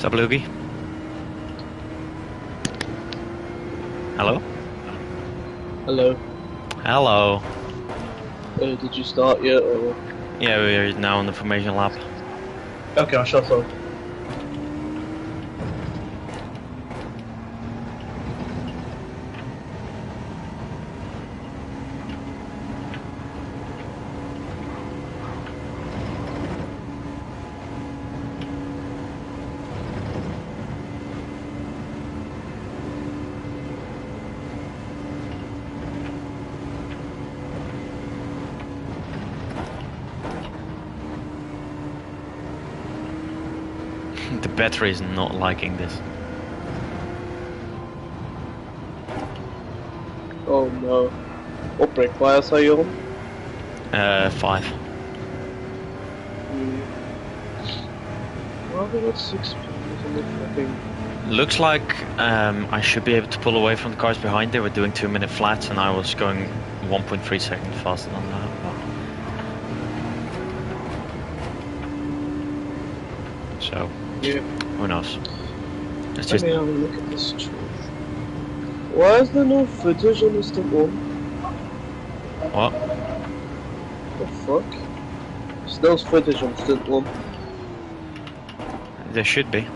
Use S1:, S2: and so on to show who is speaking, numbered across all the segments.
S1: What's up, Loogie? Hello?
S2: Hello.
S1: Hello.
S2: Did you start yet, or...?
S1: Yeah, we're now in the formation lab.
S2: Okay, I'll shut up.
S1: The battery is not liking this.
S2: Oh no. What brake bias are you on?
S1: 5.
S2: Why have we got 6 speeds on the fucking...
S1: Looks like I should be able to pull away from the cars behind. They were doing 2-minute flats and I was going 1.3 seconds faster than that. So,
S2: yeah.
S1: Who knows?
S2: Let me have a look at this truth. Why is there no footage on the Stint 1?
S1: What?
S2: The fuck? There's no footage on Stint 1.
S1: There should be.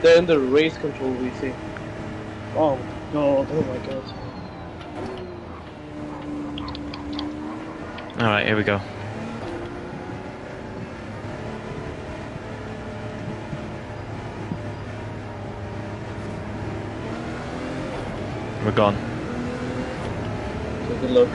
S2: They're in the race control, we see. Oh god, oh my god.
S1: Alright, here we go. We're gone.
S2: Take a look.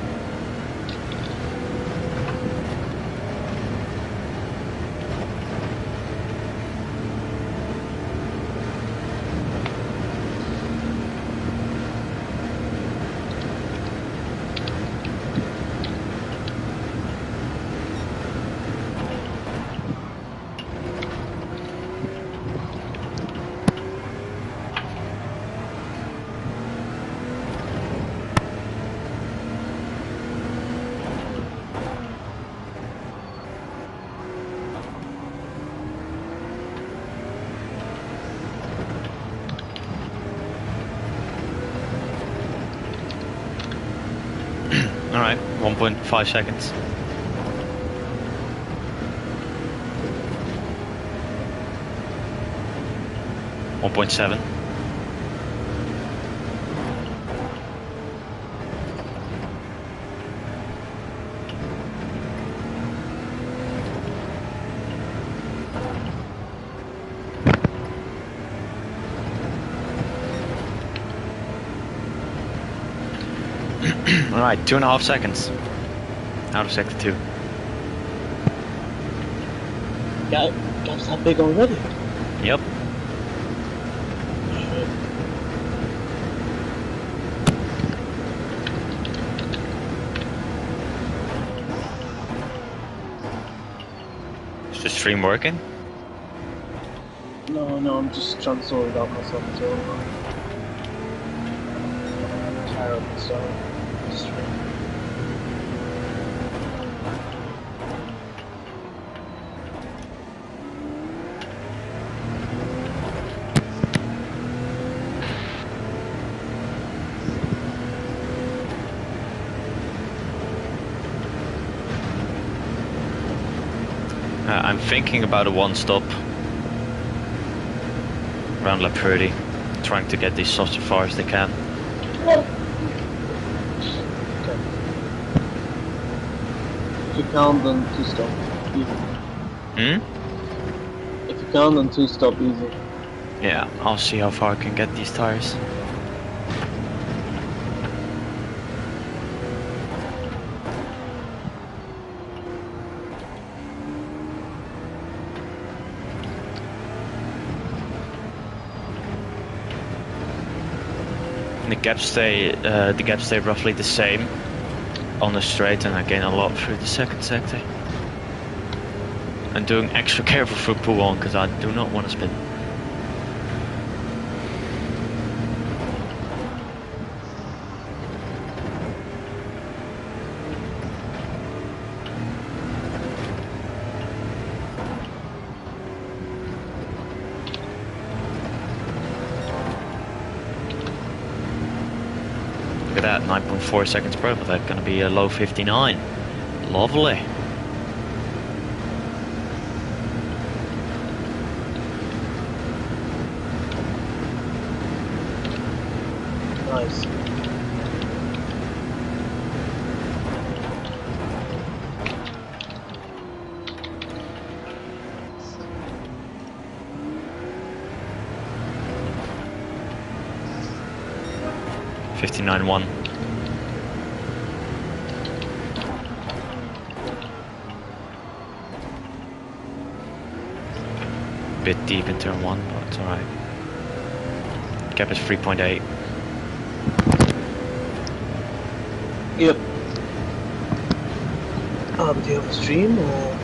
S1: Alright, 1.5 seconds. 1.7. Alright, 2.5 seconds out of sector 2.
S2: Yeah, gap's that big already?
S1: Yep. Is the stream working?
S2: No, I'm just trying to sort it out myself as well. Terrible start.
S1: I'm thinking about a one-stop around lap 30, trying to get these softs as far as they can.
S2: Okay. If you can't, then 2-stop. Easy. If you can't, then 2-stop easy.
S1: Yeah, I'll see how far I can get these tires. The gaps stay roughly the same on the straight, and I gain a lot through the second sector. I'm doing extra careful through pool 1 because I do not want to spin. Look at that, 9.4 seconds per, but that's going to be a low 59. Lovely.
S2: Nice.
S1: $59.1. Bit deep in turn 1, but it's alright. Gap is 3.8.
S2: Yep. But do you have a stream or?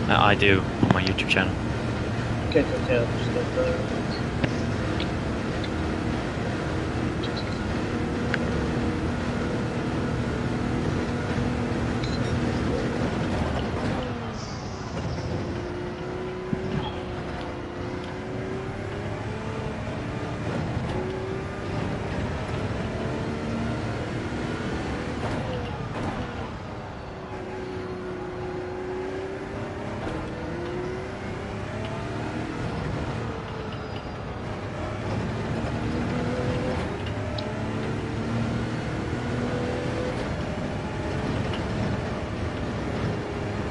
S1: I do on my YouTube channel.
S2: Okay, I'll just get there.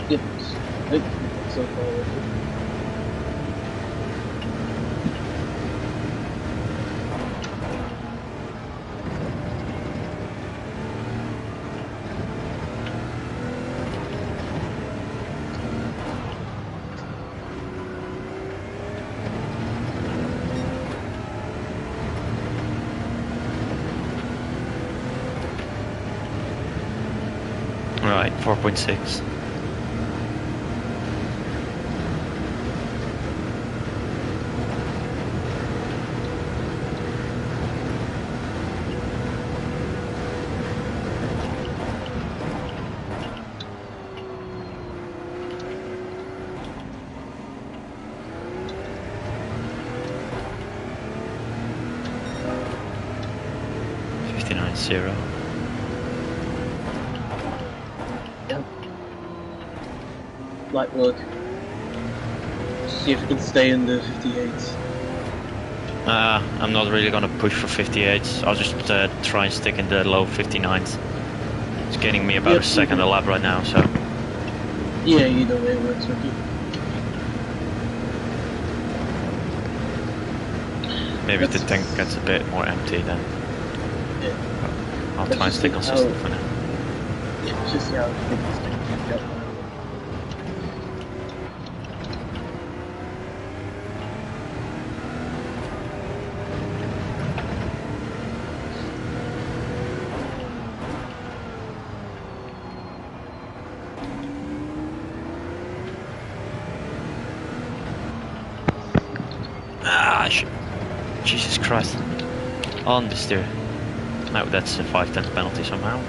S2: Yep. So far.
S1: Right, 4.6. $59.0.
S2: Yep. Light work. See if we can stay in the 58s.
S1: I'm not really gonna push for 58s. I'll just try and stick in the low 59s. It's getting me about a second a lap right now, so.
S2: Yeah, either way works with you.
S1: Maybe if the tank gets a bit more empty, then
S2: yeah.
S1: I'll try and stay consistent for now.
S2: Yeah, just see how this tank can get.
S1: Ah, shit. Jesus Christ. On the steer. No, that's a 5/10 penalty somehow.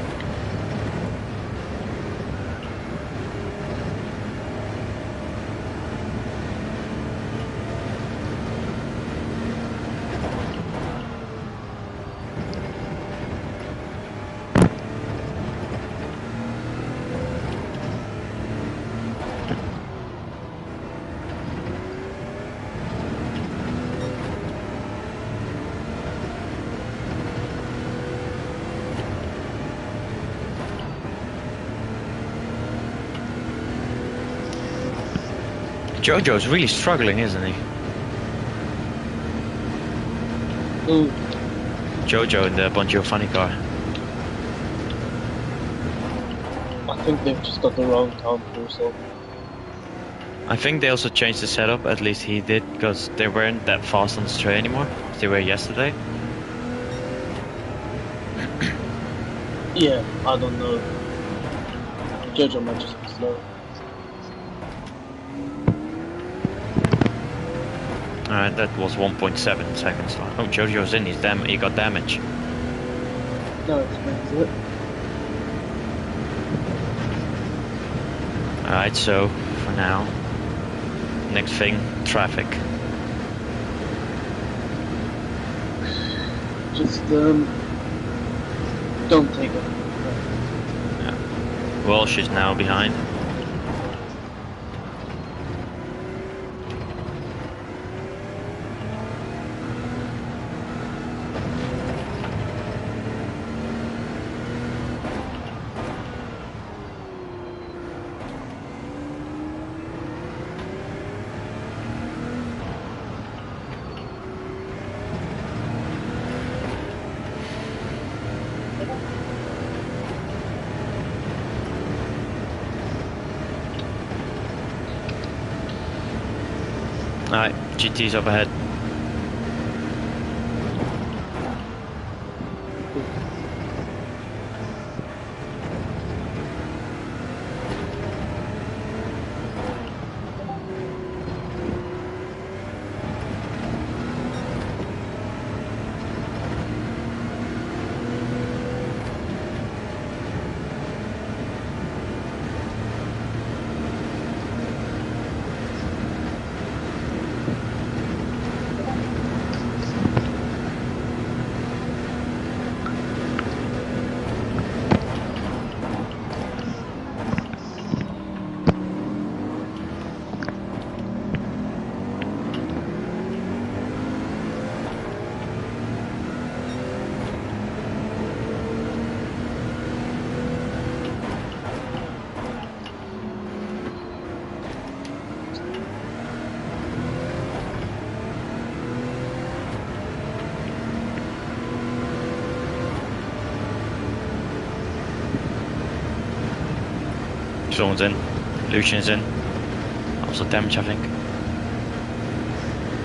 S1: Jojo's really struggling, isn't he?
S2: Ooh.
S1: Jojo in the Bonjour funny car.
S2: I think they've just got the wrong time for so.
S1: I think they also changed the setup, at least he did, because they weren't that fast on the straight anymore, as they were yesterday.
S2: Yeah, I don't know. Jojo might just be slow.
S1: Alright, that was 1.7 seconds. Oh, Jojo's in, he got damage.
S2: That explains it.
S1: Alright, so, for now, next thing, traffic.
S2: Just, don't take it.
S1: Yeah. Walsh is now behind. Alright, GT's up ahead. Someone's in. Lucian's in. Also damage, I think.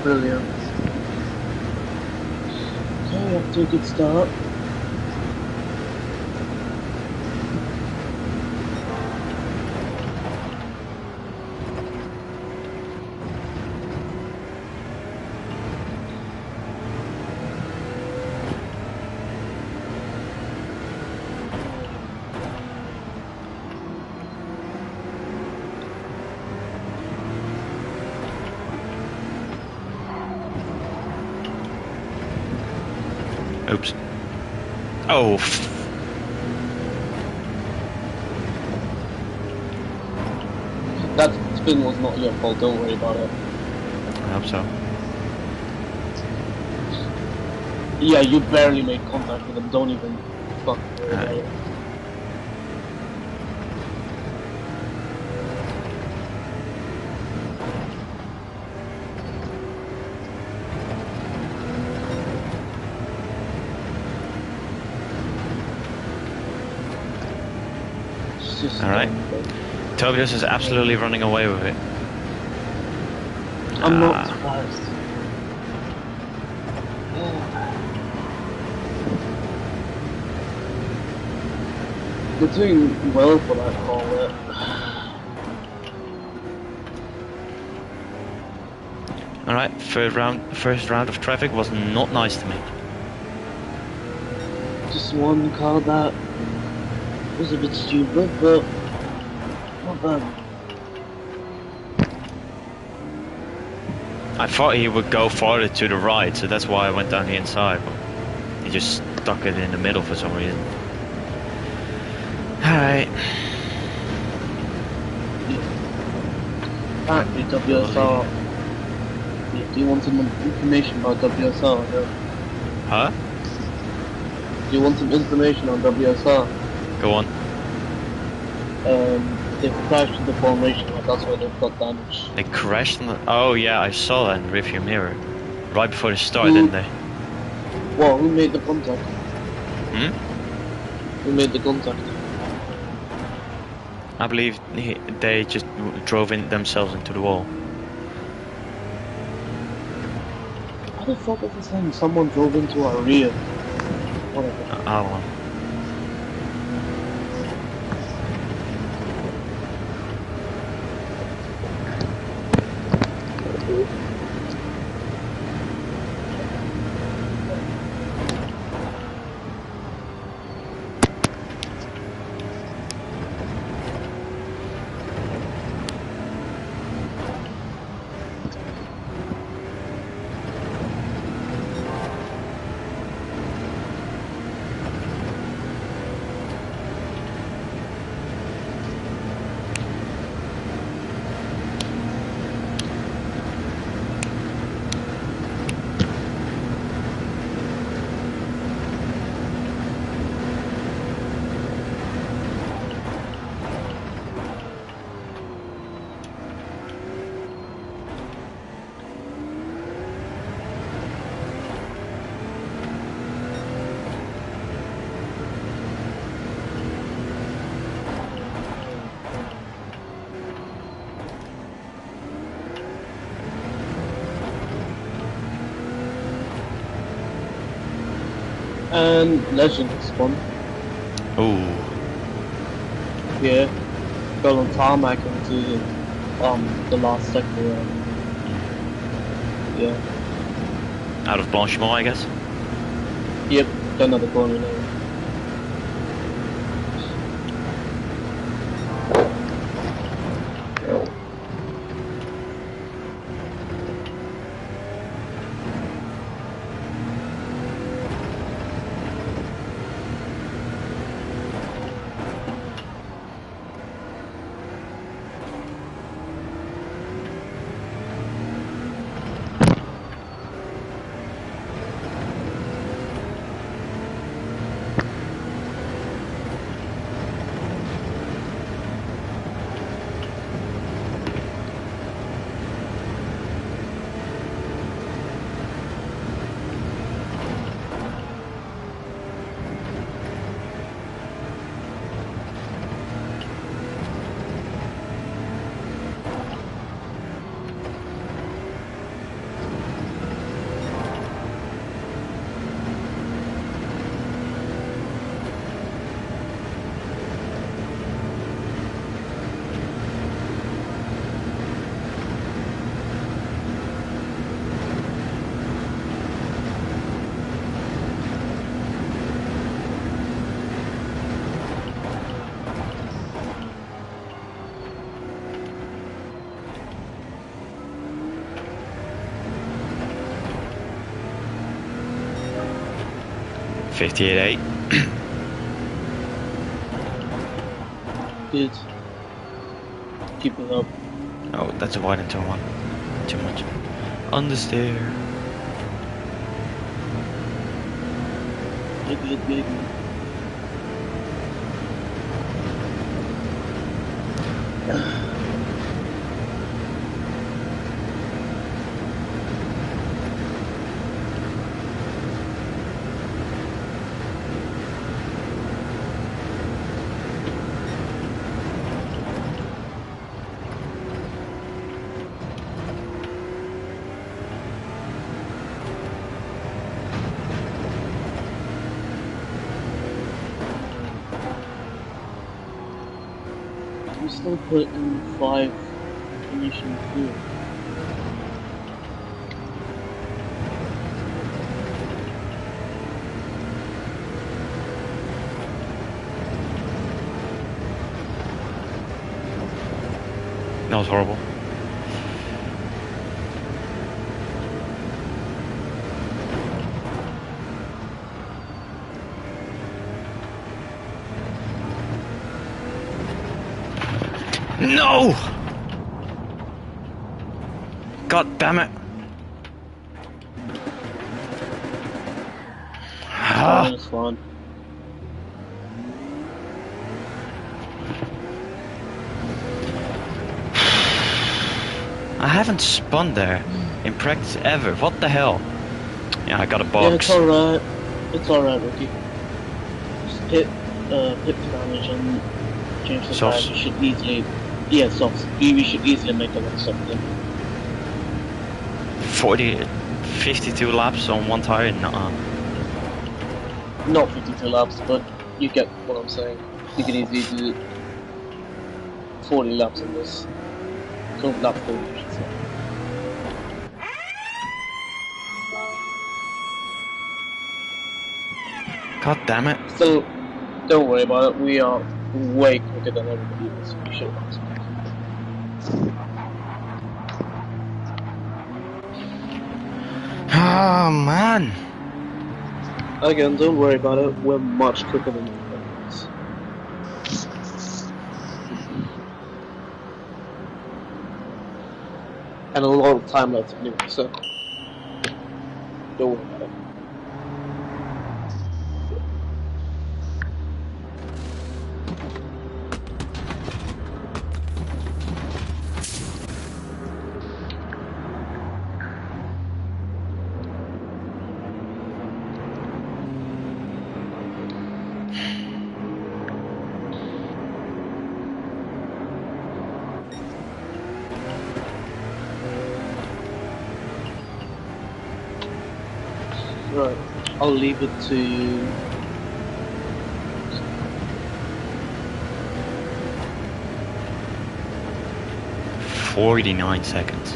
S2: Brilliant. Okay, off to a good start.
S1: Oops. Oh.
S2: That spin was not your fault, don't worry about it.
S1: I hope so.
S2: Yeah, you barely made contact with them. Don't even fuck worry about it.
S1: Alright. Tobias is absolutely running away with it.
S2: I'm not surprised. They're doing well for that call there.
S1: Alright, first round of traffic was not nice to me.
S2: Just one car that was a bit stupid, but not bad.
S1: I thought he would go farther to the right, so that's why I went down the inside, but he just stuck it in the middle for some reason. Alright.
S2: Apparently WSR. Do you want some information about WSR? Yeah.
S1: Huh?
S2: Do you want some information on WSR?
S1: Go on.
S2: They've crashed in the formation, that's why they've got damage.
S1: They crashed in the... Oh yeah, I saw that in the rearview mirror. Right before the start, didn't they?
S2: Well, who made the contact?
S1: Hmm?
S2: Who made the contact?
S1: I believe they just drove in themselves into the wall.
S2: How the fuck is this saying someone drove into our rear? Whatever.
S1: I don't know.
S2: And Legend spawn.
S1: Ooh.
S2: Yeah. Got on tarmac into the last sector. Yeah.
S1: Out of Blanchimont, I guess?
S2: Yep, got another corner now.
S1: .58.8.
S2: Good. Keep it up.
S1: Oh, that's a wide into one. Too much. Understeer.
S2: Good. We still put in 5 ignition fuel.
S1: That was horrible. No! God damn it.
S2: That was fun.
S1: I haven't spun there in practice ever. What the hell? Yeah, I got a box.
S2: Yeah, it's alright. It's alright, Ricky. Just hit damage and change the tire. You should easily... Yeah, softs. You should easily make a lot something.
S1: 52 laps on one tire? Nuh-uh.
S2: Not 52 laps, but you get what I'm saying. You can easily do 40 laps on this. So lap 40, I should say.
S1: God damn it.
S2: Still, don't worry about it. We are way quicker than everybody else. You should have.
S1: Oh man.
S2: Again, don't worry about it. We're much quicker than everybody else. And a lot of time left anyway, so don't worry about it. Right, I'll leave it to you.
S1: 49 seconds.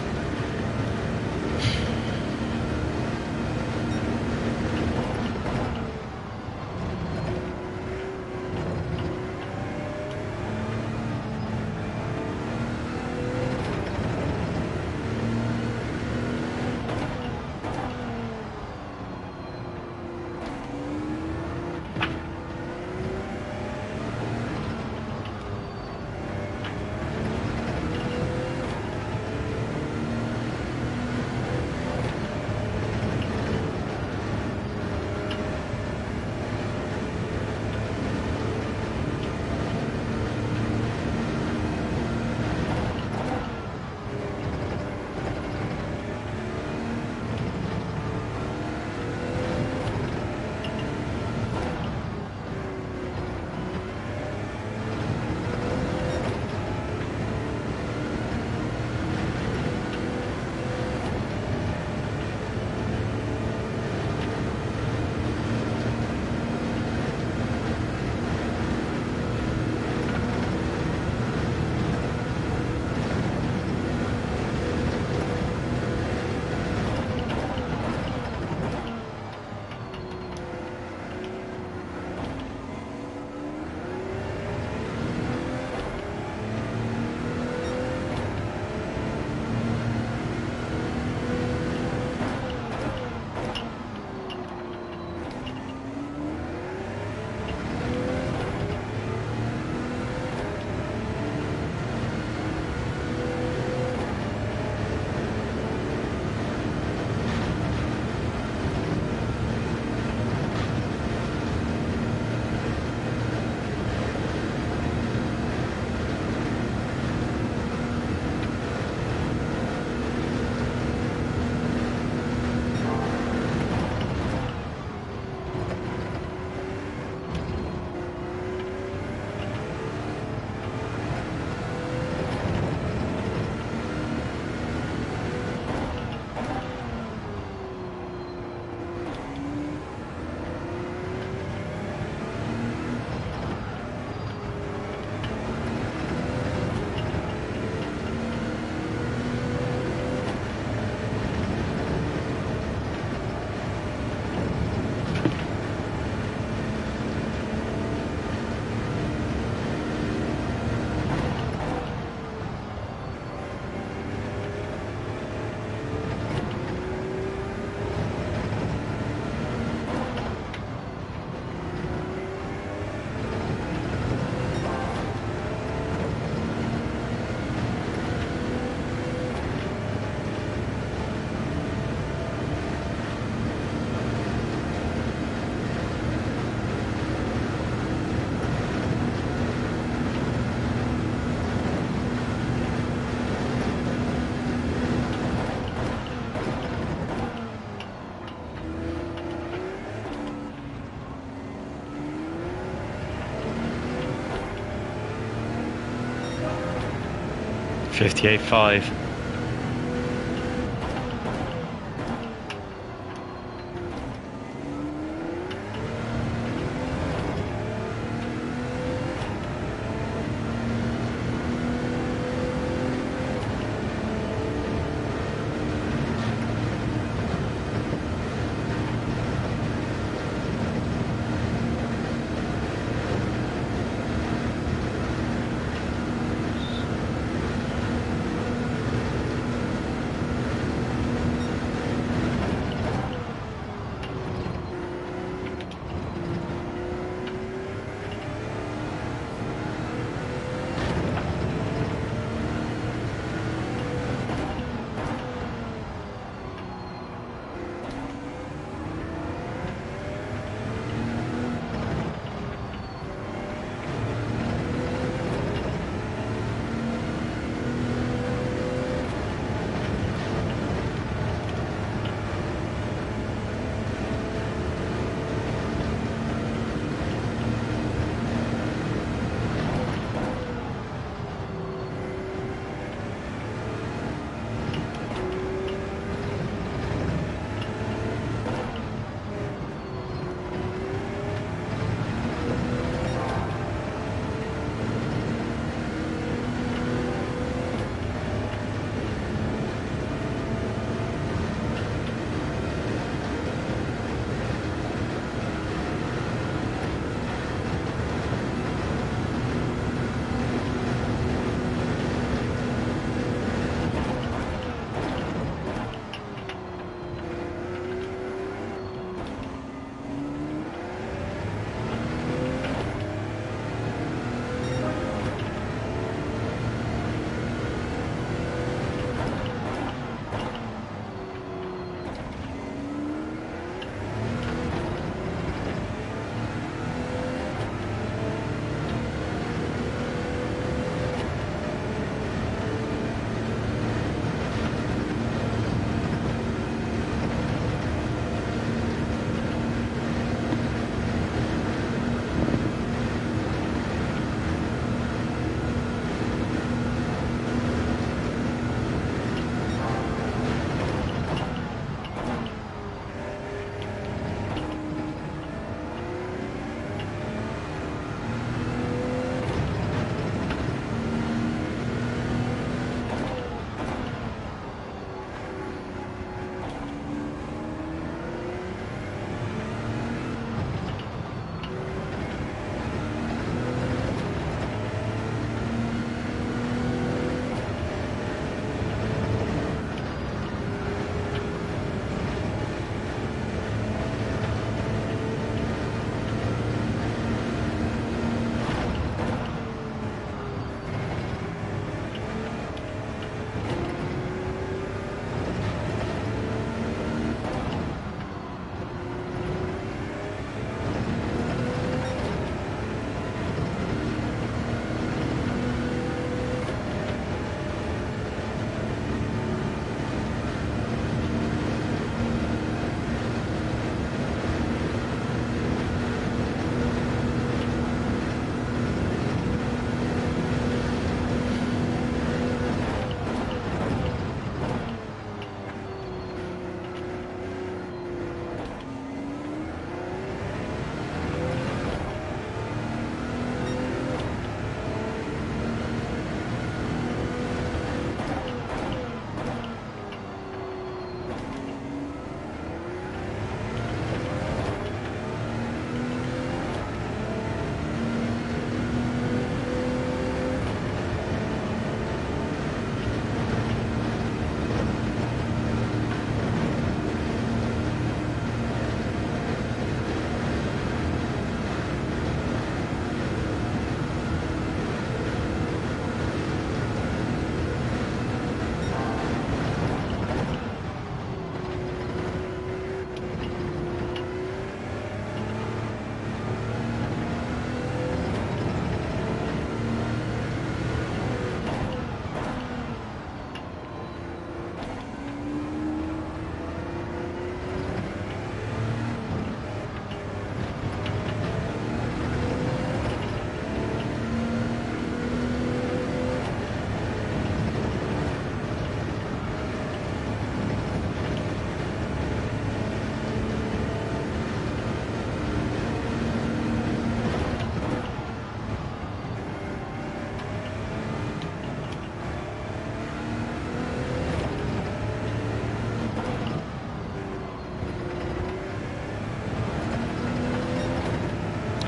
S1: 58.5.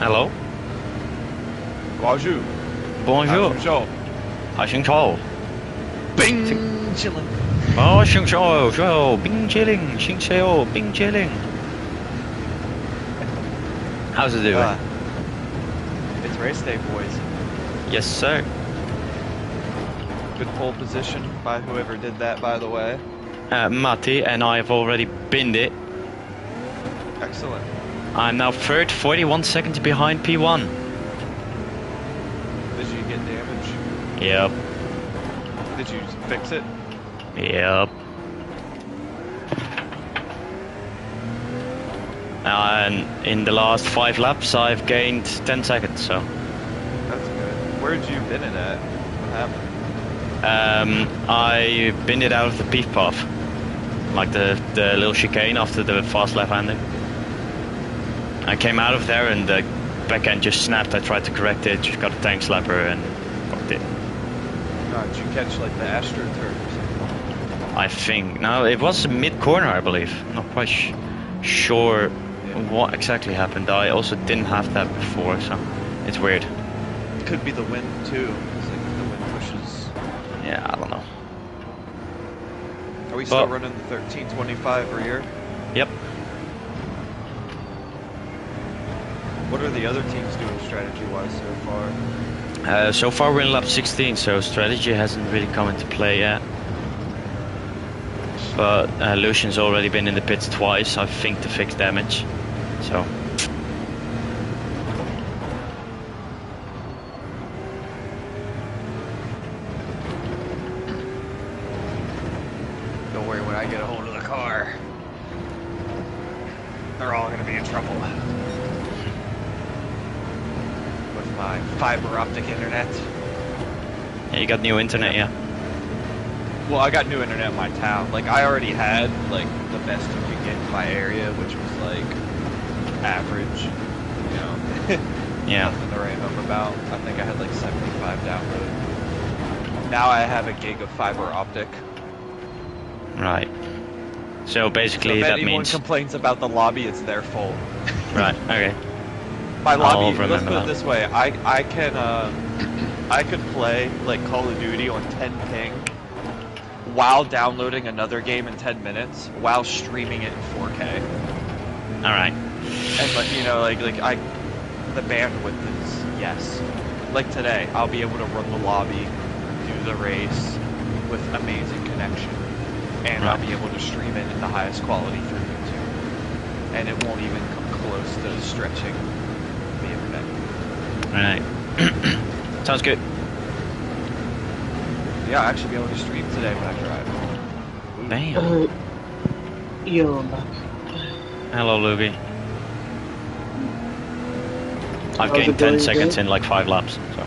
S1: Hello.
S3: Bonjour.
S1: Bonjour.
S3: Bonjour.
S1: 海星球。
S3: 冰淇淋。
S1: 哦，星球，冰淇淋，星球，冰淇淋。How's it doing?
S3: It's race day, boys.
S1: Yes, sir.
S3: Good pole position by whoever did that, by the way.
S1: Matti and I have already binned it.
S3: Excellent.
S1: I'm now third, 41 seconds behind P1.
S3: Did you get damage?
S1: Yep.
S3: Did you fix it?
S1: Yep. And in the last 5 laps, I've gained 10 seconds. So.
S3: That's good. Where'd you bin it at? What happened?
S1: I binned it out of the peak path, like the little chicane after the fast left landing. I came out of there and the back end just snapped. I tried to correct it, just got a tank slapper and fucked it.
S3: Did you catch like the AstroTurf or something?
S1: I think. No, it was mid corner, I believe. I'm not quite sure what exactly happened. I also didn't have that before, so it's weird.
S3: It could be the wind too. It's like the wind pushes.
S1: Yeah, I don't know.
S3: Are we still running the 1325 rear?
S1: Yep.
S3: What are the other teams doing strategy-wise so far?
S1: So far we're in lap 16, so strategy hasn't really come into play yet. But Lucian's already been in the pits twice, I think, to fix damage. So.
S3: Don't worry, when I get a hold of the car, they're all going to be in trouble. With my fiber optic internet.
S1: Yeah, you got new internet, yeah?
S3: Well, I got new internet in my town. Like, I already had, like, the best you could get in my area, which was, like, average, you know.
S1: Yeah.
S3: Nothing to write home about. I think I had, like, 75 download. Now I have a gig of fiber optic.
S1: Right. So basically
S3: so if
S1: that
S3: anyone
S1: means...
S3: complains about the lobby, it's their fault.
S1: Right, okay.
S3: My lobby, let's
S1: remember
S3: put it
S1: that.
S3: this way, I could play, like, Call of Duty on 10 ping while downloading another game in 10 minutes, while streaming it in 4K.
S1: Alright.
S3: And, like, you know, the bandwidth is, yes. Like today, I'll be able to run the lobby, do the race with amazing connection, and I'll be able to stream it in the highest quality through YouTube. And it won't even come close to stretching the internet.
S1: Alright. Sounds good.
S3: Yeah, I'll actually be able to stream today when I drive.
S1: Damn.
S2: Yo, I'm back.
S1: Hello, Luby. I've
S2: How's
S1: gained
S2: it
S1: 10
S2: going,
S1: seconds
S2: Jay?
S1: in like 5 laps, so.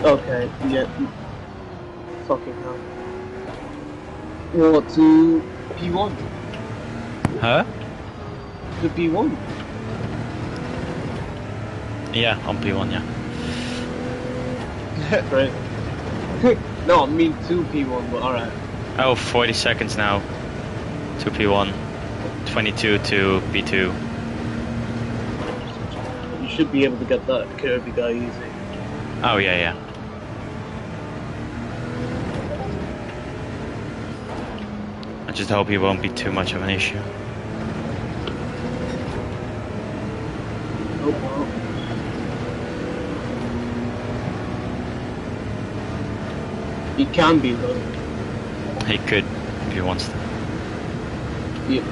S2: Okay, yeah. Fucking hell. What, to P1?
S1: Huh?
S2: To P1?
S1: Yeah, on P1, yeah.
S2: Right. No, I mean to P1, but alright.
S1: Oh, 40 seconds now to P1. 22 to P2.
S2: You should be able to get that Kirby guy easy.
S1: Oh, yeah, yeah. I just hope he won't be too much of an issue.
S2: Oh, well. He can be, though.
S1: He could, if he wants to.
S2: Yeah.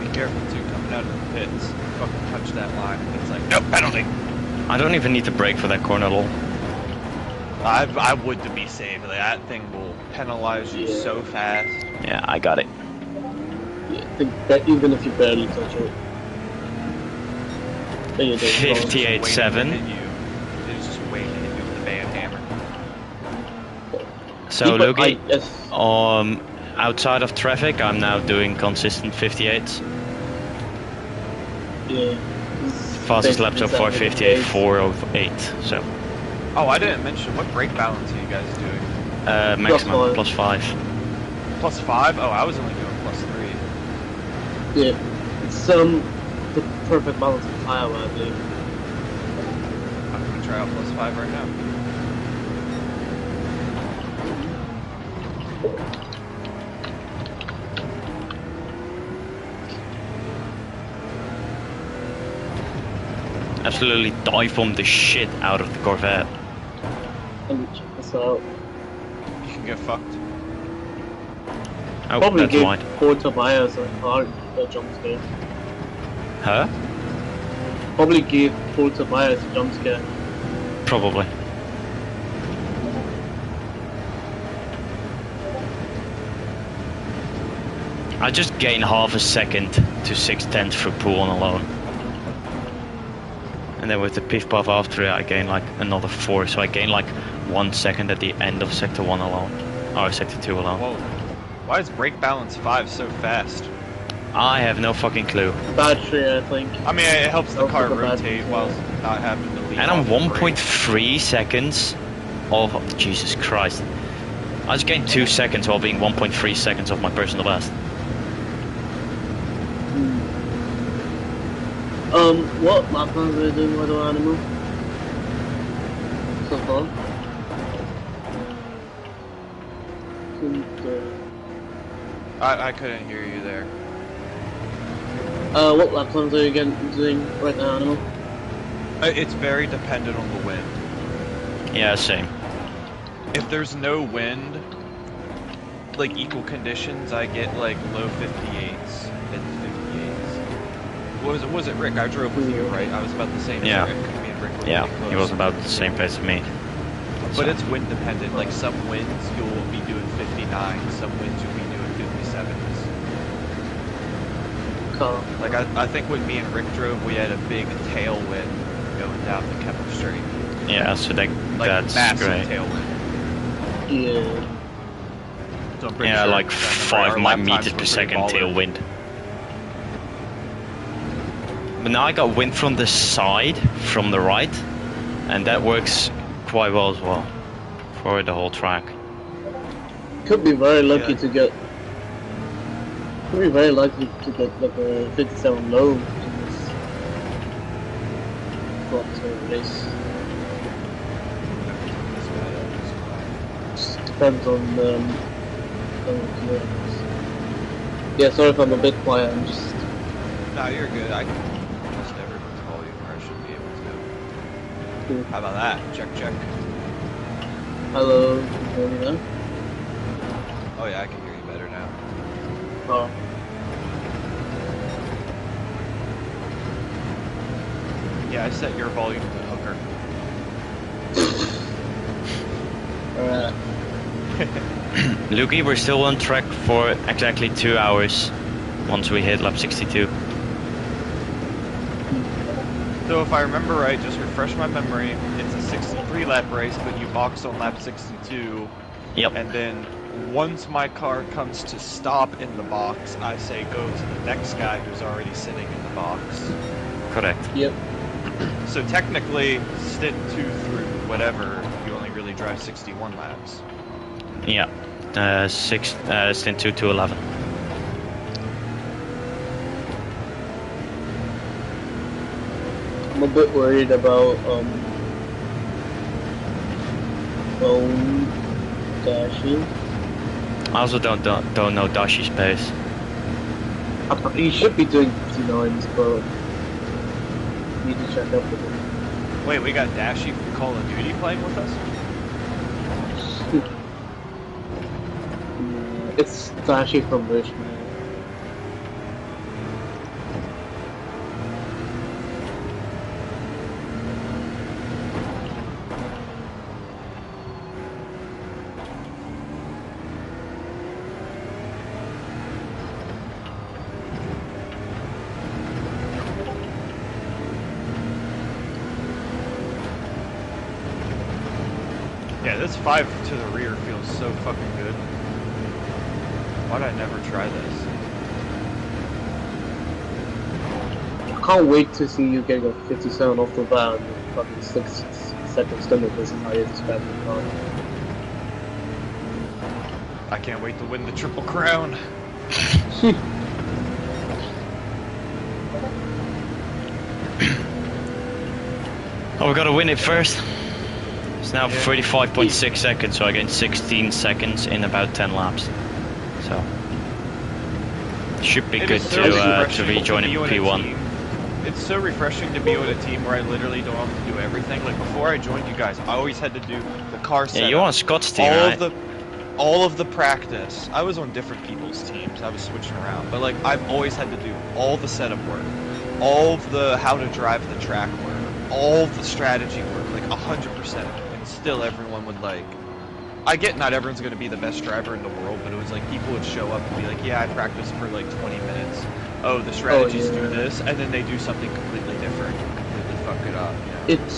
S3: Be careful too, coming out of the pits. Fucking touch that line. It's like, nope, penalty.
S1: I don't even need to brake for that corner at all.
S3: I would to be safe. That thing will penalize you so fast.
S1: Yeah, I got it.
S2: Yeah, I think that even if you barely touch it. Then you're doing
S1: 58.7.
S3: It's just waiting to hit you with the band hammer.
S1: So,
S2: Yeah, but
S1: Loki,
S2: yes.
S1: outside of traffic, I'm now doing consistent 58s.
S2: Yeah.
S1: Fastest lap so far, 58.408. So,
S3: Oh, I didn't mention, what brake balance are you guys doing?
S1: maximum plus 5.
S3: +5? Oh, I was only doing +3.
S2: Yeah. It's the perfect balance of tire wear, I believe.
S3: I'm gonna try out +5 right now.
S1: Absolutely dive bomb the shit out of the Corvette.
S2: Let me check this out.
S3: You can get fucked.
S1: Oh,
S2: Probably
S1: that's
S2: gave
S1: wide.
S2: poor Tobias a hard jump scare.
S1: Huh?
S2: Probably gave poor Tobias a jump scare.
S1: Probably. I just gained half a second to 6/10 for Pool alone. And then with the Piff Puff after it, I gained like another 4, so I gained like 1 second at the end of Sector 1 alone. Or Sector 2 alone.
S3: Whoa. Why is brake balance 5 so fast?
S1: I have no fucking clue.
S2: Battery, I think.
S3: I mean, it helps the
S2: Also
S3: car
S2: the
S3: rotate
S2: battery,
S3: while
S2: yeah.
S3: not having to leave.
S1: And I'm
S3: off the brake.
S1: 1.3 seconds of... Jesus Christ. I just gained 2 seconds while being 1.3 seconds of my personal best.
S2: What lap times are you doing with the animal? So far?
S3: I couldn't hear you there.
S2: What lap times are you doing right now, animal?
S3: It's very dependent on the wind.
S1: Yeah, same.
S3: If there's no wind, like equal conditions, I get like low 58s and 58s. Was it Rick? I drove with you, right? I was about the same
S1: Yeah.
S3: as Rick. Me and Rick were
S1: Yeah,
S3: pretty
S1: he
S3: close.
S1: was about the same pace as me.
S3: But it's wind dependent. Like some winds you'll be doing 59, some winds you'll be doing 57s.
S2: Car.
S3: Like I think when me and Rick drove, we had a big tailwind going down the Keppel Straight.
S1: Yeah, so
S3: Like
S1: that's
S3: massive
S1: great.
S3: tailwind.
S2: Yeah.
S3: So I'm pretty
S1: Yeah,
S3: sure
S1: like
S3: if I remember,
S1: 5
S3: our lap
S1: meters
S3: times
S1: per
S3: were
S1: second
S3: pretty baller.
S1: tailwind. But now I got wind from the side, from the right, and that works quite well as well for the whole track.
S2: Could be very lucky
S3: Yeah.
S2: to get. Could be very lucky to get like a 57 low in this race. Just depends on yeah, sorry if I'm a bit quiet. I'm just.
S3: No, you're good. I can adjust everyone's volume, or I should be able to. How about that? Check, check.
S2: Hello, can you hear me now?
S3: Oh yeah, I can hear you better now.
S2: Oh.
S3: Yeah, I set your volume to hooker.
S2: Alright.
S1: Lukey, we're still on track for exactly 2 hours once we hit lap 62.
S3: So if I remember right, just refresh my memory, it's a 63 lap race, but you box on lap 62.
S1: Yep.
S3: And then once my car comes to stop in the box, I say go to the next guy who's already sitting in the box.
S1: Correct.
S2: Yep.
S3: So technically, stint 2 through whatever, you only really drive 61 laps.
S1: Yeah. Stint 2 to 11.
S2: I'm a bit worried about Dashi.
S1: I also don't know Dashi's pace.
S2: He should be doing 59s, but need to check up with him.
S3: Wait, we got Dashi from Call of Duty playing with us?
S2: It's Dashi from Richmond.
S3: Yeah, this 5 to the rear feels so fucking good. Why'd I never try this?
S2: I can't wait to see you getting a 57 off the bat and fucking 6 seconds done with this is how you describe the car.
S3: I can't wait to win the Triple Crown.
S1: Oh, we gotta win it first. It's now 35.6 seconds, so I gained 16 seconds in about 10 laps. So should be good to rejoin in P1.
S3: It's so refreshing to be with a team where I literally don't have to do everything. Like before I joined you guys, I always had to do the car setup.
S1: Yeah, you're on Scott's team, right?
S3: All of the practice. I was on different people's teams. I was switching around, but like I've always had to do all the setup work, all of the how to drive the track work, all of the strategy work, like 100%. And still, everyone would like. I get not everyone's going to be the best driver in the world, but it was like people would show up and be like, yeah, I practiced for like 20 minutes. Oh, the strategies do this, and then they do something completely different, completely fuck it up. You know?
S2: It's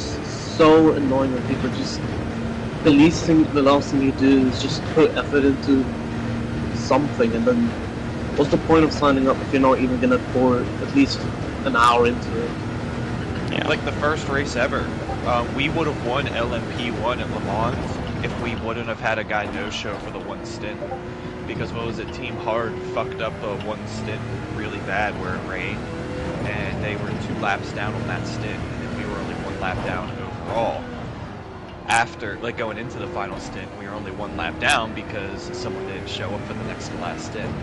S2: so annoying when people just the last thing you do is just put effort into something, and then what's the point of signing up if you're not even gonna pour at least an hour into it?
S1: Yeah.
S3: Like the first race ever, we would have won LMP1 at Le Mans if we wouldn't have had a guy no-show for the one stint. Because what was it? Team Hard fucked up one stint really bad where it rained, and they were 2 laps down on that stint, and then we were only 1 lap down overall. After, like going into the final stint, we were only 1 lap down because someone didn't show up for the next to last stint.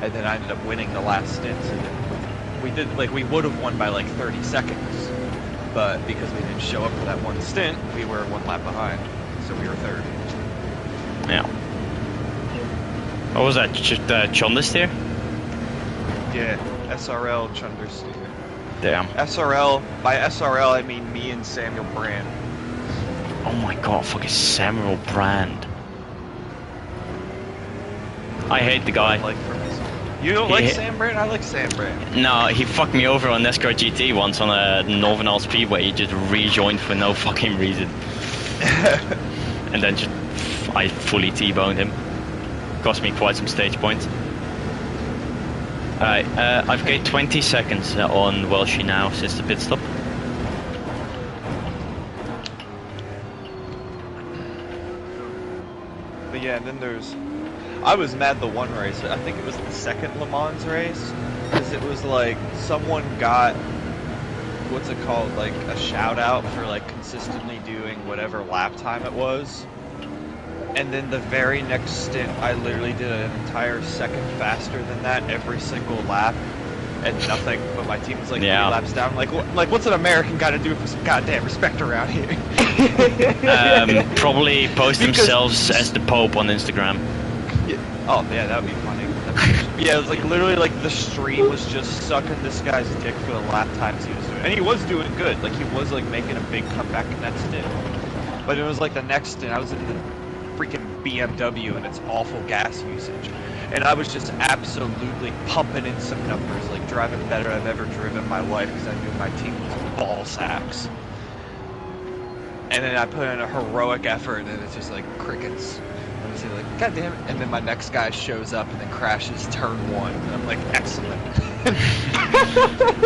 S3: And then I ended up winning the last stint, so then we did, like, we would have won by like 30 seconds, but because we didn't show up for that one stint, we were 1 lap behind, so we were 3rd.
S1: Yeah. What was that? Chundersteer?
S3: Yeah, SRL Chundersteer.
S1: Damn.
S3: SRL, by SRL I mean me and Samuel Brand.
S1: Oh my god, fucking Samuel Brand. I hate the guy.
S3: You don't like Sam Brand? I like Sam Brand.
S1: No, he fucked me over on EnduroGT once on a Northern All Speedway. He just rejoined for no fucking reason. And then I fully T-boned him. Cost me quite some stage points. Alright, I've gained 20 seconds on Welshie now since the pit stop.
S3: But yeah, and then there's... I was mad the one race, I think it was the second Le Mans race, because it was like, someone got, what's it called, like a shout out for like consistently doing whatever lap time it was. And then the very next stint, I literally did an entire second faster than that every single lap, and nothing. But my team was like 3 laps down. Like what's an American got to do for some goddamn respect around here?
S1: Probably post themselves as the Pope on Instagram.
S3: Yeah. Oh yeah, that would be funny. Yeah, it was like literally like the stream was just sucking this guy's dick for the lap times he was doing, and he was doing good. Like he was like making a big comeback in that stint. But it was like the next stint, I was in the freaking BMW and its awful gas usage, and I was just absolutely pumping in some numbers, like driving better than I've ever driven in my life because I knew my team was ball sacks. And then I put in a heroic effort, and it's just like crickets. I'm just like, god damn it! And then my next guy shows up and then crashes turn 1, and I'm like, excellent.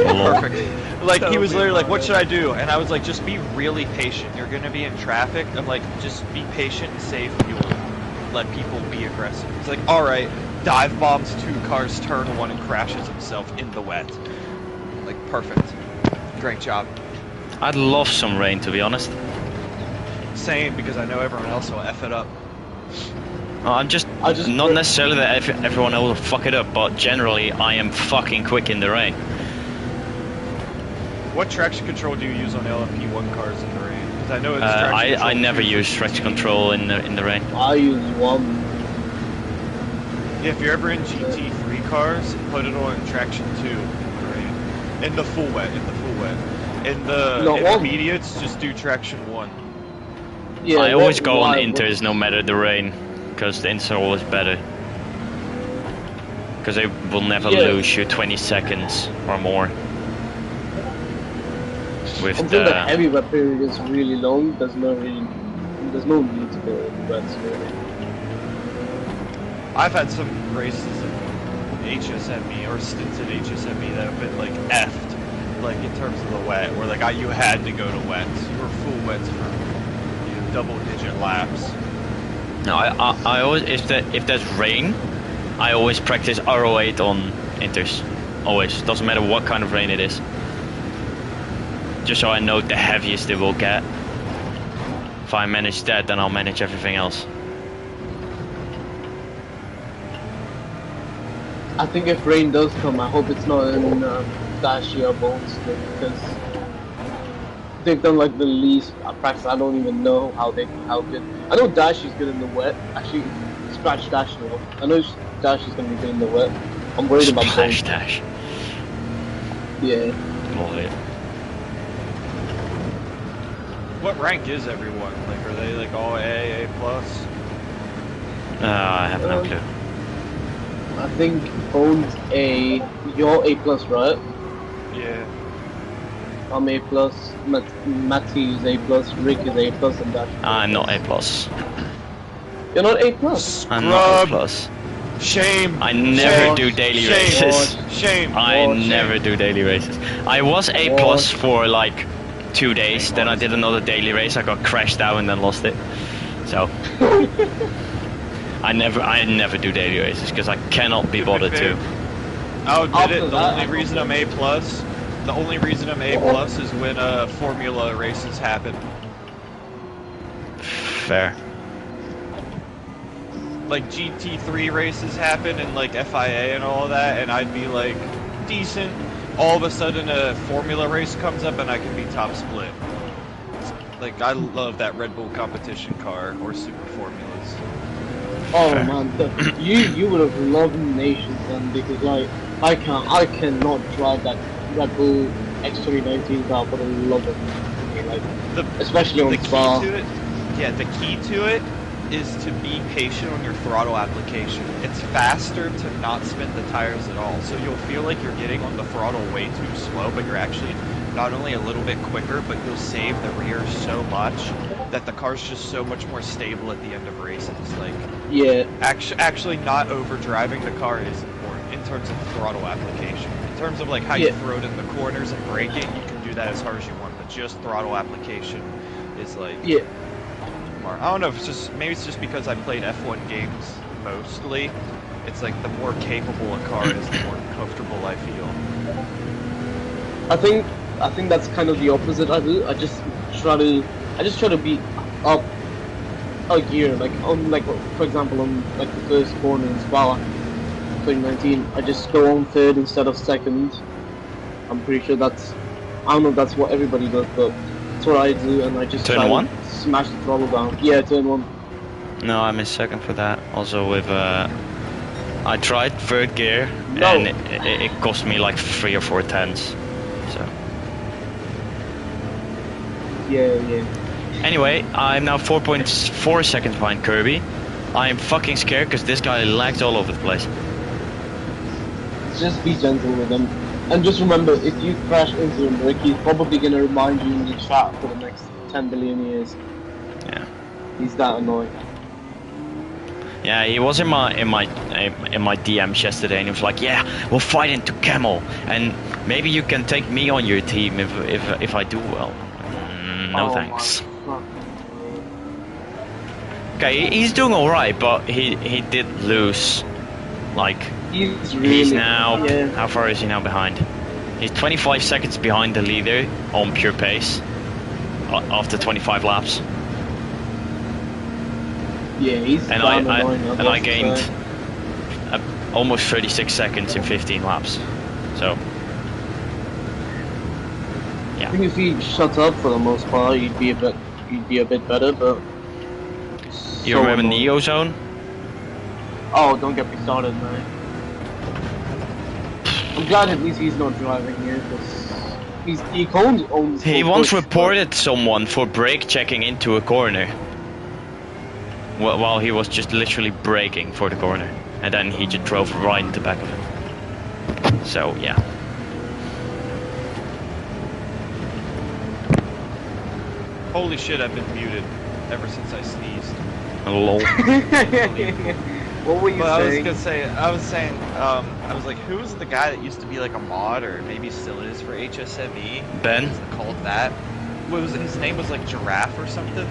S3: Perfect. Like he was literally like, what should I do? And I was like, just be really patient. You're gonna be in traffic. I'm like, just be patient and save fuel. Let people be aggressive. He's like, all right. Dive bombs 2 cars, turn 1, and crashes himself in the wet. I'm like, perfect. Great job.
S1: I'd love some rain, to be honest.
S3: Same, because I know everyone else will F it up.
S1: I'm just not necessarily that everyone else will fuck it up, but generally I am fucking quick in the rain.
S3: What traction control do you use on LMP1 cars in the rain? Because I know it's traction control.
S1: I never use traction control in the rain.
S2: I use 1.
S3: Yeah, if you're ever in GT3 cars, put it on traction 2 in the rain. In the full wet, In the intermediates, just do traction 1.
S1: Yeah, I always go on inters no matter the rain, because the inters are always better. Because they will never lose you 20 seconds or more. With
S2: until the heavy wet period is really long, there's no need to go in wets really.
S3: I've had some races in HSME or stints at HSME that have been like effed, like in terms of the wet, where like you had to go to wets. You were full wets for double-digit laps.
S1: No, I always if there's rain, I always practice R08 on inters. Always, doesn't matter what kind of rain it is. just so I know the heaviest it will get. If I manage that, then I'll manage everything else.
S2: I think if rain does come, I hope it's not in Dashi or Bones because they've done like the least practice. I don't even know how good. I know Dashi's good in the wet. Actually, scratch Dash now. I know Dashi's gonna be good in the wet. I'm worried about
S1: Splash
S2: Bones.
S1: Dash.
S2: Yeah.
S1: Love it.
S3: What rank is everyone? Like, are they like all A plus?
S1: I have no clue.
S2: I think Bones A. You're A plus, right?
S3: Yeah.
S2: I'm A plus. Matty is A plus. Rick is A plus, and Dash.
S1: I'm not A plus.
S2: You're not A plus.
S1: I'm not A plus.
S3: Shame.
S1: I never
S3: Shame.
S1: do daily
S3: Shame.
S1: races.
S3: Shame.
S1: I
S2: Shame.
S1: never do daily races. I was A plus for like 2 days. Then I did another daily race. I got crashed out and then lost it. So I never do daily races because I cannot be bothered to.
S3: I'll admit
S2: After
S3: it. The
S2: that,
S3: only
S2: I
S3: reason
S2: don't
S3: I'm A plus. The only reason I'm A plus is when formula races happen.
S1: Fair.
S3: Like GT3 races happen and like FIA and all of that, and I'd be like decent. All of a sudden a formula race comes up and I can be top split. Like I love that Red Bull competition car or super formulas.
S2: Oh
S1: Fair.
S2: man, you would have loved Nations then because like I cannot drive that Red Bull X2019 car for the love of me, like especially on
S3: The
S2: Spa.
S3: key to it, yeah, the key to it is to be patient on your throttle application. It's faster to not spin the tires at all. So you'll feel like you're getting on the throttle way too slow, but you're actually not only a little bit quicker, but you'll save the rear so much that the car's just so much more stable at the end of races. Like,
S2: Yeah,
S3: actually not overdriving the car is important in terms of throttle application. In terms of like how you
S2: Yeah.
S3: throw it in the corners and braking, you can do that as hard as you want, but just throttle application is like
S2: yeah.
S3: more. I don't know if it's just, maybe it's just because I played F1 games mostly. It's like the more capable a car is, the more comfortable I feel.
S2: I think that's kind of the opposite. I do. I just try to be up a gear. Like on for example on like the first corner in Spa 2019, I just go on third instead of second. I'm pretty sure I don't know if that's what everybody does, but that's what I do, and I just
S1: Turn
S2: try
S1: one?
S2: to smash the throttle down. Yeah, turn one.
S1: No, I'm in second for that. Also with I tried third gear
S2: No.
S1: and it cost me like 3 or 4 tenths. So
S2: Yeah.
S1: anyway, I'm now 4.4 seconds behind Kirby. I'm fucking scared because this guy lagged all over the place.
S2: Just be gentle with him. And just remember, if you crash into him, Rick, he's probably going to remind you in the chat for the next 10 billion years.
S1: Yeah.
S2: He's that annoying.
S1: Yeah, he was in my DMs yesterday, and he was like, "Yeah, we'll fight into Camel, and maybe you can take me on your team if I do well." No
S2: Oh
S1: thanks.
S2: my fuck.
S1: Okay, he's doing all right, but he did lose. Like
S2: He's really...
S1: he's now
S2: Yeah.
S1: how far is he now behind? He's 25 seconds behind the leader on pure pace after 25 laps.
S2: Yeah, he's
S1: And
S2: damn annoying.
S1: I gained almost 36 seconds in 15 laps. So
S2: I think if he shut up for the most part, he'd be a bit better. But
S1: you
S2: so
S1: remember
S2: annoying.
S1: Neo Zone?
S2: Oh, don't get me started, man. I'm glad at least he's not driving here because he owns.
S1: He
S2: full
S1: once
S2: push,
S1: reported someone for brake checking into a corner while he was just literally braking for the corner, and then he just drove right in the back of him. So yeah.
S3: Holy shit, I've been muted ever since I sneezed.
S1: Lol.
S2: What were you saying?
S3: I was saying, I was like, who's the guy that used to be like a mod, or maybe still is for HSME?
S1: Ben?
S3: Is it called that? What was it? His name was like Giraffe or something?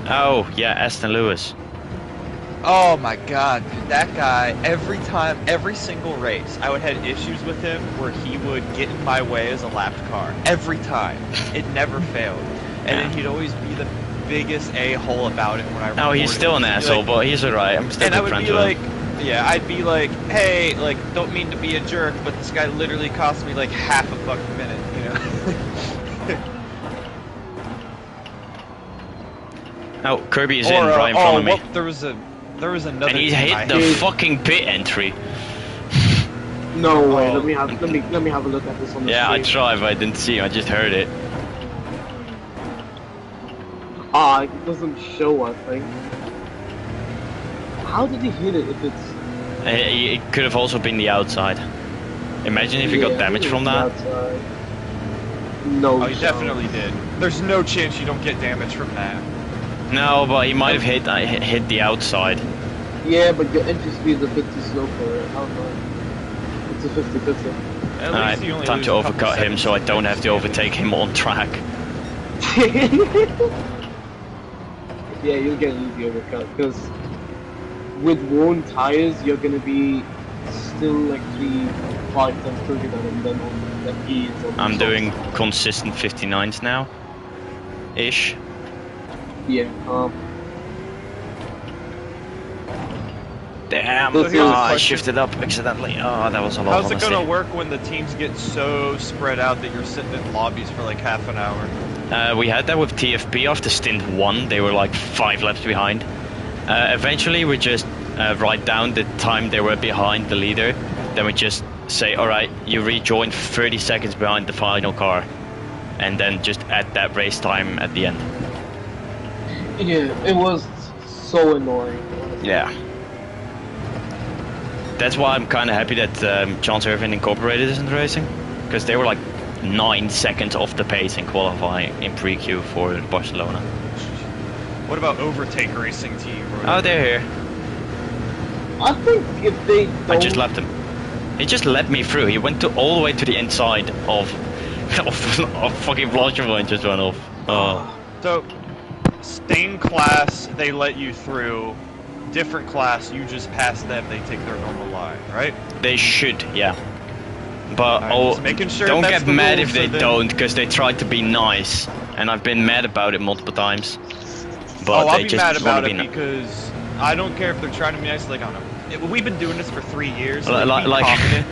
S1: Oh yeah, Aston Lewis.
S3: Oh my god, dude, that guy, every single race, I would have issues with him where he would get in my way as a lapped car. Every time. It never failed. And then he'd always be the biggest a-hole about it when I
S1: Oh, he's still an asshole,
S3: like,
S1: but he's alright. I'm still
S3: and I
S1: good
S3: would
S1: friends
S3: be
S1: with
S3: like,
S1: him.
S3: yeah, I'd be like, hey, like, don't mean to be a jerk, but this guy literally cost me like half a fucking minute, you know?
S1: Oh, Kirby is in right in front of me.
S3: Well, there was another.
S1: And he hit the fucking pit entry.
S2: No way. Let me have a look at this on the
S1: Yeah, I
S2: screen.
S1: tried, but I didn't see him. I just heard it.
S2: Ah, it doesn't show, I think. How did he hit it if it's...
S1: It could have also been the outside. Imagine if he got damage from that.
S2: Outside. No.
S3: Oh, he definitely did. There's no chance you don't get damage from that.
S1: No, but he might have hit the outside.
S2: Yeah, but your entry speed is a bit too slow for it. I don't know. It's a 50-50.
S1: Alright, time to overcut him so I don't have to overtake him on track.
S2: Yeah, you'll get an easy overcut, because with worn tires, you're gonna be still like 3-5 times quicker than him than he is on
S1: I'm
S2: the
S1: doing
S2: soft.
S1: consistent 59s now. Ish.
S2: Yeah,
S1: Damn,
S2: So here's a
S1: I
S3: question.
S1: shifted up accidentally. Oh, that was a lot
S3: How's
S1: of
S3: it
S1: honesty.
S3: gonna work when the teams get so spread out that you're sitting in lobbies for like half an hour?
S1: We had that with TFP after Stint 1. They were like 5 laps behind. Eventually, we just write down the time they were behind the leader. Then we just say, alright, you rejoin 30 seconds behind the final car. And then just add that race time at the end.
S2: yeah, it was so annoying.
S1: Yeah. That's why I'm kind of happy that Chance Irvin incorporated this in the racing. Because they were like 9 seconds off the pace in qualifying in pre-Q for Barcelona.
S3: What about overtake racing team?
S1: Oh, they're here.
S2: I think if they don't...
S1: I just left him. He just let me through. He went all the way to the inside of fucking Blanchard and just went off. Oh.
S3: So, same class, they let you through. Different class, you just pass them, they take their normal line, right?
S1: They should, yeah. But
S3: Alright, just making sure
S1: don't
S3: that's
S1: get
S3: the
S1: mad
S3: rule,
S1: if they
S3: so then-
S1: don't, because they try to be nice. And I've been mad about it multiple times. But
S3: I'll
S1: they
S3: be
S1: just
S3: mad about
S1: wanna
S3: it
S1: be
S3: because I don't care if they're trying to be nice. Like, I don't know. We've been doing this for 3 years.
S1: Like-
S3: Like,
S1: like-
S3: confident.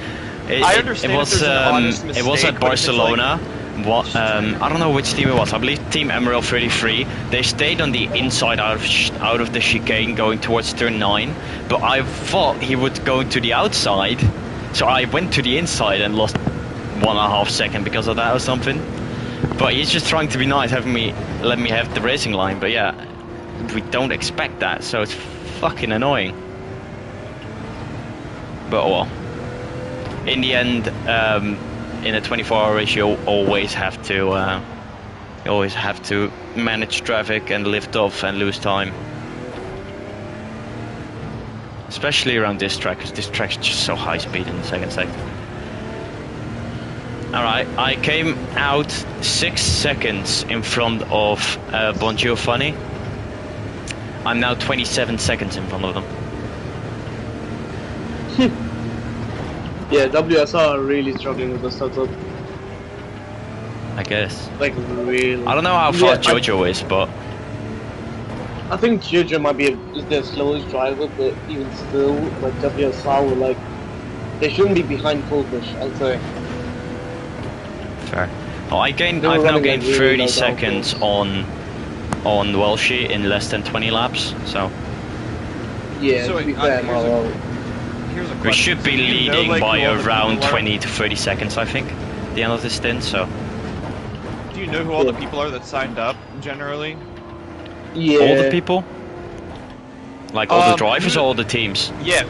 S3: I understand
S1: it
S3: if
S1: was
S3: there's an honest
S1: it was
S3: mistake,
S1: at
S3: but if it's
S1: Barcelona. What I don't know which team it was. I believe Team Emerald 33. They stayed on the inside out of the chicane going towards turn 9. But I thought he would go to the outside, so I went to the inside and lost 1.5 seconds because of that or something. But he's just trying to be nice, let me have the racing line. But yeah, we don't expect that, so it's fucking annoying. But well, in the end, in a 24-hour race, you always have to manage traffic and lift off and lose time. Especially around this track, because this track's just so high speed in the second sector. Alright, I came out 6 seconds in front of Bon Giovanni. I'm now 27 seconds in front of them.
S2: Yeah, WSR are really struggling with the setup.
S1: I guess.
S2: Like, really.
S1: I don't know how fast Jojo is, but
S2: I think Jojo might be their slowest driver, but even still, like WSR were like, they shouldn't be behind Goldfish, I'd say.
S1: fair. Oh, I've now
S2: running
S1: gained
S2: like really
S1: 30
S2: low
S1: seconds
S2: downforce.
S1: on Welshie in less than 20 laps, so
S2: Yeah,
S3: So
S2: to be
S3: wait,
S2: fair,
S3: here's a-
S2: Marlo.
S3: Here's a question.
S1: we should be
S3: So do you know,
S1: leading
S3: like,
S1: by
S3: who all the
S1: around
S3: people are?
S1: 20 to 30 seconds, I think, at the end of the stint, so
S3: Do you know who all the people are that signed up, generally?
S2: Yeah.
S1: all the people? Like all the drivers or
S3: who-
S1: all the teams?
S3: Yeah,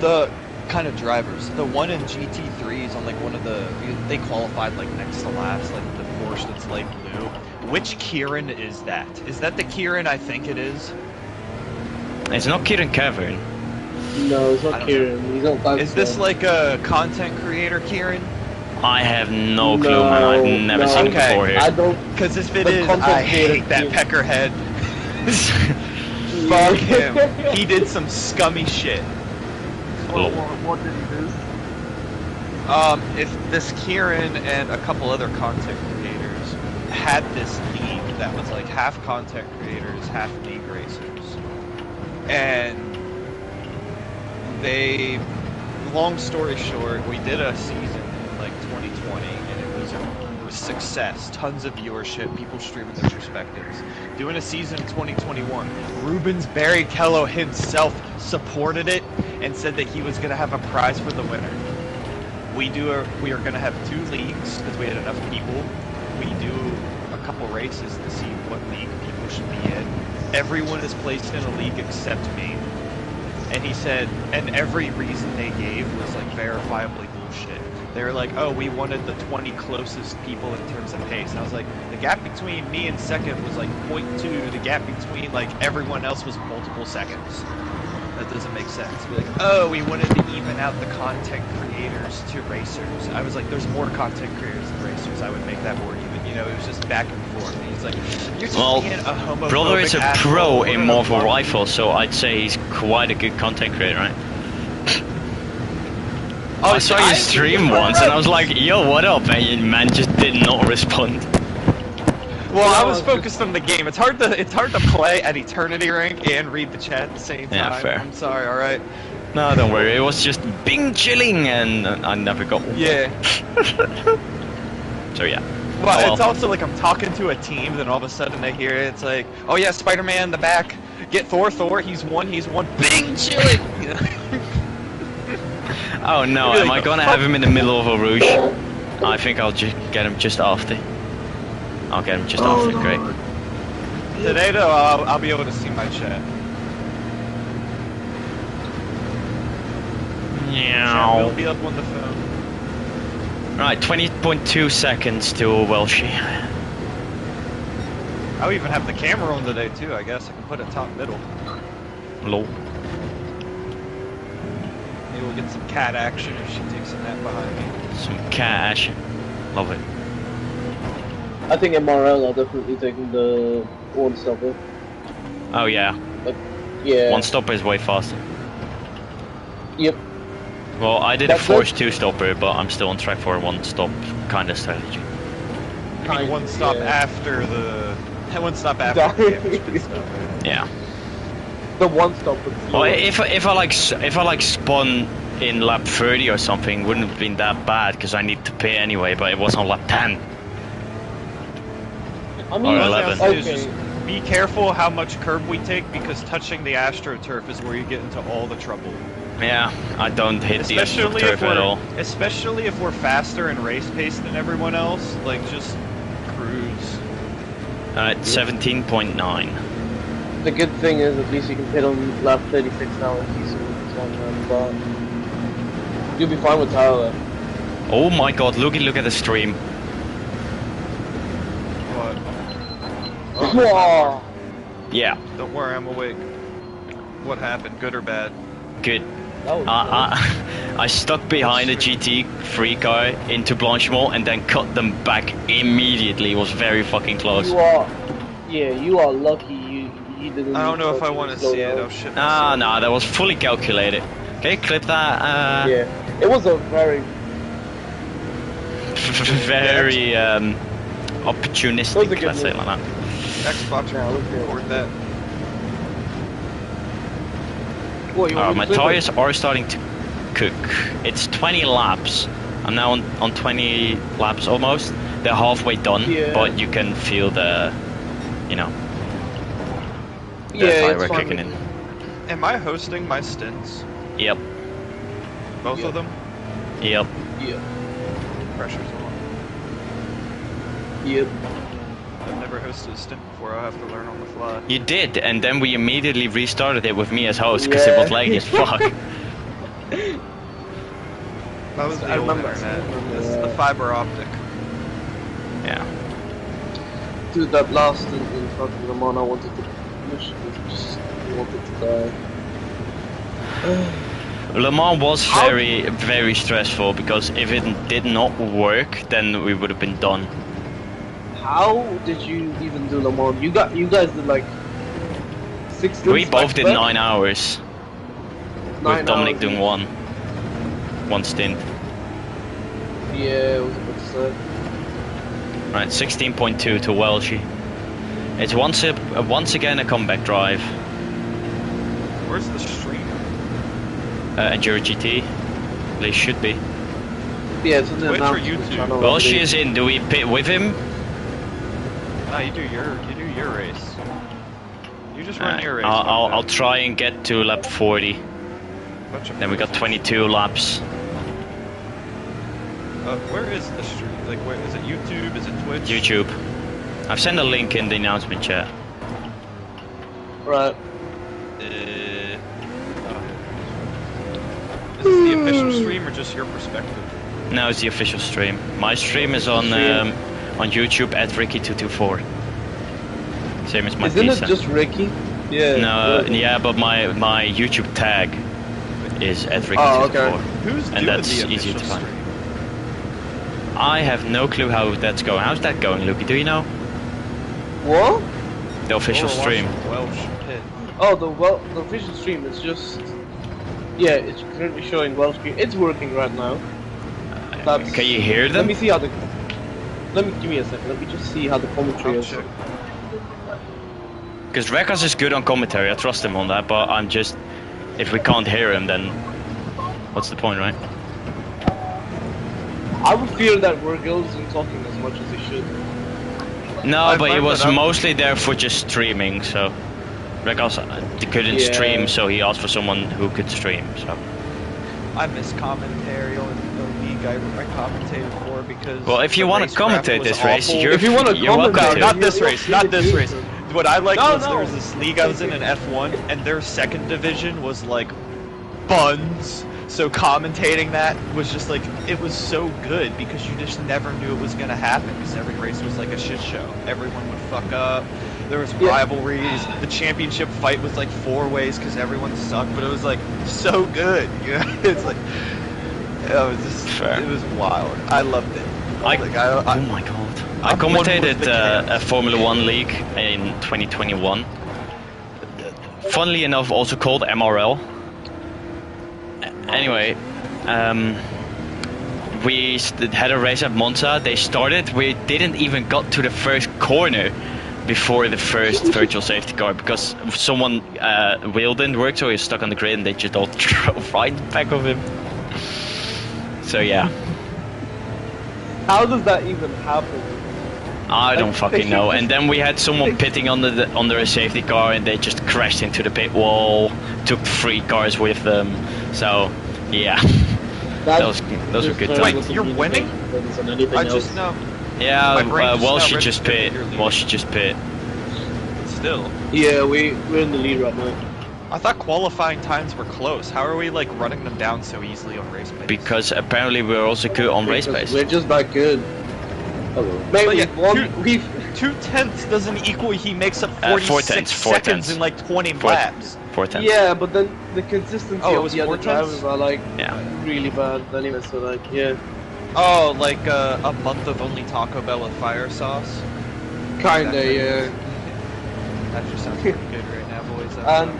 S3: the kind of drivers. The one in GT3 is on like one of the. They qualified like next to last, like the Porsche that's light blue. Which Kieran is that? Is that the Kieran I think it is?
S1: It's not Kieran Cavern.
S2: No, it's
S3: I
S2: not
S3: don't
S2: Kieran. He's not that
S3: Is this
S2: slow.
S3: like a content creator Kieran?
S1: I have no clue, man. I've never seen him
S3: Okay.
S1: before here.
S2: I don't.
S3: Because if it
S2: The
S3: is,
S2: content
S3: I hate
S2: creator
S3: that
S2: Kieran.
S3: peckerhead. Fuck him. He did some scummy shit.
S2: What did he do?
S3: If this Kieran and a couple other content creators had this league that was like half content creators, half league racers, and they, long story short, we did a season in like 2020, and it was success, tons of viewership, people streaming their perspectives. Doing a season in 2021, Rubens Barrichello himself supported it and said that he was going to have a prize for the winner. We are going to have 2 leagues because we had enough people. We do a couple races to see what league people should be in. Everyone is placed in a league except me. And he said, and every reason they gave was like verifiably bullshit. They were like, oh, we wanted the 20 closest people in terms of pace. And I was like, the gap between me and second was like 0.2. The gap between like everyone else was multiple seconds. That doesn't make sense. Be like, oh, we wanted to even out the content creators to racers. I was like, there's more content creators than racers. I would make that more even. You know, it was just back and forth. And he's like, you're just being a homophobic
S1: Brother is a
S3: asshole.
S1: pro in Marvel Rifle, so I'd say he's quite a good content creator, right? I saw you stream once, and I was like, yo, what up? And your man just did not respond.
S3: Well, I was focused on the game. It's hard to play at Eternity Rank and read the chat at the same time.
S1: Yeah, fair.
S3: I'm sorry, alright?
S1: No, don't worry. It was just bing chilling, and I never got one.
S3: Yeah.
S1: So yeah.
S3: Well, it's also like I'm talking to a team, then all of a sudden I hear it, it's like, oh yeah, Spider-Man in the back. Get Thor, he's one. Bing chilling! You know?
S1: Oh no, am I gonna have him in the middle of a rouge? I think I'll just get him just after. I'll get him just after,
S2: no.
S1: great.
S3: Today though, I'll be able to see my chat. Chat will be up on the phone.
S1: Right, 20.2 seconds to Welshie.
S3: I'll even have the camera on today too, I guess. I can put it top middle.
S1: Lol.
S3: Maybe we'll get some cat action if she takes a nap behind me.
S1: Some cat action. Love it.
S2: I think MRL are definitely taking the one stopper.
S1: Oh yeah.
S2: Yeah.
S1: One stopper is way faster.
S2: Yep.
S1: Well, I did
S2: That's
S1: a forced 2-stopper, but I'm still on track for a 1-stop kind of strategy.
S3: I mean, one stop after the... One stop after the damage pit stop.
S1: Yeah.
S2: The one stopper.
S1: Well, if I like spun in lap 30 or something, wouldn't have been that bad because I need to pay anyway. But it was on lap 10.
S2: I mean,
S1: or
S3: All I
S1: 11.
S3: say is just be careful how much curb we take because touching the AstroTurf is where you get into all the trouble.
S1: Yeah, I don't hit the AstroTurf at all.
S3: Especially if we're faster and race pace than everyone else, like just cruise.
S1: 17.9.
S2: the good thing is at least you can pit on lap 36 now in season 1, but you'll be fine with Tyler.
S1: Oh my god, look at the stream.
S3: What?
S2: Whoa.
S1: Yeah,
S3: Don't worry, I'm awake. What happened, good or bad?
S1: good.
S2: That was
S1: I stuck behind a GT3 car into Blanchimont and then cut them back immediately. It was very fucking close.
S2: you are lucky you didn't.
S3: I don't know if I want to see it. Oh shit.
S1: Ah, no, that was fully calculated. Okay, clip that.
S2: Yeah, it was a very
S1: Very opportunistic, let's say it like that.
S3: Xbox, record that.
S2: What, you want
S1: My
S2: me to flip
S1: tires are starting to cook. It's 20 laps. I'm now on 20 laps almost. They're halfway done,
S2: Yeah.
S1: but you can feel the, the
S2: Yeah,
S1: tire
S2: it's fine.
S1: kicking in.
S3: Am I hosting my stints?
S1: Yep,
S3: Both
S2: Yeah.
S3: of them?
S1: yep.
S2: Yeah.
S3: Pressure's on.
S2: Yep.
S3: I've never hosted a stint before. I'll have to learn on the fly.
S1: You did, and then we immediately restarted it with me as host because it was laggy as fuck.
S3: That was the
S2: I
S3: old
S2: remember.
S3: internet. This is the fiber optic.
S1: Yeah.
S2: Dude, that last in fucking Le Mans, I wanted to just wanted to die.
S1: Le Mans was very, very stressful because if it did not work, then we would have been done.
S2: How did you even do Le Mans? You guys did like 6
S1: We
S2: stints
S1: both did
S2: back-to-back?
S1: 9 hours.
S2: 9
S1: With Dominic
S2: hours
S1: doing
S2: each.
S1: one stint.
S2: Yeah, it was a good set.
S1: Right, 16.2 to Welshie. It's once again a comeback drive.
S3: Where's the stream?
S1: EnduroGT. They should be.
S2: Yeah, it's on the
S3: Twitch or
S2: announcement
S3: YouTube?
S2: channel, I
S1: Welshie
S2: believe.
S1: is in. Do we pit with him?
S3: No, you do your race. You just run your race.
S1: I'll try and get to lap 40. Then we got 22 laps.
S3: Where is the stream? Like, where is it? YouTube? Is it Twitch?
S1: YouTube. I've sent a link in the announcement chat.
S2: Right.
S3: Is this the official stream or just your perspective?
S1: No, it's the official stream. My stream is on YouTube at Ricky224. Same as my
S2: Isn't
S1: pizza.
S2: it just Ricky? Yeah.
S1: No, yeah, but my YouTube tag is at Ricky224.
S2: Oh, okay.
S3: Who's doing
S1: And that's
S3: the
S1: easy
S3: official
S1: to find.
S3: stream?
S1: I have no clue how that's going. How's that going, Lukey? Do you know?
S2: What?
S1: The official
S3: Or
S1: stream.
S3: watch Welsh pit.
S2: Oh, the official stream is just... Yeah, it's currently showing Welsh screen. It's working right now. That's...
S1: Can you hear
S2: Let
S1: them?
S2: me see how the... give me a second. Let me just see how the commentary
S3: I'll
S2: is.
S3: check.
S1: Because Rekas is good on commentary. I trust him on that. But I'm just... If we can't hear him, then... What's the point, right?
S2: I would fear that Virgil isn't talking as much as he should.
S1: No,
S3: I've
S1: but he
S3: learned
S1: was
S3: that I'm-
S1: mostly there for just streaming, so... Rekas couldn't
S2: Yeah.
S1: stream, so he asked for someone who could stream, so...
S3: I miss commentary on the league I commentated for because.
S1: Well, if you
S3: the
S1: want
S3: race
S1: to commentate
S3: craft was
S1: this race,
S3: awful.
S1: you're,
S2: If you wanna
S1: you're welcome
S2: commentate-
S1: to.
S3: No, not this race. Not this race. What I liked
S2: No,
S3: was
S2: no.
S3: there was this league I was in F1, and their second division was like buns. So commentating that was just like, it was so good because you just never knew it was gonna happen because every race was like a shit show. Everyone would fuck up. There was
S2: Yeah.
S3: rivalries. The championship fight was like 4 ways because everyone sucked, but it was like so good. You know, it's like it was just
S1: Fair.
S3: it was wild. I loved it.
S1: Oh my god. I
S3: I'm one with
S1: commentated
S3: the
S1: a
S3: chaos.
S1: Formula 1 league in 2021. Funnily enough, also called MRL. Anyway, we had a race at Monza. They started. We didn't even got to the first corner before the first virtual safety car because someone wheel didn't work, so he was stuck on the grid, and they just all drove right back of him. So yeah.
S2: How does that even happen?
S1: I don't
S2: Like,
S1: fucking
S2: they
S1: know.
S2: should
S1: And then we had someone pitting under a safety car, and they just crashed into the pit wall. Took 3 cars with them. So, yeah. Those were good
S3: Wait,
S1: times.
S3: you're winning? I just know.
S1: Yeah,
S3: My brain just
S1: well,
S3: now
S1: she just
S3: registered
S1: pit.
S3: that you're leading.
S1: Well, she just pit.
S3: Still,
S2: Yeah, we're in the lead right now.
S3: I thought qualifying times were close. How are we like running them down so easily on race pace?
S1: Because apparently we're also good on race
S2: Because
S1: pace.
S2: We're just that good.
S3: But
S2: Maybe
S3: yeah,
S2: one. We've
S3: 2/10 doesn't equal he makes up 46
S1: 4
S3: seconds
S1: tenths.
S3: in like 20
S1: Four-
S3: laps.
S1: 4 tenths.
S2: Yeah, but then the consistency
S3: Oh, it
S2: of
S3: was
S2: the other
S3: 4 tenths?
S2: drivers are like
S1: Yeah.
S2: really bad. Anyway, so like yeah,
S3: Oh, like a month of only Taco Bell with fire sauce.
S2: kinda
S3: Exactly.
S2: yeah.
S3: That just sounds pretty good right now, boys.
S2: And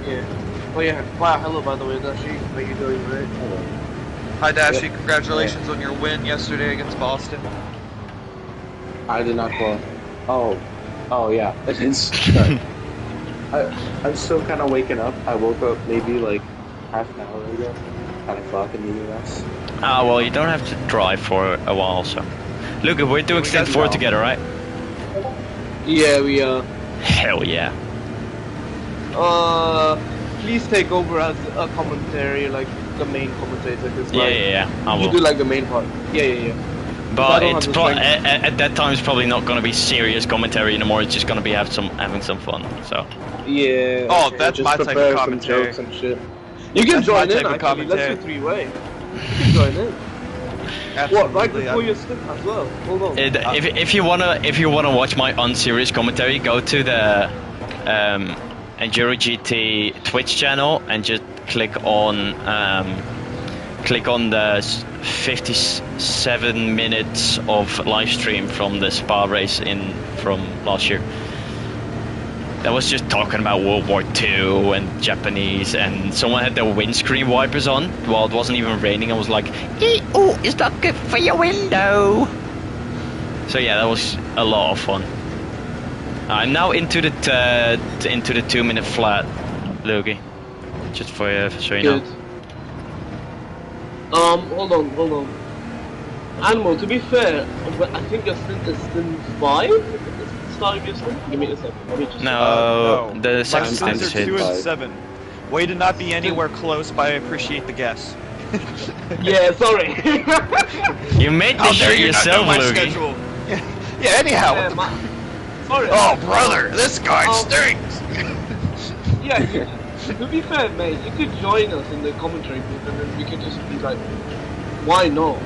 S2: yeah. Oh yeah. Wow. Hello, by the way, Dashi. How you doing, mate? Hello.
S3: Hi Dashy, congratulations on your win yesterday against Boston.
S4: I did not call. Oh yeah. It's sorry. I'm still kind of waking up. I woke up maybe like half an hour ago, 9 o'clock in the US.
S1: Ah, well, you don't have to drive for a while, so. Look, we're doing
S4: We
S1: Stint
S4: got
S1: 4
S4: now.
S1: together, right?
S2: Yeah, we are.
S1: Hell yeah.
S2: Please take over as a commentary, like the main commentator. 'Cause,
S1: Yeah,
S2: like,
S1: yeah, I
S2: You
S1: will.
S2: do like the main part. Yeah, yeah, yeah. I
S1: But
S2: don't
S1: it's
S2: have the strength.
S1: at that time it's probably not gonna be serious commentary anymore. It's just gonna be having some fun. So
S2: Yeah.
S3: Oh,
S2: okay,
S3: that's
S2: just
S3: my type of
S2: prepare some
S3: commentary.
S2: jokes and shit. You can
S3: That's my
S2: join in
S3: type of
S2: actually. Let's
S3: commentary.
S2: do 3-way. You can join in. What? Right before your stint as well. Hold on.
S1: if you wanna watch my unserious commentary, go to the EnduroGT Twitch channel and just click on the 57 minutes of live stream from the Spa race from last year. that was just talking about World War II and Japanese, and someone had their windscreen wipers on while it wasn't even raining. I was like, "Oh, is that good for your window?" So yeah, that was a lot of fun. I'm now into the 2-minute flat, Logie. Just for you, so you know.
S2: Good. Hold on. Animal, to be fair, I think your stint is stint 5? Is the start of your stint? Give me a second. Let me just...
S1: No, the
S3: My
S1: second
S3: stints
S1: stint
S3: are 2
S1: hit.
S3: and 7. Way to not be anywhere close, but I appreciate the guess.
S2: Yeah, sorry.
S1: You made
S3: How
S1: this
S3: dare
S1: shit
S3: you not know
S1: yourself,
S3: my
S1: Logie.
S3: schedule? Yeah, anyhow.
S2: Sorry.
S3: Oh, brother, this guy stinks!
S2: Yeah, to be fair, mate, you could join us in the commentary booth and then we could just be like, why not?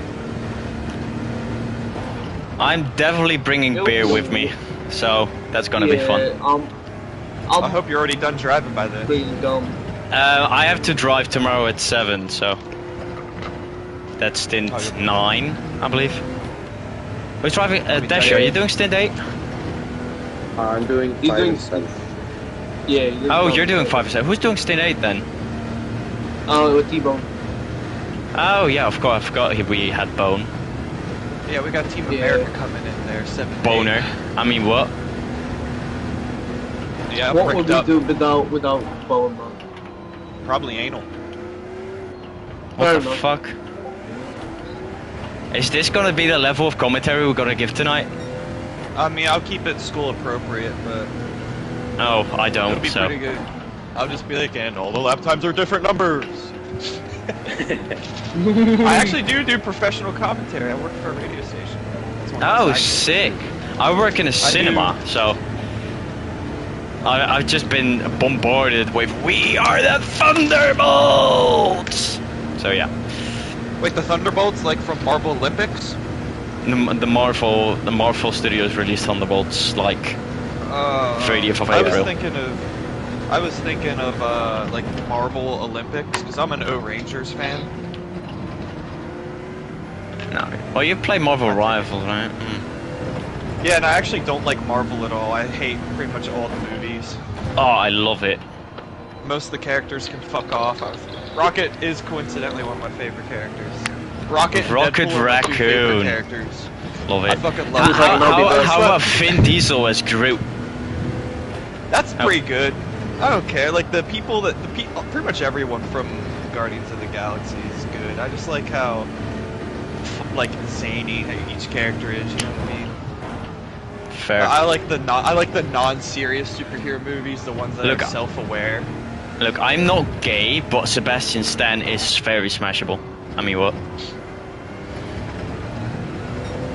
S1: I'm definitely bringing beer with me, so that's gonna be fun.
S3: I hope you're already done driving by then.
S2: Pretty dumb.
S1: I have to drive tomorrow at 7, so that's stint 9, I believe. Who's driving? Dasher, are you doing stint 8?
S4: I'm doing 5 and 7.
S2: Yeah. He's
S1: Oh,
S2: dumb.
S1: you're doing 5 and 7. Who's doing stint 8 then?
S2: Oh, with T-Bone.
S1: Oh yeah, of course. I forgot we had Bone.
S3: Yeah, we got Team America coming in there, 7
S1: Boner. I mean, what?
S3: Yeah, I'm
S2: What would
S3: bricked
S2: we
S3: up.
S2: do without Bone, man?
S3: Probably anal.
S1: What
S2: Fair
S1: the
S2: enough.
S1: fuck? Is this gonna be the level of commentary we're gonna give tonight?
S3: I mean, I'll keep it school appropriate, but
S1: Oh, I
S3: it'll
S1: don't,
S3: be
S1: so.
S3: pretty good. I'll just be like, and all the lap times are different numbers. I actually do professional commentary. I work for a radio station. That's one of
S1: Oh,
S3: the side
S1: sick.
S3: gigs.
S1: I work in a cinema, so I've just been bombarded with "We are the Thunderbolts." So yeah,
S3: Wait, the Thunderbolts, like from Marvel Olympics?
S1: the Marvel Studios released Thunderbolts like 30th of
S3: I
S1: April.
S3: was thinking of like Marvel Olympics because I'm an O Rangers fan.
S1: No, well you play Marvel Rivals, right? Mm.
S3: Yeah, and I actually don't like Marvel at all. I hate pretty much all the movies.
S1: Oh, I love it.
S3: Most of the characters can fuck off. Rocket is coincidentally one of my favorite characters. Rocket and
S1: Rocket
S3: Deadpool are my 2 favorite
S1: Raccoon.
S3: characters.
S1: Love
S3: I
S1: it.
S3: fucking love it.
S1: How about Vin Diesel as Groot?
S3: That's pretty good. I don't care. Like the people, pretty much everyone from Guardians of the Galaxy is good. I just like how, like zany each character is. You know what I mean?
S1: Fair.
S3: I like the non-serious superhero movies, the ones that
S1: Look,
S3: are self-aware.
S1: Look, I'm not gay, but Sebastian Stan is very smashable. I mean, what?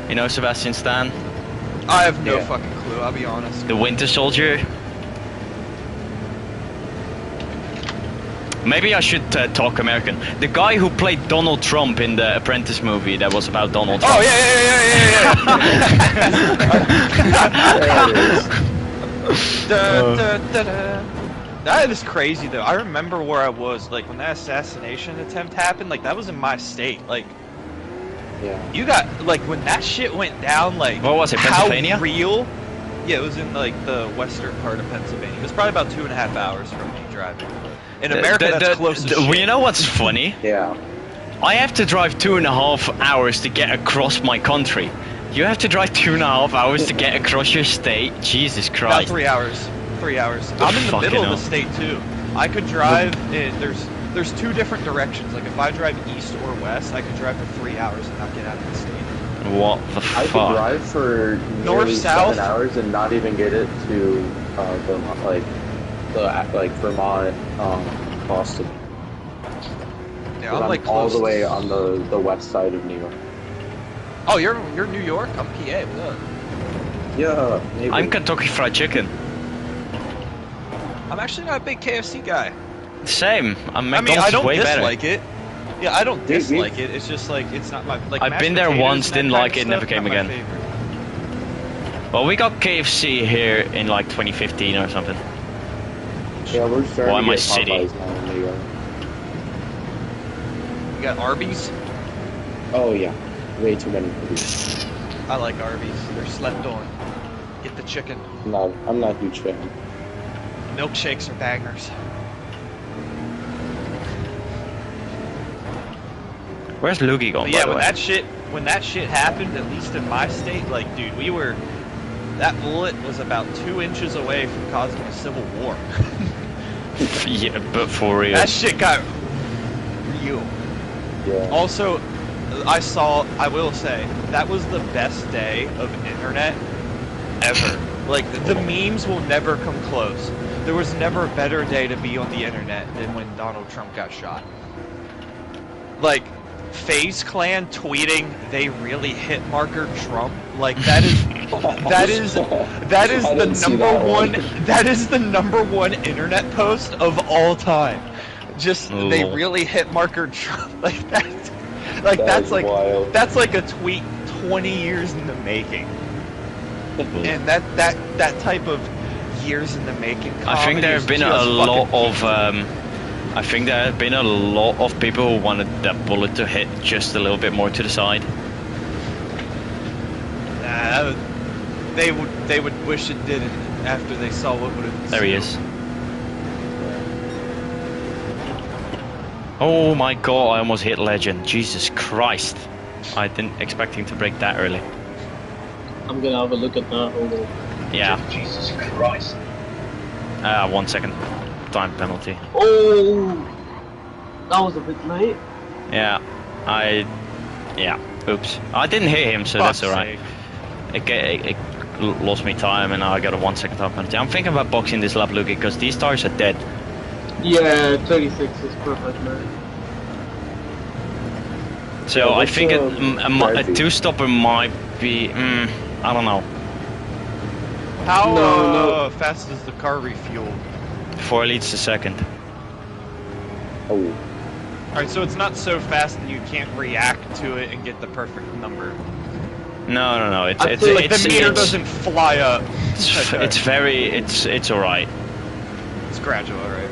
S1: You know Sebastian Stan?
S3: I have no fucking clue. I'll be honest.
S1: The Winter Soldier? Maybe I should talk American. The guy who played Donald Trump in the Apprentice movie that was about Donald Trump.
S3: Oh yeah. That is crazy though. I remember where I was like when that assassination attempt happened. Like that was in my state. Like,
S4: Yeah.
S3: you got like when that shit went down. Like,
S1: What was it,
S3: how
S1: Pennsylvania?
S3: real? Yeah, it was in like the western part of Pennsylvania. It was probably about 2.5 hours from me driving. In America, that's close as shit.
S1: You know what's funny?
S4: Yeah.
S1: I have to drive 2.5 hours to get across my country. You have to drive 2.5 hours to get across your state? Jesus
S3: About
S1: Christ.
S3: 3 hours. 3 hours. I'm in the
S1: Fucking
S3: middle of
S1: hell.
S3: the state too. I could drive in, there's 2 different directions. Like if I drive east or west, I could drive for 3 hours and not get out of the state.
S1: What the
S4: I could
S1: fuck?
S4: drive for
S3: North,
S4: nearly
S3: south?
S4: 7 hours and not even get it to Vermont, Vermont, Boston.
S3: Yeah,
S4: 'Cause
S3: I'm like
S4: all
S3: close
S4: the
S3: to-
S4: way on the west side of New York.
S3: Oh, you're New York? I'm PA. What's up?
S4: Yeah, maybe.
S1: I'm Kentucky Fried Chicken.
S3: I'm actually not a big KFC guy.
S1: Same.
S3: I mean,
S1: McDonald's
S3: I
S1: is
S3: don't
S1: way better.
S3: dislike it. Yeah, I don't
S4: Dude,
S3: dislike it. It's just like it's not my like.
S1: I've
S3: mashed
S1: been there
S3: potatoes
S1: once,
S3: and
S1: didn't
S3: that
S1: like
S3: kind
S1: it,
S3: of
S1: never
S3: stuff,
S1: came
S3: not my
S1: again.
S3: favorite.
S1: Well, we got KFC here in like 2015 or something.
S4: Yeah, we're starting
S1: Why
S4: to
S1: my
S4: get
S1: city?
S4: Popeyes now in New York.
S3: You got Arby's.
S4: Oh yeah, way too many foodies.
S3: I like Arby's. They're slept on. Get the chicken.
S4: I'm not a huge fan.
S3: milkshakes are bangers.
S1: Where's Loogie
S3: But
S1: going?
S3: yeah,
S1: by the way?
S3: when that shit happened, at least in my state, like, dude, that bullet was about 2 inches away from causing a civil war.
S1: Yeah, but for real.
S3: That shit got real.
S4: Yeah.
S3: Also, I will say, that was the best day of internet ever. Like, the memes will never come close. There was never a better day to be on the internet than when Donald Trump got shot. Like, FaZe Clan tweeting, "They really hit marker Trump." Like, that is
S4: I didn't see
S3: that is the number one internet post of all time. Just, they
S1: Lol.
S3: really hit marker Trump. Like, that's
S4: That's
S3: like,
S4: wild.
S3: that's like a tweet 20 years in the making. And that type of years in the making comedy
S1: I think there
S3: is
S1: have been
S3: just
S1: a lot
S3: fucking
S1: of I think there have been a lot of people who wanted that bullet to hit just a little bit more to the side.
S3: Nah, they would wish it didn't after they saw what would have.
S1: There he is. Oh my god, I almost hit Legend. Jesus Christ. I didn't expect him to break that early.
S2: I'm gonna have a look at that. Hold on.
S1: Yeah.
S5: Jesus Christ.
S1: 1 second. Time penalty.
S2: Oh, that was a bit late.
S1: Yeah. Oops. I didn't hit him, so that's
S3: Fuck's
S1: alright.
S3: sake.
S1: It lost me time and now I got a 1 second time penalty. I'm thinking about boxing this lap, Luke, because these tires are dead.
S2: Yeah, 36 is perfect, man.
S1: So
S4: Yeah,
S1: I
S4: what's,
S1: think a
S4: Murphy?
S1: two-stopper might be... I don't know.
S3: How
S2: No.
S3: fast is the car refueled?
S1: 4 liters a second.
S4: Oh,
S3: Alright, so it's not so fast that you can't react to it and get the perfect number.
S1: No.
S2: I feel like
S3: The meter doesn't fly up.
S1: It's alright.
S3: It's gradual, right?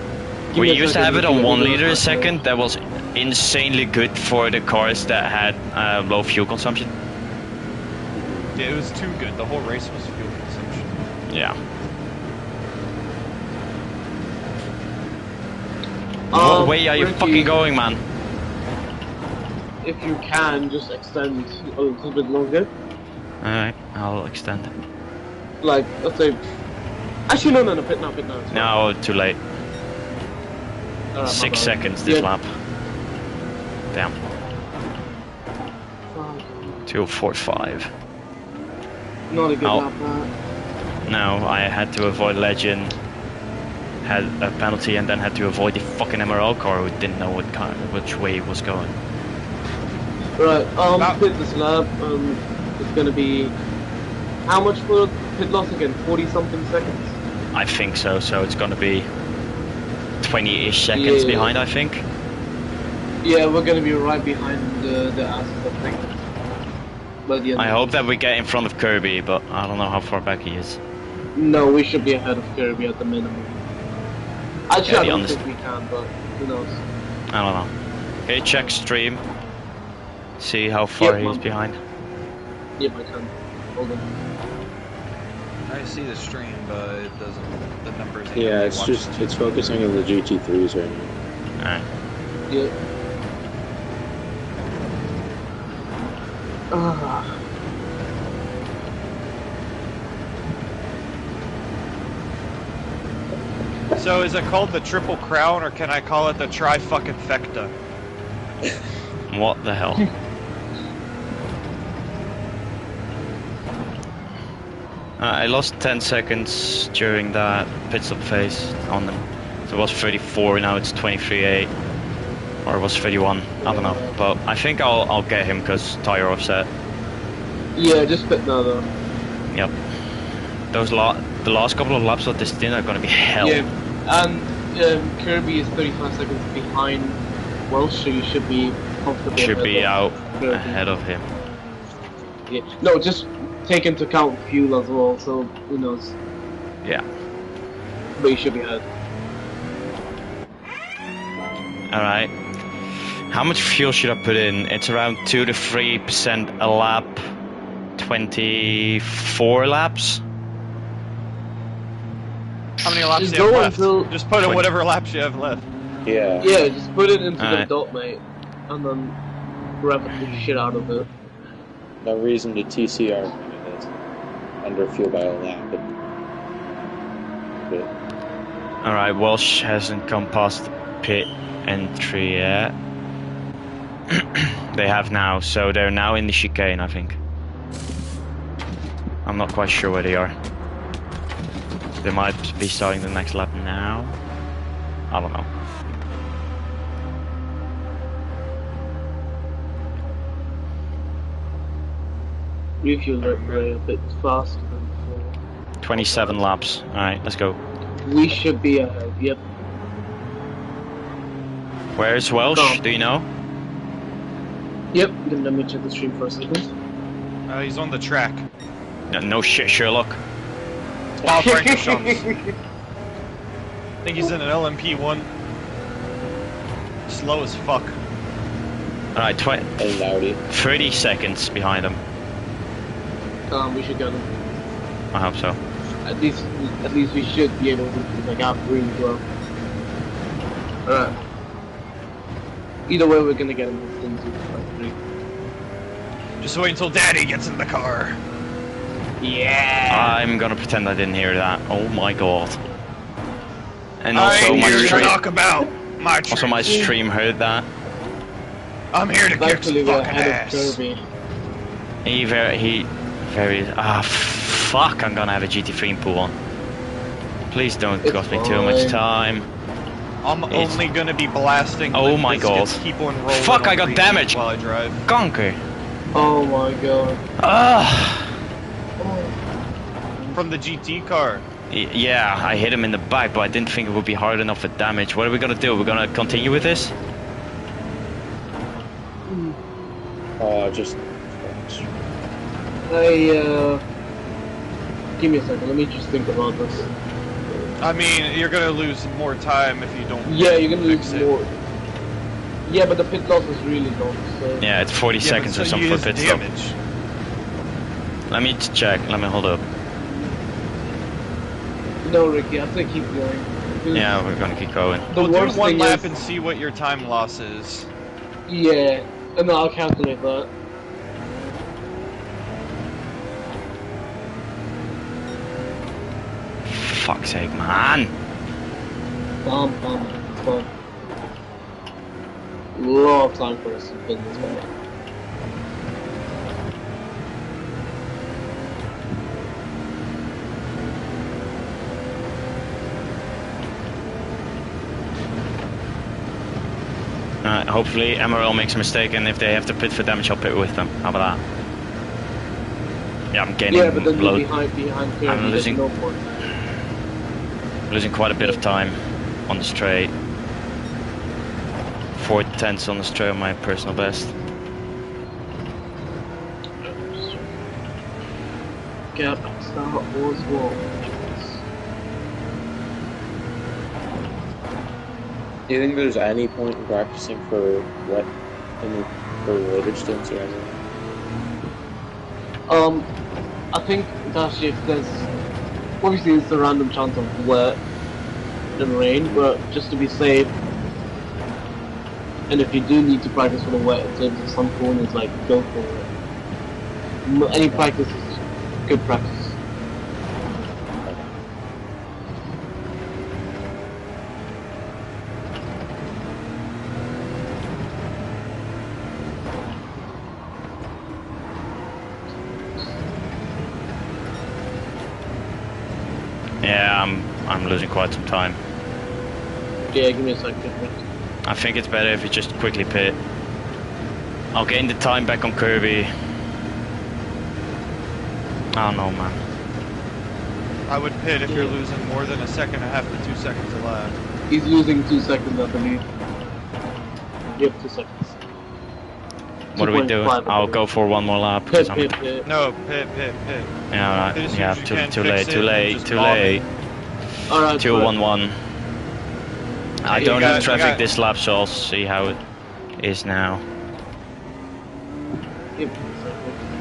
S2: Give
S1: We
S2: me a
S1: used to
S2: second,
S1: have it
S2: let me
S1: on 1
S2: look
S1: liter a
S2: at
S1: second. That was insanely good for the cars that had low fuel consumption.
S3: Yeah, it was too good. The whole race was fuel consumption.
S1: Yeah. What way are you
S2: Ricky,
S1: fucking going, man?
S2: If you can, just extend a little bit longer.
S1: Alright, I'll extend.
S2: Like, let's say... Actually, no, pit now. It's fine.
S1: No, too late.
S2: Alright, my
S1: 6
S2: bad.
S1: seconds this
S2: Yeah.
S1: lap. Damn.
S2: Fuck.
S1: 2:45.
S2: Not a good
S1: Oh.
S2: lap, man.
S1: No, I had to avoid Legend, had a penalty, and then had to avoid the fucking MRL car who didn't know which way it was going.
S2: Right,
S3: About-
S2: pit this lap, it's gonna be... How much for pit loss again? 40 something seconds?
S1: I think so, so it's gonna be 20-ish seconds
S2: Yeah.
S1: behind, I think.
S2: Yeah, we're gonna be right behind the asses, I think. By the end
S1: I
S2: of
S1: hope
S2: this.
S1: that we get in front of Kirby, but I don't know how far back he is.
S2: No, we should be ahead of Kirby at the minimum. Actually,
S1: Yeah,
S2: I
S1: be
S2: don't
S1: honest.
S2: think we can, but who knows.
S1: I don't know. Okay, check stream. See how far
S2: Yep,
S1: he's
S2: man.
S1: behind.
S2: Yep, I can. Hold on.
S3: I see the stream, but it doesn't. The numbers. ain't
S4: yeah,
S3: really
S4: it's
S3: watching.
S4: just, it's focusing on the GT3s right now.
S1: Alright.
S2: Yep. Ah.
S3: So is it called the Triple Crown, or can I call it the Tri-fucking-fecta?
S1: What the hell? I lost 10 seconds during that pit stop phase on them. So it was 34, now it's 23.8. Or it was 31, I don't know. But I think I'll get him because tire offset.
S2: Yeah, just pit now though.
S1: Yep. The last couple of laps of this Stint are gonna be hell.
S2: Yeah, and Kirby is 35 seconds behind Welsh, so you should be comfortable.
S1: Should be
S2: ahead
S1: out
S2: of Kirby.
S1: ahead of him.
S2: Yeah. No, just take into account fuel as well, so who knows.
S1: Yeah.
S2: But you should be ahead.
S1: Alright. How much fuel should I put in? It's around 2 to 3% a lap. 24 laps.
S3: How many laps
S2: Just
S3: do you have
S2: go
S3: left?
S2: until-
S3: Just put in
S1: 20.
S3: whatever laps you have left.
S4: Yeah.
S2: Yeah, just put it into the
S1: Alright.
S2: dot, mate, and then grab the shit out of it.
S4: No reason to TCR when it is under fuel by a lap. But
S1: Alright, Walsh hasn't come past the pit entry yet. They have now, so they're now in the chicane, I think. I'm not quite sure where they are. They might be starting the next lap now. I don't know.
S2: Refuel rate a bit faster than before.
S1: 27 laps. Alright, let's go.
S2: We should be ahead, yep.
S1: Where's Welsh?
S2: Go.
S1: Do you know?
S2: Yep, then let me check the stream for a second.
S3: He's on the track.
S1: No shit, Sherlock.
S3: Spa-Francorchamps. I think he's in an LMP1. Slow as fuck.
S1: Alright,
S4: and Audi.
S1: 30 seconds behind them.
S2: We should get them.
S1: I hope so.
S2: At least we should be able to make out really well. Alright. Either way, we're gonna get him into like 3.
S3: Just wait until Daddy gets in the car.
S2: Yeah.
S1: I'm gonna pretend I didn't hear that. Oh my god. And
S3: I
S1: also
S3: ain't
S1: my
S3: here to
S1: stream.
S3: talk about my
S1: Also my
S3: trees.
S1: stream heard that.
S3: I'm here to kick
S2: Thankfully,
S3: some
S2: we're
S3: fucking
S2: ahead
S3: ass.
S2: of Kirby.
S1: He very fuck, I'm gonna have a GT3 in pool on. Please don't
S2: It's
S1: cost me too much
S2: fine.
S1: time.
S3: I'm
S1: It's-
S3: only gonna be blasting.
S1: Oh
S3: Limp
S1: my
S3: Bizkit's
S1: god.
S3: Keep on rolling.
S1: Fuck,
S3: on
S1: I got
S3: repeat
S1: damaged.
S3: while I drive.
S1: Conker.
S2: Oh my god.
S1: Ah.
S3: From the GT car.
S1: Yeah, I hit him in the back, but I didn't think it would be hard enough for damage. What are we gonna do? We're gonna continue with this?
S4: Just.
S2: Give me a second, let me just think about this.
S3: I mean, you're gonna lose more time if you don't.
S2: Yeah, you're gonna
S3: fix
S2: lose
S3: it.
S2: more. Yeah, but the pit loss is really long, so...
S1: Yeah, it's 40
S3: Yeah,
S1: seconds
S3: but
S1: or
S3: so
S1: something
S3: you
S1: for
S3: use
S1: pit stop.
S3: damage.
S1: Let me check. Let me hold up.
S2: No, Ricky, I have to keep going. Because
S1: Yeah, we're gonna keep going.
S2: The
S3: We'll
S2: worst
S3: do one
S2: thing
S3: lap
S2: is...
S3: and see what your time loss is.
S2: Yeah, and I'll calculate that.
S1: Fuck's sake, man.
S2: Bum. Lot of time for us to spin this one.
S1: Hopefully MRL makes a mistake, and if they have to pit for damage, I'll pit with them. How about that? Yeah, I'm gaining
S2: Yeah, but then
S1: load.
S2: behind Kirby,
S1: I'm
S2: there's
S1: losing-
S2: no point.
S1: Losing quite a bit of time on the straight. 4/10 on the straight on my personal best.
S2: Gap, Star Wars War.
S4: Do you think there's any point in practicing for for later stints or anything?
S2: I think that if there's obviously it's a random chance of wet and rain, but just to be safe, and if you do need to practice for the wet in terms of some corners, like go for it. Any practice is good practice.
S1: Yeah, I'm losing quite some time.
S2: Yeah, give me a second.
S1: I think it's better if you just quickly pit. I'll gain the time back on Kirby. I don't know, man.
S3: I would pit if you're losing more than a second and a half to 2 seconds a lap.
S2: He's losing 2 seconds, I believe. Yep, 2 seconds.
S1: What do we do?
S2: 2.5,
S1: I'll go for one more lap.
S2: Pit,
S1: 'cause I'm-
S2: pit, pit.
S3: No, pit.
S1: Yeah, alright.
S3: Pit as
S1: Yeah,
S3: soon as you can,
S1: too
S3: fix
S1: late,
S3: it,
S1: too
S3: and
S1: late,
S3: just
S1: too
S3: bomb
S1: late.
S2: Alright,
S1: 2:11. I
S3: You
S1: don't
S3: got-
S1: have
S3: you
S1: traffic
S3: got-
S1: this lap, so I'll see how it is now.
S2: Yep.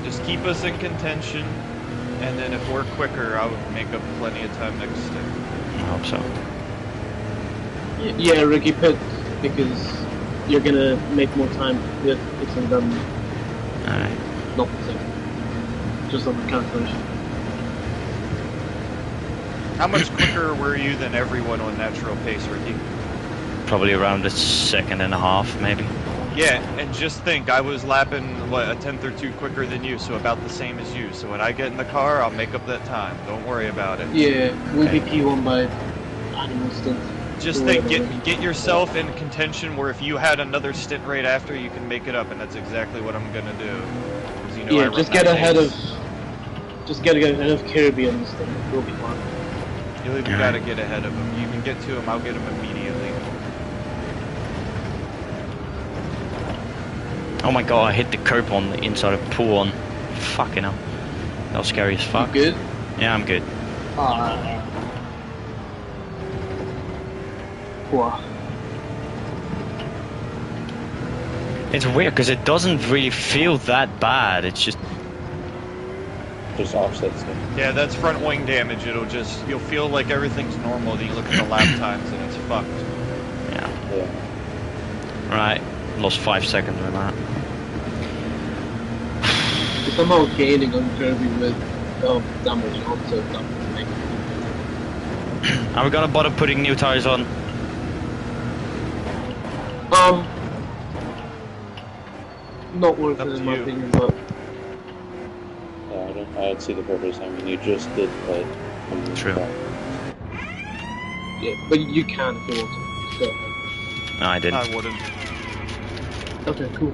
S3: Just keep us in contention, and then if we're quicker, I would make up plenty of time next stint.
S1: hope so.
S2: Yeah, Ricky pit, because you're gonna make more time with fixing them.
S1: Alright.
S2: Not the same. Just on the calculation.
S3: How much quicker were you than everyone on natural pace, Ricky?
S1: Probably around a second and a half, maybe.
S3: Yeah, and just think, I was lapping, what, a tenth or two quicker than you, so about the same as you. So when I get in the car, I'll make up that time. Don't worry about it.
S2: Yeah, we'll
S1: Okay.
S2: be P1 by animal stint.
S3: Just think, get yourself in contention where if you had another stint right after, you can make it up, and that's exactly what I'm gonna do. 'Cause you know I
S2: Yeah,
S3: run
S2: just
S3: that
S2: get ahead of.
S3: pace.
S2: Just get ahead of Kirby on this thing. We'll be fine.
S3: You even gotta get ahead of him. You can get to him, I'll get him immediately.
S1: Oh my god, I hit the curb on the inside of pool on. Fucking hell. That was scary as fuck.
S2: You good?
S1: Yeah, I'm good.
S2: Wow.
S1: It's weird because it doesn't really feel that bad. It's just
S4: offsets it.
S3: Yeah, that's front wing damage. You'll feel like everything's normal, then you look at the lap times and it's fucked.
S1: yeah.
S4: Yeah.
S1: Right. Lost 5 seconds with that.
S2: You're somehow gaining on Kirby with damage also that thing.
S1: Are we gonna bother putting new tires on?
S2: Not worth
S3: Up
S2: it
S3: to
S2: in my
S3: you.
S2: opinion, but
S4: Yeah, I don't see the purpose. I mean, you just did like.
S1: True.
S2: yeah, but you can if you want to. Go ahead.
S1: No, I didn't.
S3: I wouldn't.
S2: Okay, cool.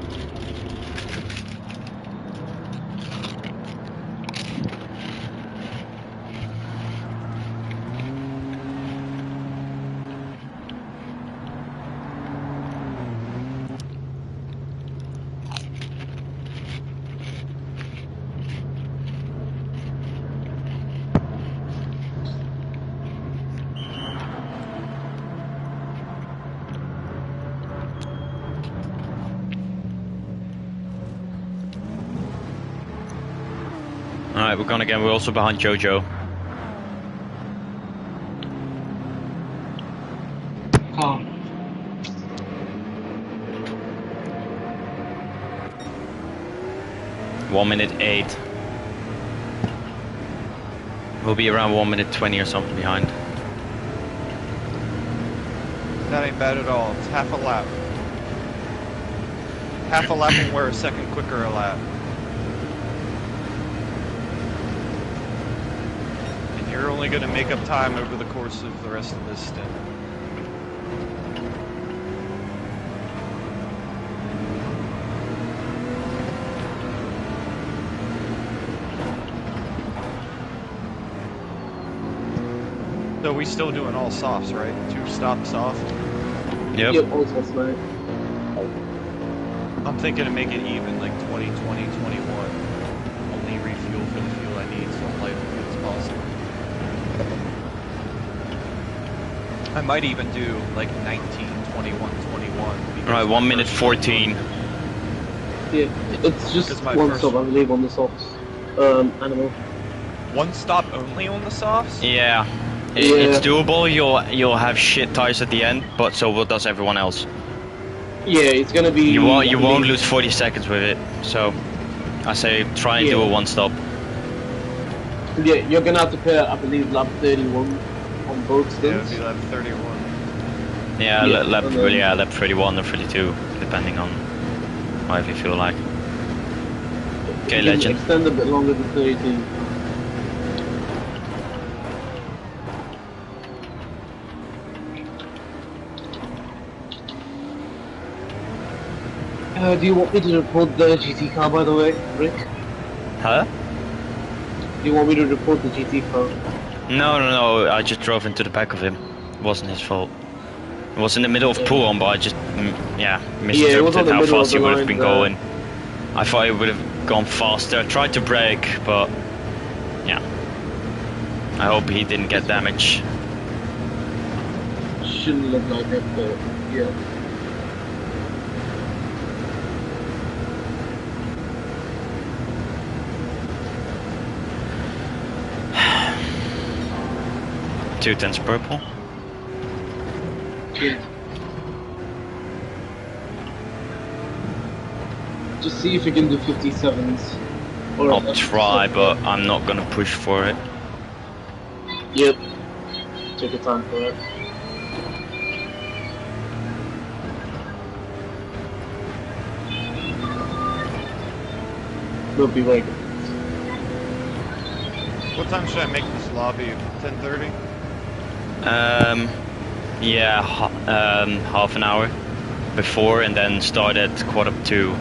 S1: Alright, we're gone again. We're also behind Jojo.
S2: Calm.
S1: One minute 8. We'll be around 1 minute 20 or something behind.
S3: That ain't bad at all. It's half a lap. Half a lap and we're a second quicker a lap. And you're only going to make up time over the course of the rest of this stint. So we still doing all softs, right? 2 stop soft.
S1: Yep.
S2: Yep, all sorts, mate.
S3: I'm thinking to make it even, like 20, 20, 21. Only refuel for the fuel I need, so light as possible. I might even do like 19, 21, 21.
S1: Right, 1 minute 14.
S2: Yeah, it's just
S3: Because my
S2: one
S3: first-
S2: stop, I believe, on the softs. Animal.
S3: One stop only on the softs?
S1: Yeah.
S2: Yeah.
S1: It's doable. You'll have shit tires at the end, but so does everyone else.
S2: Yeah, it's gonna be.
S1: You won't
S2: I
S1: lose
S2: believe-
S1: 40 seconds with it. So I say try and do
S2: Yeah.
S1: a one stop.
S2: Yeah, you're gonna have to pay, I believe, lap 31 on both
S3: Yeah, it would
S2: stints.
S3: be lap 31.
S1: Yeah,
S2: Yeah,
S1: lap
S2: and then-
S1: lap 31 or 32, depending on whatever you feel like. Okay,
S2: You can
S1: legend.
S2: Extend a bit longer than 32. Do you want me to report the GT car, by the way, Rick?
S1: Huh?
S2: Do you want me to report the GT car?
S1: No. I just drove into the back of him. It wasn't his fault. It was in the middle of pull-on, but I just,
S2: Yeah, it was on
S1: misinterpreted
S2: the
S1: how
S2: middle
S1: fast
S2: of
S1: he
S2: the
S1: would have
S2: line
S1: been
S2: there.
S1: going. I thought he would have gone faster. I tried to brake, but yeah. I hope he didn't get damage.
S2: Shouldn't look like it, but yeah.
S1: 210's purple.
S2: Good. Just see if you can do 57s. Or
S1: I'll try, but I'm not gonna push for it.
S2: Yep. Take your time for it. We'll be waiting.
S3: What time should I make this lobby? 10:30?
S1: Yeah, half an hour before, and then start at 1:45.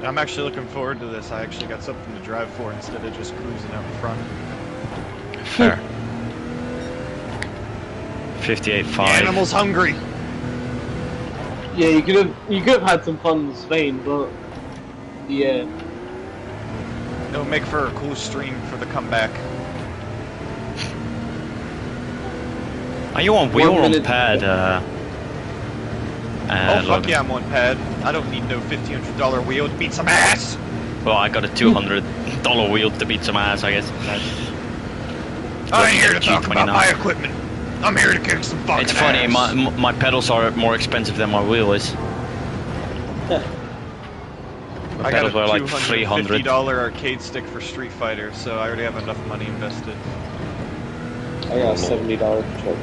S3: I'm actually looking forward to this. I actually got something to drive for instead of just cruising out in front.
S1: Fair. 58.5.
S3: Animal's hungry.
S2: Yeah, you could have had some fun in Spain, but yeah.
S3: It'll make for a cool stream for the comeback.
S1: Are you on wheel or on
S2: minute.
S1: pad?
S3: Oh fuck
S1: Logan?
S3: yeah, I'm on pad. I don't need no $1,500 wheel to beat some ass!
S1: Well, I got a $200 wheel to beat some ass, I guess.
S3: I ain't here to
S1: G29.
S3: talk about my equipment. I'm here to kick some fucking
S1: It's funny,
S3: ass.
S1: my pedals are more expensive than my wheel is. My
S3: I got
S1: pedals
S3: a
S1: were like 300.
S3: $250 arcade stick for Street Fighter, so I already have enough money invested.
S4: I got a $70 choke.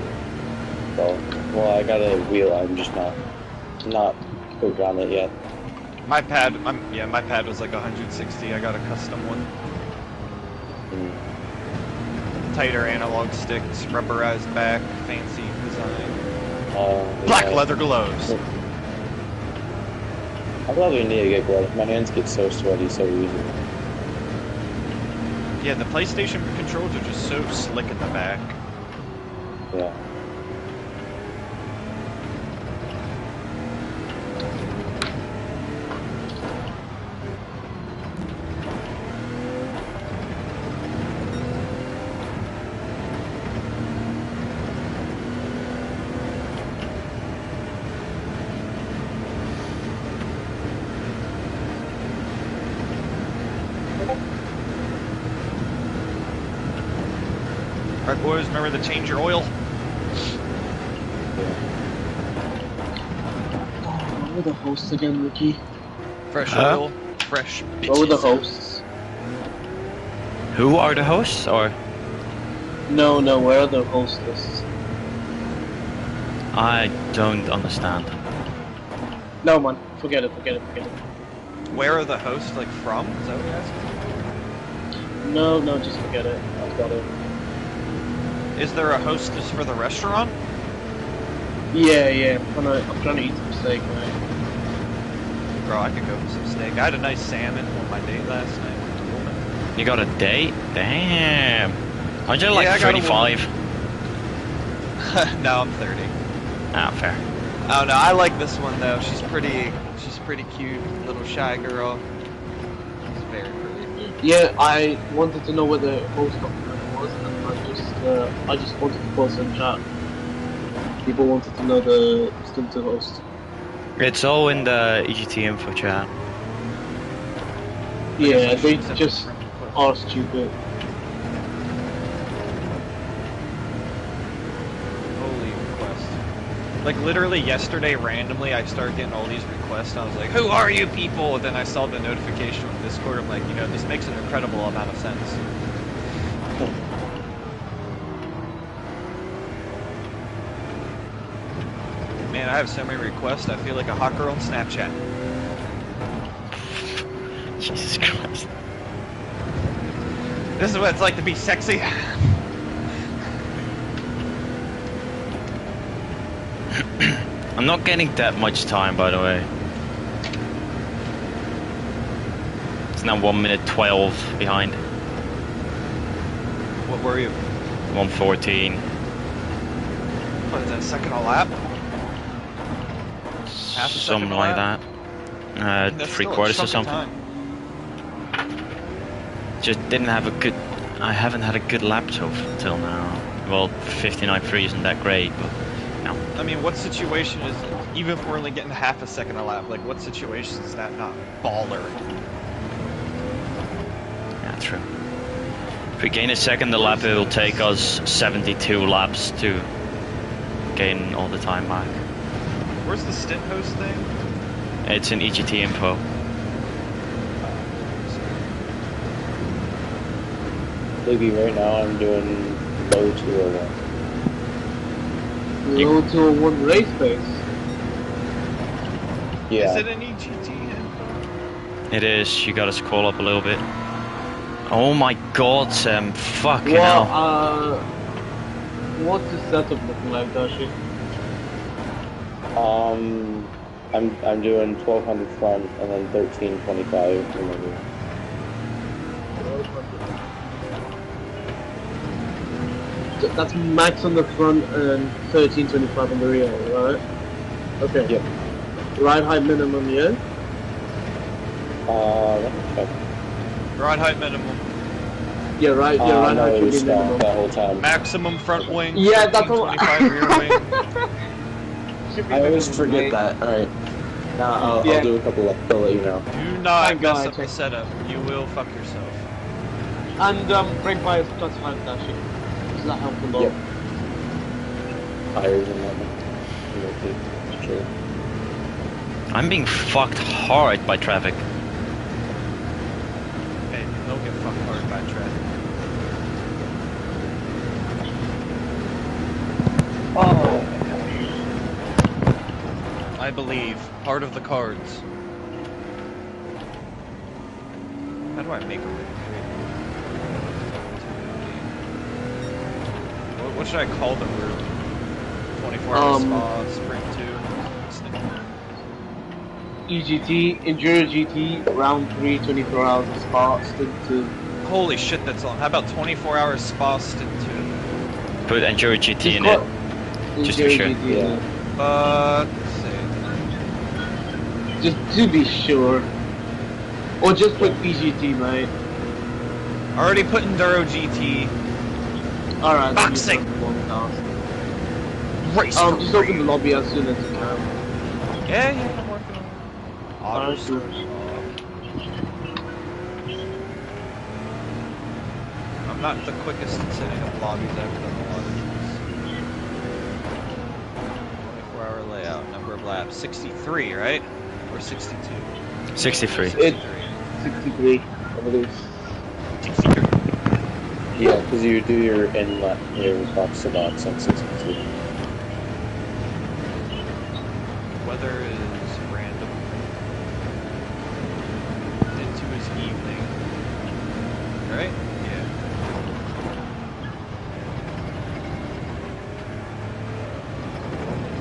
S4: So, well, I got a wheel. I'm just not hooked on it yet.
S3: My pad, my pad was like 160. I got a custom one. Tighter analog sticks, rubberized back, fancy design. Black
S4: Yeah.
S3: leather gloves.
S4: I probably need to get gloves. My hands get so sweaty so easy.
S3: Yeah, the PlayStation controls are just so slick in the back.
S4: Yeah.
S3: Alright boys, remember to change your oil?
S2: What were the hosts again, Ricky?
S3: Fresh
S1: Huh?
S3: oil, fresh bitches.
S2: What were the hosts?
S1: Who are the hosts, or?
S2: No, where are the hostess?
S1: I don't understand.
S2: No, man, forget it.
S3: Where are the hosts, like, from? Is that what you're asking?
S2: No, just forget it. I've got it.
S3: Is there a hostess for the restaurant?
S2: Yeah, I'm trying to eat some steak, man.
S3: Bro, I could go for some steak. I had a nice salmon on my date last night with the woman.
S1: You got a date? Damn. Aren't you like
S3: Yeah, I got a
S1: 35?
S3: No, I'm 30.
S1: Ah, fair.
S3: Oh no, I like this one though. She's pretty cute, little shy girl. She's very pretty.
S2: Yeah, I wanted to know where the host document was, and I just wanted to post in chat. People wanted to know the Stint to host.
S1: It's all in the EGT info chat.
S2: Yeah, they
S3: Accept
S2: just
S3: friend request.
S2: are stupid.
S3: Holy request. Like literally yesterday randomly I started getting all these requests and I was like, who are you people? And then I saw the notification on Discord. I'm like, this makes an incredible amount of sense. Man, I have so many requests, I feel like a hot girl on Snapchat.
S1: Jesus Christ.
S3: This is what it's like to be sexy.
S1: I'm not getting that much time, by the way. it's now 1 minute 12 behind.
S3: What were you?
S1: 1:14.
S3: What is that, second a lap? Half a second
S1: Something
S3: a
S1: like
S3: lap?
S1: that.
S3: That's
S1: Three
S3: still a
S1: quarters or
S3: chunk of
S1: something.
S3: time.
S1: Just didn't have a good. I haven't had a good lap till now. Well, 59.3 isn't that great, but no.
S3: I mean, what situation is, even if we're only getting half a second a lap, like what situation is that not baller?
S1: Yeah, true. If we gain a second a lap, it will take us 72 laps to gain all the time back.
S3: Where's the stint host thing?
S1: It's an EGT info.
S4: Looky, right now I'm doing low 201.
S2: Low 201 race pace.
S4: Yeah.
S3: Is it an EGT info?
S1: It is. You gotta scroll up a little bit. Oh my God, Sam! Fucking
S2: Well,
S1: hell!
S2: what's the setup looking like, Dashi?
S4: I'm doing 1200 front and then 1325 remaining.
S2: That's max on the front and 1325 on the rear, right? Okay.
S4: Yep.
S2: Ride height minimum, yeah?
S4: Let me check.
S3: Ride height minimum.
S2: Yeah, right. Yeah, ride
S4: No,
S2: height
S4: it
S2: should
S4: was
S2: be
S4: stock
S2: minimum.
S4: that whole time.
S3: Maximum front wing.
S2: Yeah, that's all.
S3: 25 rear wing.
S2: Should be
S4: I always
S2: minimum,
S4: forget
S2: right?
S4: that. Alright. Now I'll
S2: Yeah.
S4: do a couple of, I'll let you know.
S3: Do not
S2: Thank
S3: mess
S2: God,
S3: up the
S2: check.
S3: setup. You will fuck yourself.
S2: And brake bias plus 5 Dashi. Does that help a lot?
S4: Yep. Tires and that. Sure.
S1: I'm being fucked hard by traffic.
S3: Hey, don't get fucked hard by traffic.
S4: Oh.
S3: I believe. Part of the cards. How do I make a room? What should I call the room? 24-hour spa, sprint 2.
S2: EGT, EnduroGT, round 3, 24 hours of Spa, Stint 2.
S3: Holy shit, that's long. How about 24-hour spa, stint 2?
S1: Put EnduroGT
S2: Just
S1: in
S2: got
S1: it. Just to be sure.
S2: EnduroGT,
S4: Yeah.
S3: Let's see.
S2: Just to be sure. Or just put EGT, mate.
S3: Already put EnduroGT.
S2: Alright, then you
S3: Boxing.
S2: can one task.
S3: Race
S2: Just open the lobby as soon as you can.
S3: Yeah, I'm working on it. Auto
S2: Alright,
S3: search. I'm not the quickest at setting up lobbies. I've done a lot of these. 24-hour layout, number of laps, 63, right? Or 62?
S1: 63.
S2: It's 63, I believe.
S3: 63.
S4: Yeah, because you do your inlet, your box to box on 62.
S3: Weather is random. Into his evening. Right? Yeah.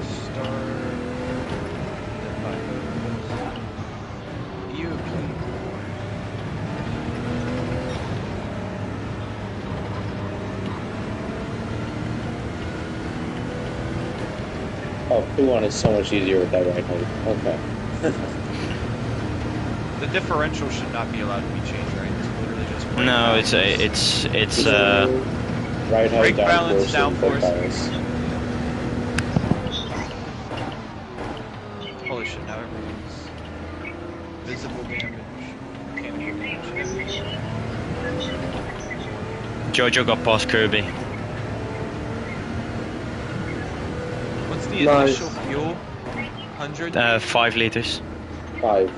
S3: Start. EOP.
S4: Oh, P1 is so much easier with that right height. Okay.
S3: The differential should not be allowed to be changed, right? It's literally just brake
S1: No,
S3: balance.
S1: it's
S4: right height,
S3: brake balance,
S4: downforce, and
S3: downforce.
S4: brake bias.
S3: Holy shit, now everyone's visible damage, mechanical damage.
S1: Jojo got past Kirby.
S3: What's the
S2: Nice.
S3: initial fuel? 100?
S1: 5 liters.
S4: 5.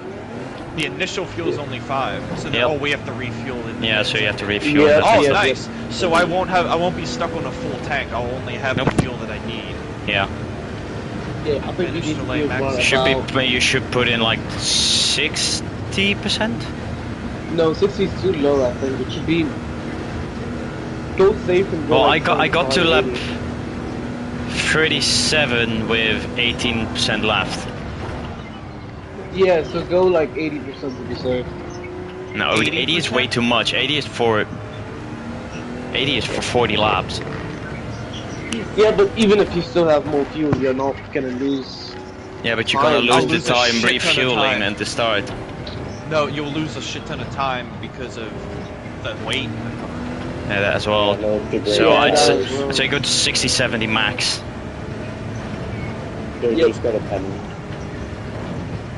S3: The initial fuel is only 5. So then,
S1: Yep.
S3: oh, we have to refuel it.
S1: Yeah, so you have to refuel.
S2: Yeah.
S3: Oh,
S2: Yeah.
S3: nice. So I won't be stuck on a full tank. I'll only have
S1: Nope.
S3: the fuel that I need.
S1: Yeah.
S2: Yeah, I think you
S3: Finish
S2: need
S3: the
S2: to
S3: lane
S2: do
S3: max.
S2: one
S1: Should
S2: about...
S1: be. You should put in like 60%.
S2: No, 60 is too low, I think. It should be... Go safe and go
S1: Well,
S2: like
S1: I got to lap
S2: 75,
S1: 37 with 18% left.
S2: 80. Yeah, so go like 80% to be safe.
S1: No, 80 is way too much. 80 is for 40 laps.
S2: Yeah, but even if you still have more fuel, you're not gonna lose.
S1: Yeah, but you're gonna
S2: I'll
S1: lose the
S3: lose a
S1: time
S3: shit ton of
S1: refueling
S3: time.
S1: and the start.
S3: No, you'll lose a shit ton of time because of the weight.
S1: Yeah, that as well.
S4: No,
S1: So
S2: Yeah,
S1: I'd
S2: that
S1: say,
S2: as well.
S1: I'd say go to 60, 70 max.
S4: They
S2: Yep.
S4: just got a pen.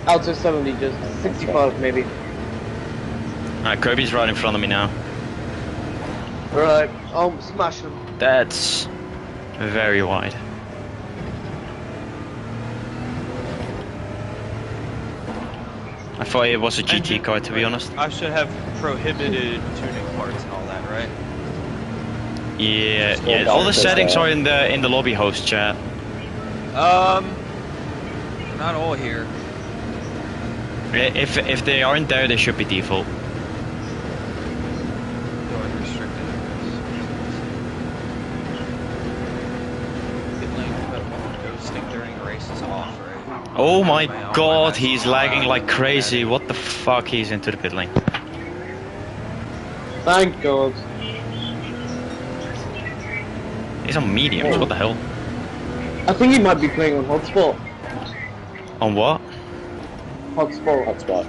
S2: Out to 70, just 65 maybe.
S1: Alright, Kirby's right in front of me now.
S2: Right, smash him.
S1: That's very wide. I thought it was a GT car, to be honest.
S3: I should have prohibited tuning parts and all that, right?
S1: Yeah, yeah. All the settings are in the lobby host chat.
S3: Not all here.
S1: If they aren't there, they should be default.
S3: Door restricted. Pit lane, but ghosting during race is off, right?
S1: Oh my
S3: Man,
S1: god,
S3: God.
S1: he's lagging like crazy. What the fuck? He's into the pit lane.
S2: Thank God.
S1: He's on mediums. What the hell?
S2: I think he might be playing on hotspot.
S1: On what?
S2: Hotspot.
S4: Hotspot.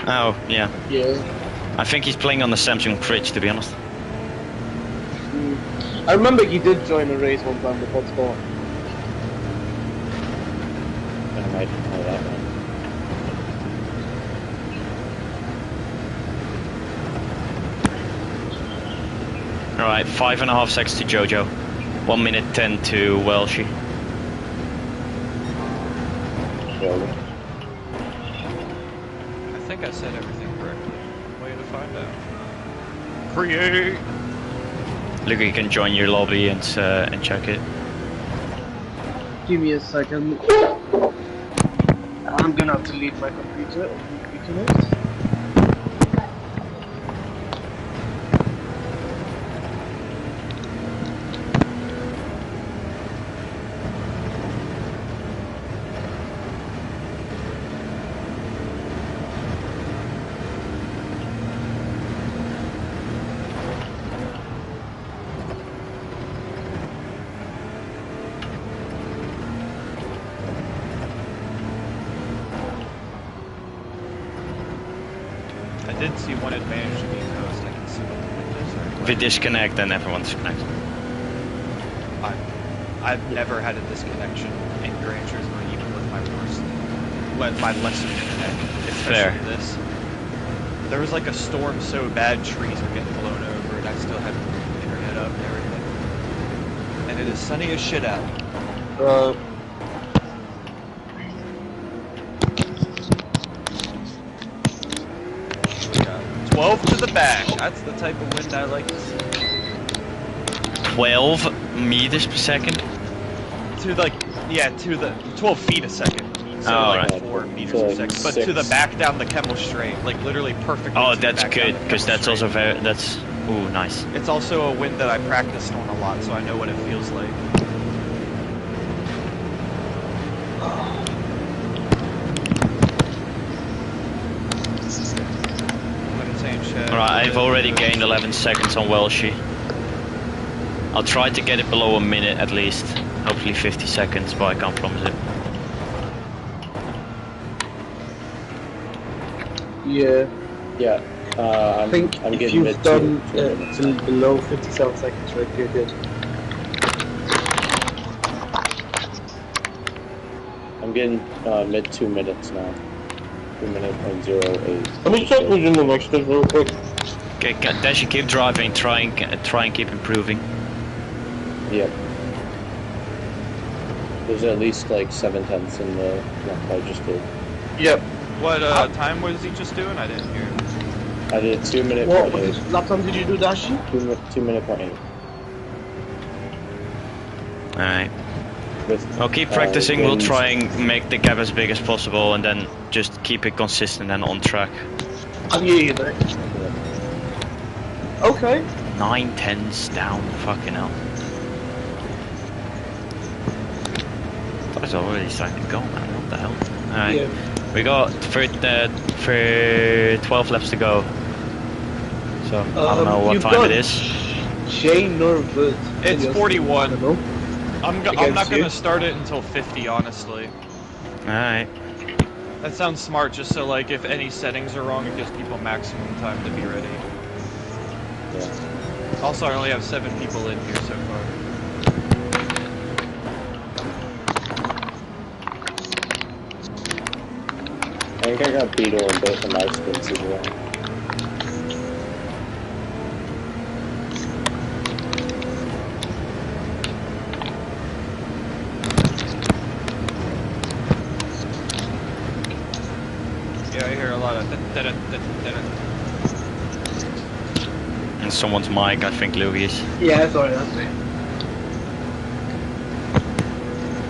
S1: Oh, yeah.
S2: Yeah.
S1: I think he's playing on the Samsung fridge, to be honest.
S2: I remember he did join a race one time with hotspot.
S4: I might know that one.
S1: Alright, 5.5 seconds to Jojo. 1 minute 10 to Welshie.
S4: Really.
S3: I think I said everything correctly. Way to find out. Create!
S1: Look, you can join your lobby and check it.
S2: Give me a second. I'm gonna have to leave my computer.
S3: I did see one advantage to being host. I can see what the windows are.
S1: If you disconnect, then everyone disconnects.
S3: I've never had a disconnection in Gran Turismo, even with my lesser internet, especially
S1: Fair.
S3: this. There was like a storm so bad trees were getting blown over, and I still had internet up and everything. And it is sunny as shit out. 12 to the back. That's the type of wind I like to see.
S1: 12 meters per second?
S3: To the 12 feet a second. So
S1: Oh,
S3: like
S1: right.
S3: 4 meters
S4: So
S3: a
S4: like
S3: second. But
S4: 6.
S3: to the back down the Kemmel Straight, like literally perfect.
S1: Oh, that's good, because that's also very, that's, ooh, nice.
S3: It's also a wind that I practiced on a lot, so I know what it feels like.
S1: Alright, I've already gained 11 seconds on Welshie. I'll try to get it below a minute at least. Hopefully 50 seconds, but I can't promise it.
S2: Yeah.
S4: Yeah.
S2: I think
S4: I'm
S2: if
S4: getting
S2: you've
S4: mid
S2: done
S4: to
S2: below 57 seconds, right, you're good.
S4: I'm getting mid 2 minutes now. 2 minute 0.08.
S2: Let me check who's in the next step real quick.
S1: Okay, Dash, keep driving, try and keep improving.
S4: Yep. There's at least like 7/10 in the lap I just did.
S2: Yep.
S3: What time was he just doing? I didn't hear.
S4: I did 2 minute
S2: What
S4: 0.8.
S2: lap time did you do, Dashi?
S4: 2 minute 0.8.
S1: Alright.
S4: With,
S1: Well, keep practicing, we'll
S4: winds.
S1: try and make the gap as big as possible and then just keep it consistent and on track.
S2: I'll hear you there. Okay.
S1: 9 tenths down, fucking hell. That was already starting to go, man, what the hell? Alright,
S2: Yeah.
S1: we got for 12 laps to go. So I don't know what
S2: you've
S1: time
S2: got
S1: it is.
S2: Shane Norwood.
S3: It's 41. I'm not
S2: Against
S3: gonna
S2: you?
S3: start it until 50, honestly.
S1: Alright.
S3: That sounds smart, just so like if any settings are wrong, it gives people maximum time to be ready.
S4: Yeah.
S3: Also, I only have 7 people in here so far.
S4: I think I got Beetle in both of my stints as well.
S3: Yeah, I hear a lot of
S1: And someone's mic, I think Louis.
S2: Yeah, sorry, that's me.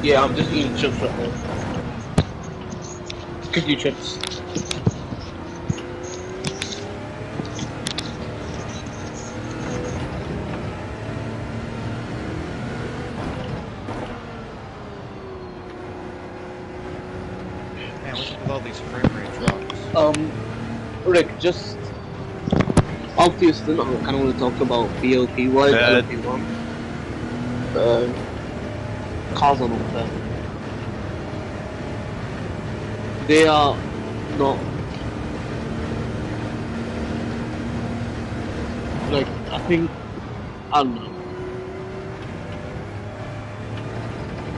S2: Yeah, I'm just eating chips right now. Cookie chips.
S3: Man, what's up with all these frame rate drops?
S2: Rick, just after your stint, I kind of want to talk about BOP-wise, LOP1. Cars are not fair. They are not, like, I think, I don't know.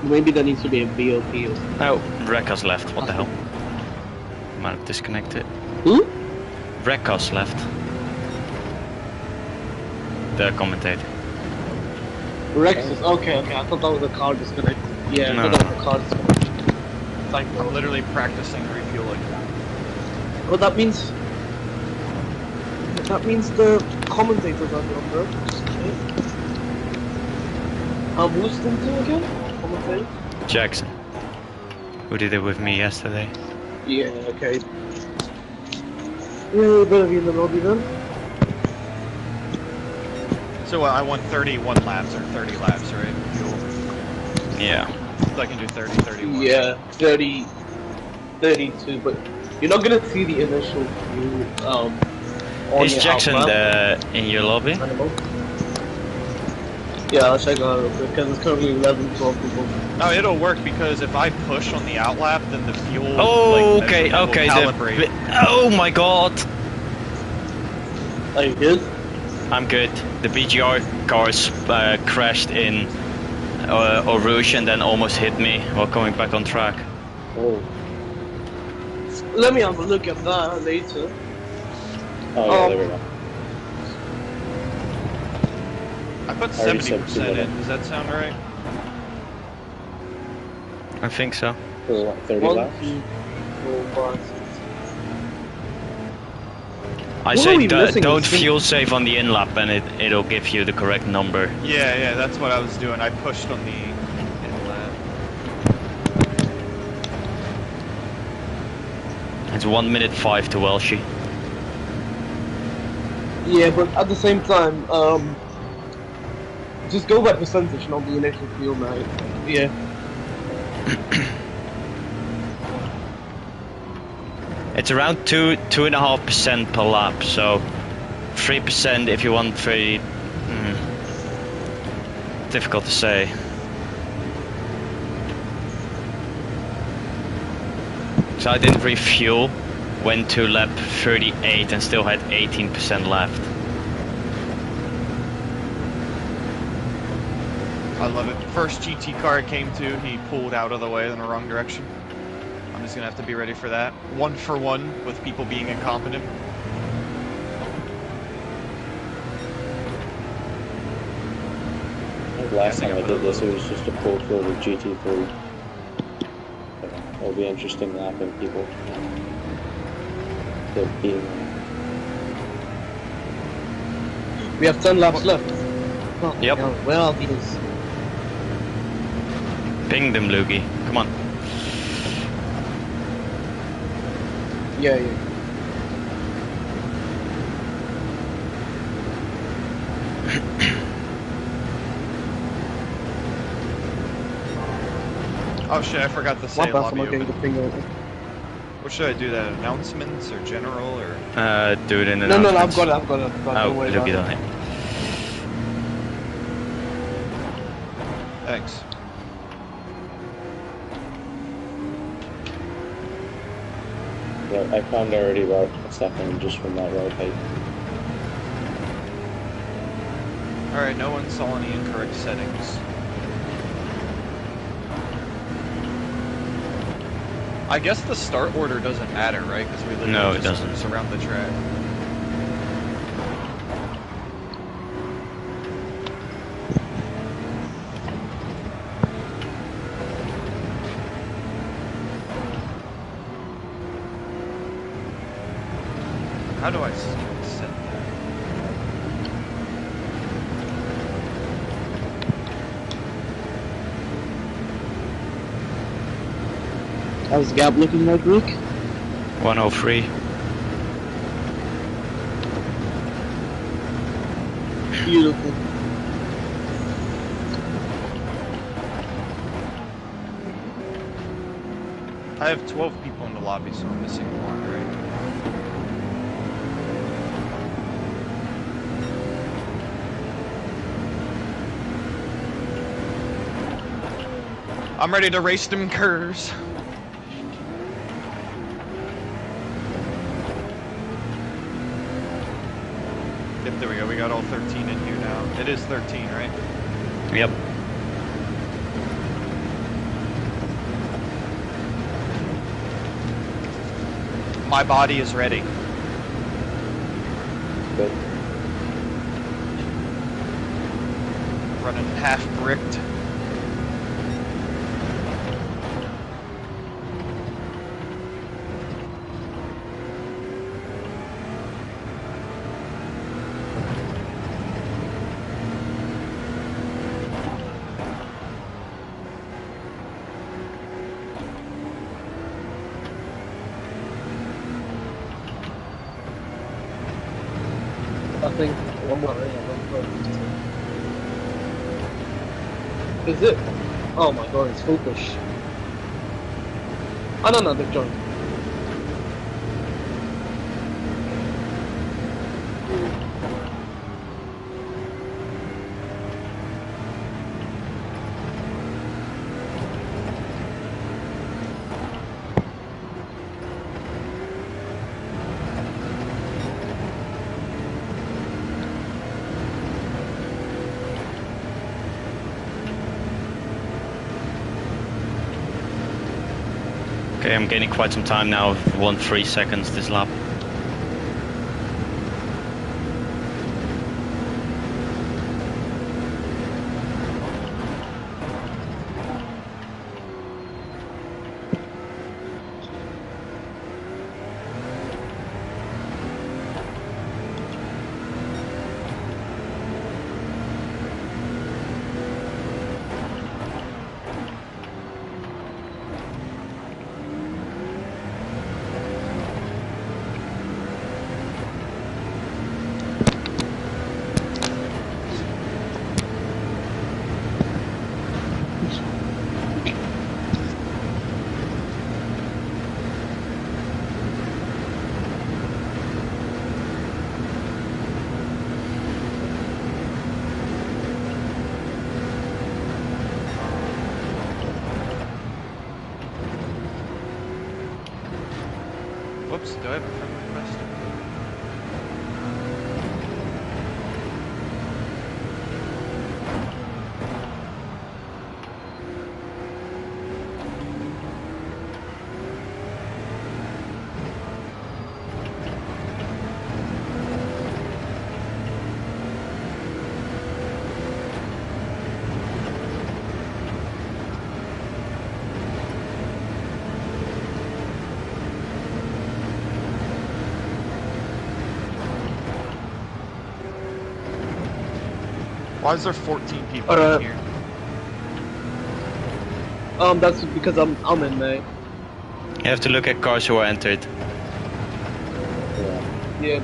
S2: Maybe there needs to be a BOP or something.
S1: Oh, Rekka's left. What the hell? Might have disconnected.
S2: Who?
S1: Rekka's left. The commentator.
S2: Rex is, okay, I thought that was a car disconnect. Yeah, I
S1: No,
S2: thought that was a car disconnect. Thank you.
S3: I'm literally practicing refueling.
S2: Well, that means the commentators are the umbrellas. Who's Stint again? Commentator?
S1: Jackson. Who did it with me yesterday?
S2: Yeah, okay. Yeah, you better be in the lobby then.
S3: So I won 31 laps, or 30 laps, right? Fuel.
S1: Yeah.
S3: So I can do 30, 31.
S2: Yeah, 30, 32, but you're not gonna see the initial view, on
S1: Is
S2: your
S1: Jackson
S2: outbound
S1: in your lobby?
S2: animal. Yeah, I'll check it out real quick, because it's currently 11, 12 people.
S3: No, it'll work because if I push on the outlap, then the fuel.
S1: Oh,
S3: like,
S1: okay,
S3: measurement will
S1: okay.
S3: calibrate.
S1: Oh my god.
S2: Are you good?
S1: I'm good. The BGR cars crashed in Eau Rouge and then almost hit me while coming back on track.
S4: Oh.
S2: Let me have a look at that later.
S4: Oh, yeah, there we go.
S3: I put
S4: I already
S3: 70%
S4: said
S3: in.
S4: 2
S3: Does that sound right?
S1: I think so.
S4: For what, 30
S2: 1,
S4: laps?
S2: 2, 4, 5, 6.
S1: I
S2: What are
S1: say
S2: we missing?
S1: don't fuel save on the in-lap and it'll give you the correct number.
S3: Yeah, that's what I was doing. I pushed on the inlet.
S1: It's 1 minute 5 to Welshie.
S2: Yeah, but at the same time, just go by percentage, not the initial fuel, mate. Yeah.
S1: It's around 2.5% per lap, so 3% if you want very difficult to say. So I didn't refuel, went to lap 38 and still had 18% left.
S3: I love it. First GT car I came to, he pulled out of the way in the wrong direction. I'm just gonna have to be ready for that. 1 for 1 with people being incompetent.
S4: I think last time I did this, it was just a pull field with GT3. So it'll be interesting lapping people. The being.
S2: We have 10 laps left. Oh,
S1: Yep.
S2: hell, where are these?
S1: Ping them, Loogie. Come on.
S2: Yeah.
S3: Oh shit, I forgot to say
S2: What bus
S3: lobby
S2: am I getting
S3: open.
S2: the ping over?
S3: What should I do? That announcements or general or?
S1: Do it in
S2: No,
S1: announcements.
S2: no, I've got it.
S1: Oh,
S2: Don't worry
S1: look
S2: about
S1: at
S2: it.
S1: that.
S3: Thanks.
S4: Yeah, I found already about a second just from that road height.
S3: Alright, no one saw any incorrect settings. I guess the start order doesn't matter, right? Because we literally
S1: No, it
S3: just
S1: doesn't.
S3: surround the track. How do I set that?
S2: How's the gap looking like, Rook?
S1: 103.
S2: Beautiful.
S3: I have 12 people in the lobby, so I'm missing one, right? I'm ready to race them curves. Yep, there we go. We got all 13 in here now. It is 13, right?
S1: Yep.
S3: My body is ready.
S4: Good.
S3: Running half bricked.
S2: I think one more. Is it? Oh my god, it's full push. Oh no, no, they've joined.
S1: Okay, I'm gaining quite some time now, 1-3 seconds this lap.
S3: Whoops, do I have a friend request? Why is there 14 people in here?
S2: That's because I'm in, mate.
S1: You have to look at cars who are entered.
S4: Yeah.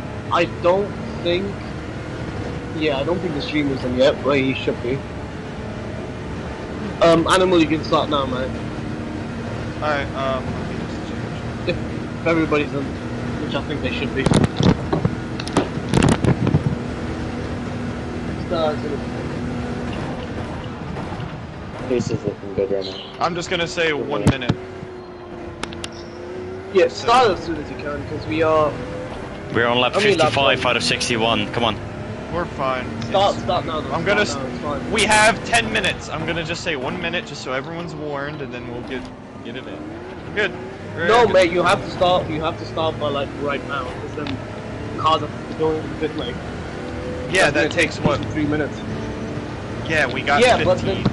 S2: Yeah, I don't think the streamer's in yet, but he should be. Animal, you can start now, mate.
S3: Alright, let me just change.
S2: If everybody's in, which I think they should be.
S4: Pace is looking good right now.
S3: I'm just gonna say 1 minute.
S2: Yeah, start as soon as you can, because we are...
S1: We're on lap
S2: How many laps
S1: 55
S2: are
S1: out of 61. Come on.
S3: We're fine.
S2: Start now, though.
S3: I'm gonna.
S2: Start now, it's fine.
S3: We have 10 minutes. I'm gonna just say 1 minute, just so everyone's warned, and then we'll get it in. Good. We're
S2: No,
S3: good.
S2: mate, you have to start. You have to start by like right now, because then cars have to go in a bit like.
S3: Yeah, that takes what?
S2: 3 minutes.
S3: Yeah, we got
S2: Yeah,
S3: 15.
S2: but then.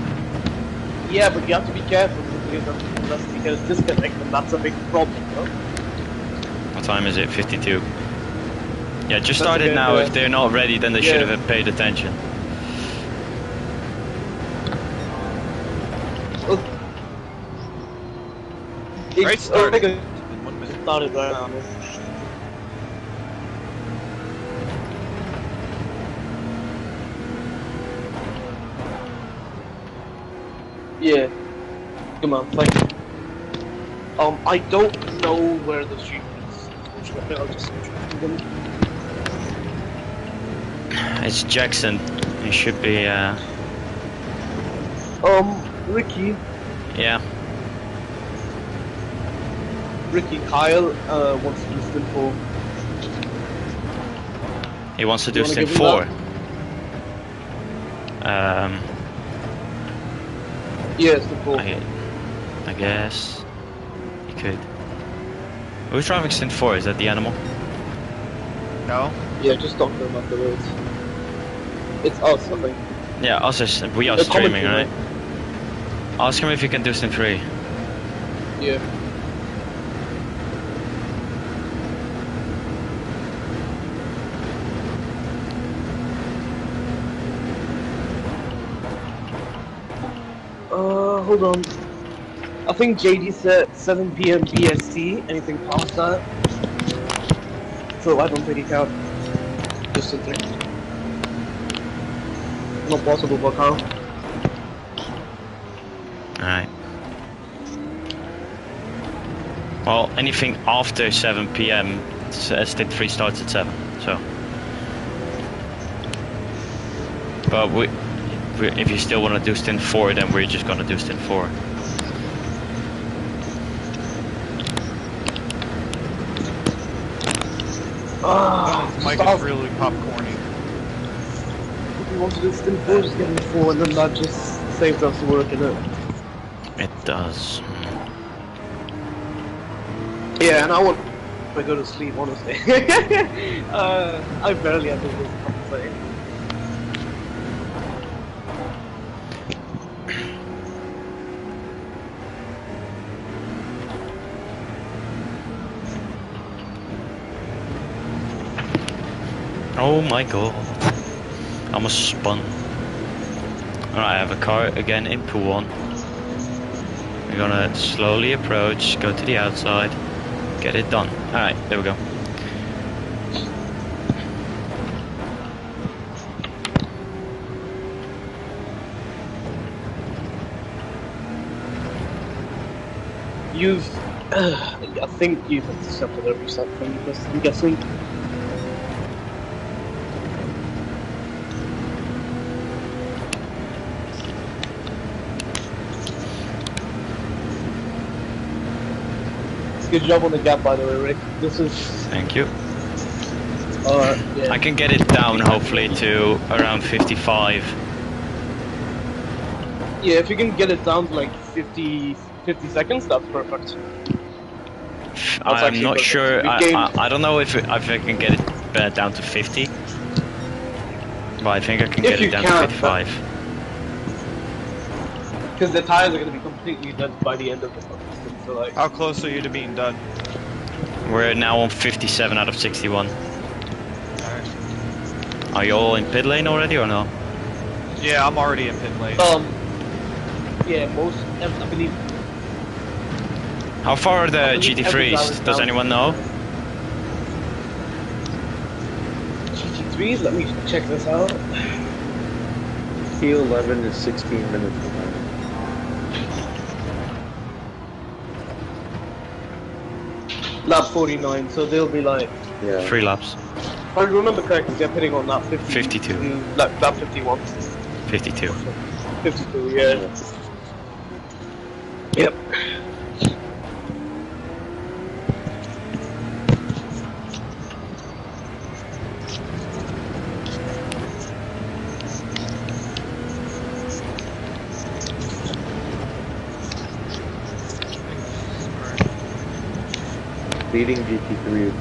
S2: Yeah, but you have to be careful because unless you get a disconnect, then that's a big problem, no?
S1: What time is it? 52. Yeah, just
S2: That's
S1: start it
S2: okay,
S1: now.
S2: yeah.
S1: If they're not ready, then they should
S2: Yeah.
S1: have paid attention.
S3: Great start.
S2: It
S3: 1 minute.
S2: started right now. Man. Yeah. Come on, thank you. I don't know where the street is. Unfortunately, I'll just track them.
S1: It's Jackson. He should be,
S2: Ricky,
S1: yeah.
S2: Kyle, wants to do Stint 4.
S1: He wants to do
S2: You wanna
S1: Stint
S2: give him
S1: 4.
S2: Yeah, Stint 4.
S1: I guess you could. Who's driving Stint 4? Is that the animal?
S3: No.
S2: Yeah, just talk to him afterwards. It's us, I think.
S1: Yeah, us is, we are
S2: They're
S1: streaming,
S2: commenting,
S1: right? Ask him if he can do Stint 3.
S2: Yeah. Hold on. I think JD said 7 PM BST. Anything past that? So I don't think he can. Just a thing. Not possible for Carl.
S1: Alright. Well, anything after 7 PM, Stint 3 starts at 7, so. But if you still want to do Stint 4, then we're just gonna do Stint 4.
S3: This mic is really popcorny.
S2: If you want to do Stint 4, just get me 4, and then that just saves us work in it.
S1: It does.
S2: Yeah, and I want to go to sleep, honestly. I barely ever was compensating.
S1: Oh my god. Almost spun. Alright, I have a car again in pool 1. We're gonna slowly approach, go to the outside, get it done. Alright, there we go.
S2: I think you've accepted a reset from this, I'm guessing. Good job on the gap, by the way, Rick. This is...
S1: Thank you.
S2: yeah.
S1: I can get it down hopefully to around 55.
S2: Yeah, if you can get it down to like 50 seconds, that's perfect.
S1: I'm
S2: actually
S1: not
S2: perfect.
S1: sure.
S2: We gained-
S1: I don't know if I can get it down to 50. But I think I can
S2: If
S1: get
S2: you
S1: it down
S2: can,
S1: to 55.
S2: Because the tires are going to be completely dead by the end of the stint, so like...
S3: How close are you to being done?
S1: We're now on 57 out of 61.
S3: Alright.
S1: Are you all in pit lane already or no?
S3: Yeah, I'm already in pit lane.
S2: Yeah, most, I believe...
S1: How far are the
S2: I believe every driver's
S1: GT3s? Does
S2: down.
S1: anyone know?
S2: GT3s, let me check this out.
S4: P11 is 16 minutes behind.
S2: lap 49, so they'll be like,
S4: Yeah.
S1: 3 laps.
S2: if I remember correctly, they're pitting on lap 50,
S1: 52.
S2: Lap 51.
S1: 52.
S2: 52, yeah. Yep.
S4: Leading GT3 is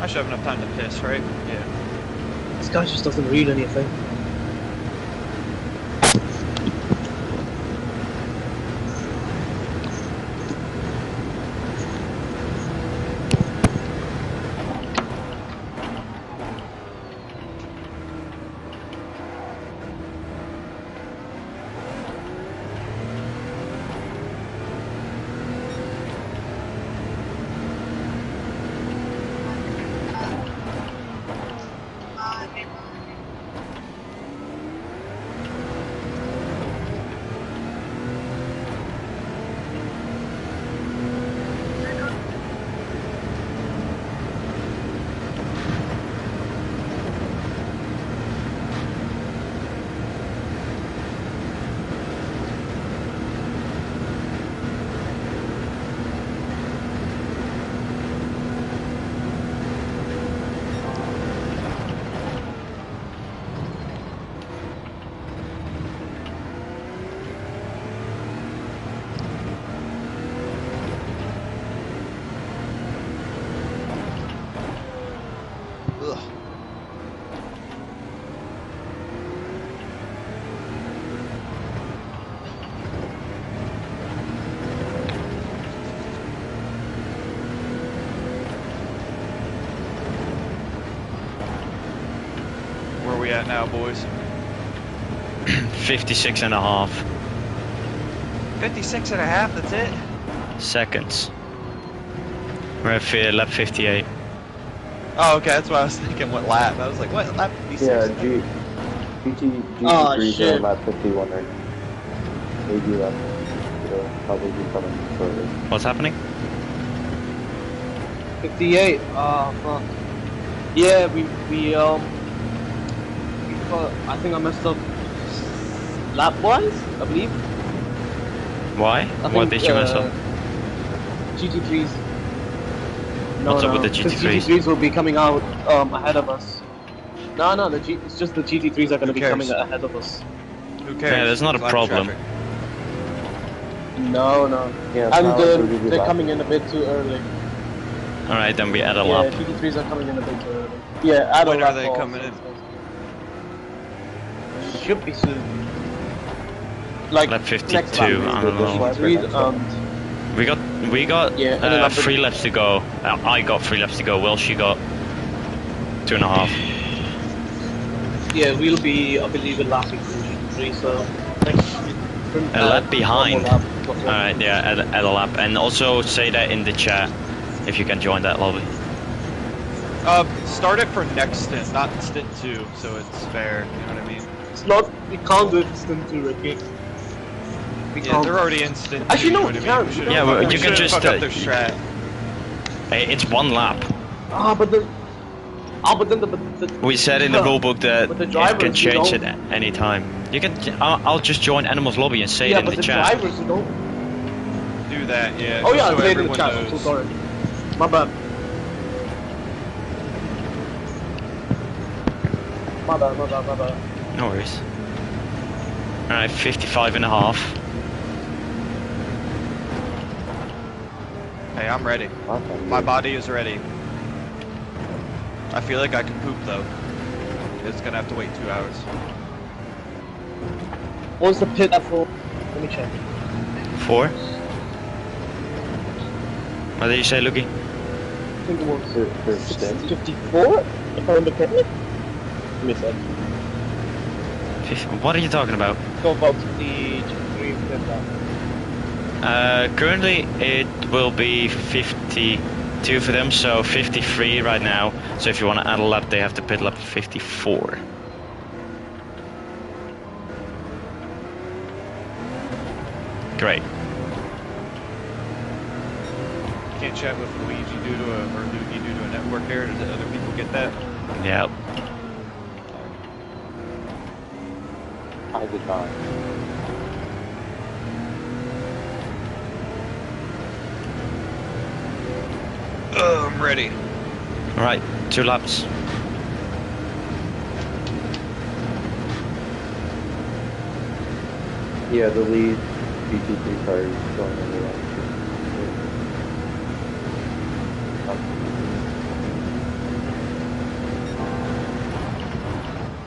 S3: I should have enough time to piss, right? Yeah.
S2: This guy just doesn't read anything.
S3: Where are we at now, boys?
S1: 56 and a half
S3: 56 and a half, that's it?
S1: seconds. We're at lap 58.
S3: Oh, okay, that's what I was thinking, what lap? I was like, what, lap 56?
S4: Yeah, GT3 is
S2: shit.
S4: on lap 51 right now. Maybe lap, it'll probably be coming shortly.
S1: What's happening?
S2: 58. Fuck. Yeah, we I think I messed up lap wise, I believe.
S1: Why? What did you mess up?
S2: GT3s.
S1: What's up with the
S2: 'cause
S1: GT3s?
S2: GT3s will be coming out ahead of us. No, it's just the GT3s are going to
S3: Who
S2: be
S3: cares?
S2: coming ahead of us.
S3: Who cares?
S1: Yeah, there's not a
S3: There's
S1: problem.
S3: traffic.
S2: No.
S4: Yeah, it's
S2: And
S4: not like we're gonna be
S2: they're
S4: lap.
S2: coming in a bit too early.
S1: Alright, then we add a
S2: Yeah,
S1: lap.
S2: GT3s are coming in a bit too early. Yeah, add
S3: When
S2: a
S3: are
S2: lap
S3: they
S2: also.
S3: coming in?
S2: Should be soon. Like
S1: Lap 52,
S2: next lap.
S1: I don't know.
S2: GT3s and
S1: We got
S2: Yeah, and then lap
S1: 3 laps to go. I got 3 laps to go. Well, she got 2.5.
S2: yeah, we'll be, I believe, in lap 3, so next
S1: A lap behind.
S2: one more lap.
S1: Alright, yeah, add a lap. And also say that in the chat if you can join that lobby.
S3: Start it for next stint, not stint 2, so it's fair, you know what I mean?
S2: It's not, we can't do it stint 2, Ricky. We
S3: Yeah,
S2: can't.
S3: they're already in stint 2,
S2: Actually,
S3: you
S2: no,
S3: know what
S2: we
S3: I
S2: can't.
S3: mean? We
S1: Yeah, well, you can just,
S3: fuck up their strat.
S1: Hey, it's 1 lap.
S2: But then the
S1: We said in the rulebook that
S2: but the
S1: it
S2: drivers,
S1: can change
S2: you
S1: it at any time. You can. I'll just join Animals Lobby and say
S2: yeah,
S1: it in
S2: but
S1: the
S2: the
S1: chat.
S2: drivers, you don't.
S3: Do that, yeah.
S2: Oh
S3: just
S2: yeah,
S3: so
S2: say it in the
S3: everyone
S2: chat. I'm so
S3: knows.
S2: sorry. My bad. My bad.
S1: No worries. Alright, 55 and a half.
S3: Hey, I'm ready.
S4: Awesome.
S3: My body is ready. I feel like I can poop though. It's gonna have to wait 2 hours.
S2: What's the pit at for? Let me check.
S1: 4. What did you say, Luki?
S2: I think it was
S4: For stint.
S2: 54, if I remember correctly. Let me check.
S1: What are you talking about?
S2: Go about the GT3 pit lap.
S1: Currently it will be 52 for them, so 53 right now. So if you want to add a lap, they have to pit lap 54. Great.
S3: Can't chat with Luigi due to a network error. Does other people get that?
S1: Yep.
S4: I did not.
S3: I'm ready.
S1: All right, 2 laps.
S4: Yeah, the lead GT3 car is going in the wrong.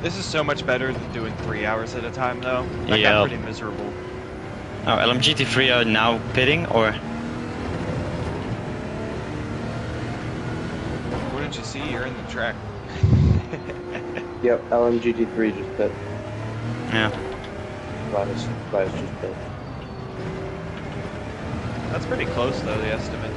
S3: This is so much better than doing 3 hours at a time, though. That
S1: Yeah.
S3: got pretty miserable.
S1: Oh, LMGT3 are now pitting, or?
S3: What did you see? You're in the track.
S4: Yep, LMGT3 just pit.
S1: Yeah.
S4: Gladys just pit.
S3: That's pretty close, though, the estimate.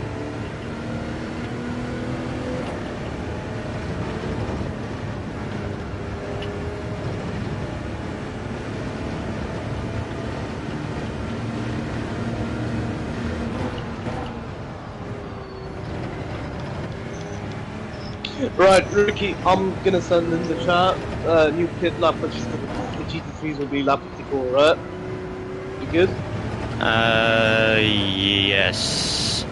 S2: Right, Ricky, I'm gonna send in the chat new pit lap, which is for the GT3s will be lap 54, right? You good?
S1: Yes.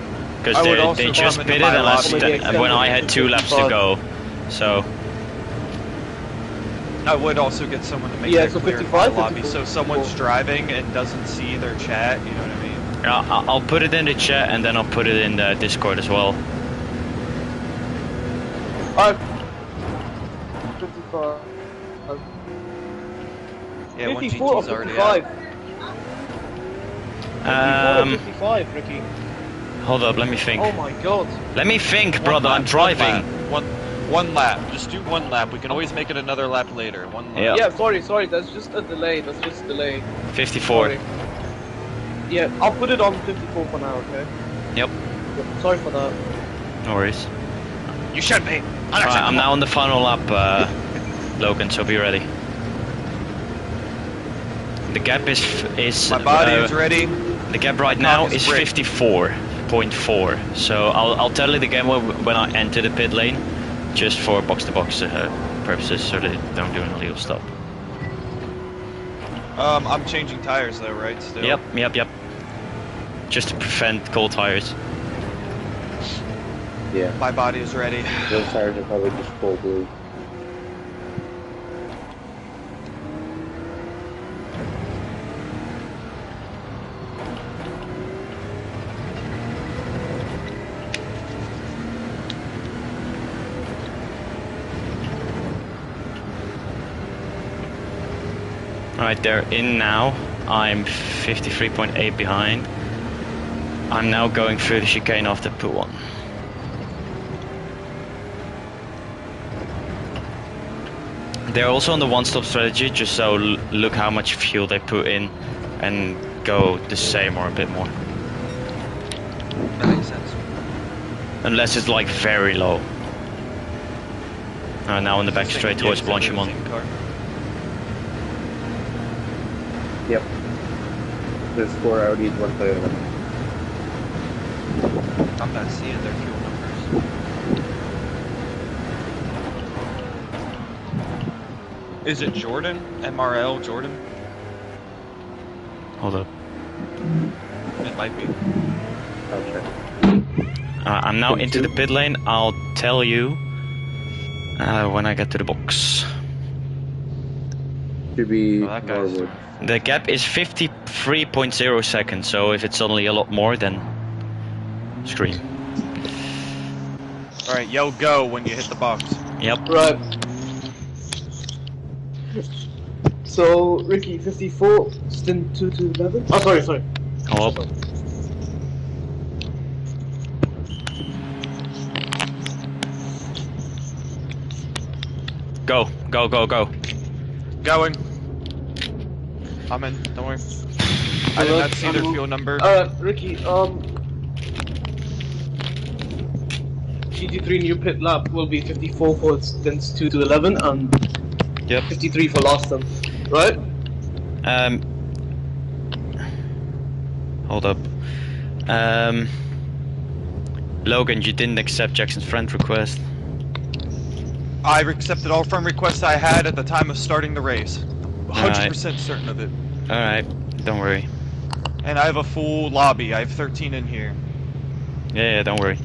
S3: I would
S1: Because
S3: also
S1: they just
S3: comment in
S1: pitted
S3: my
S2: lobby.
S1: when I had 2 laps to go. So,
S3: I would also get someone to make
S2: Yeah,
S3: that
S2: so
S3: clear in
S2: 55,
S3: my lobby,
S2: 54.
S3: so someone's driving and doesn't see their chat, you know what I mean?
S1: I'll put it in the chat and then I'll put it in the Discord as well.
S2: Alright. 55.
S3: Yeah, one
S2: 54 or
S3: GT's already
S2: 55?
S3: out.
S2: 54 or 55, Ricky.
S1: Hold up, let me think.
S2: Oh my god.
S1: Let me think, brother, I'm driving.
S3: One lap. Just do 1 lap. We can always make it another lap later. 1 lap.
S1: Yeah.
S2: Yeah, sorry, that's just a delay, that's just a delay.
S1: 54.
S2: Sorry. Yeah, I'll put it on 54 for now, okay?
S1: Yep,
S2: Sorry for that.
S1: no worries.
S3: You should be.
S1: Alright, I'm now on the final lap, Logan, so be ready. The gap is
S3: My body is ready.
S1: the gap right now
S3: Cock is
S1: is
S3: brick.
S1: 54.4. So I'll tell it again when I enter the pit lane, just for box-to-box purposes, so they don't do an illegal stop.
S3: I'm changing tires though, right? Still.
S1: Yep. Just to prevent cold tires.
S4: Yeah,
S3: My body is ready.
S4: those tires are probably just full blue.
S1: Alright, they're in now. I'm 53.8 behind. I'm now going through the chicane after pit 1. They're also on the one-stop strategy, just so look how much fuel they put in and go the same or a bit more.
S3: That makes sense.
S1: Unless it's like very low. Now in the back straight towards Blanchimont.
S4: Yep. There's 4 Audis, 1 Toyota.
S3: I'm not seeing their fuel numbers. Is it Jordan? MRL Jordan?
S1: Hold up.
S3: It might be.
S4: I'll check.
S1: I'm now into the pit lane. I'll tell you when I get to the box.
S4: Should be
S3: Oh, that guy's-
S4: Norwood.
S1: The gap is 53.0 seconds, so if it's suddenly a lot more, then scream.
S3: Alright, yo, go when you hit the box.
S1: Yep.
S2: Right. So, Ricky, 54, Stint 2 to 11. Oh, sorry.
S1: Hold up. Go.
S3: Going. I'm in. Don't worry. I did not see their fuel number.
S2: Ricky, GT3 new pit lap will be 54 for stints 2 to 11 and
S1: Yep.
S2: 53 for last stint, right?
S1: Hold up. Logan, you didn't accept Jackson's friend request.
S3: I accepted all friend requests I had at the time of starting the race. 100% certain of it.
S1: Alright, don't worry.
S3: And I have a full lobby. I have 13 in here.
S1: Yeah, don't worry.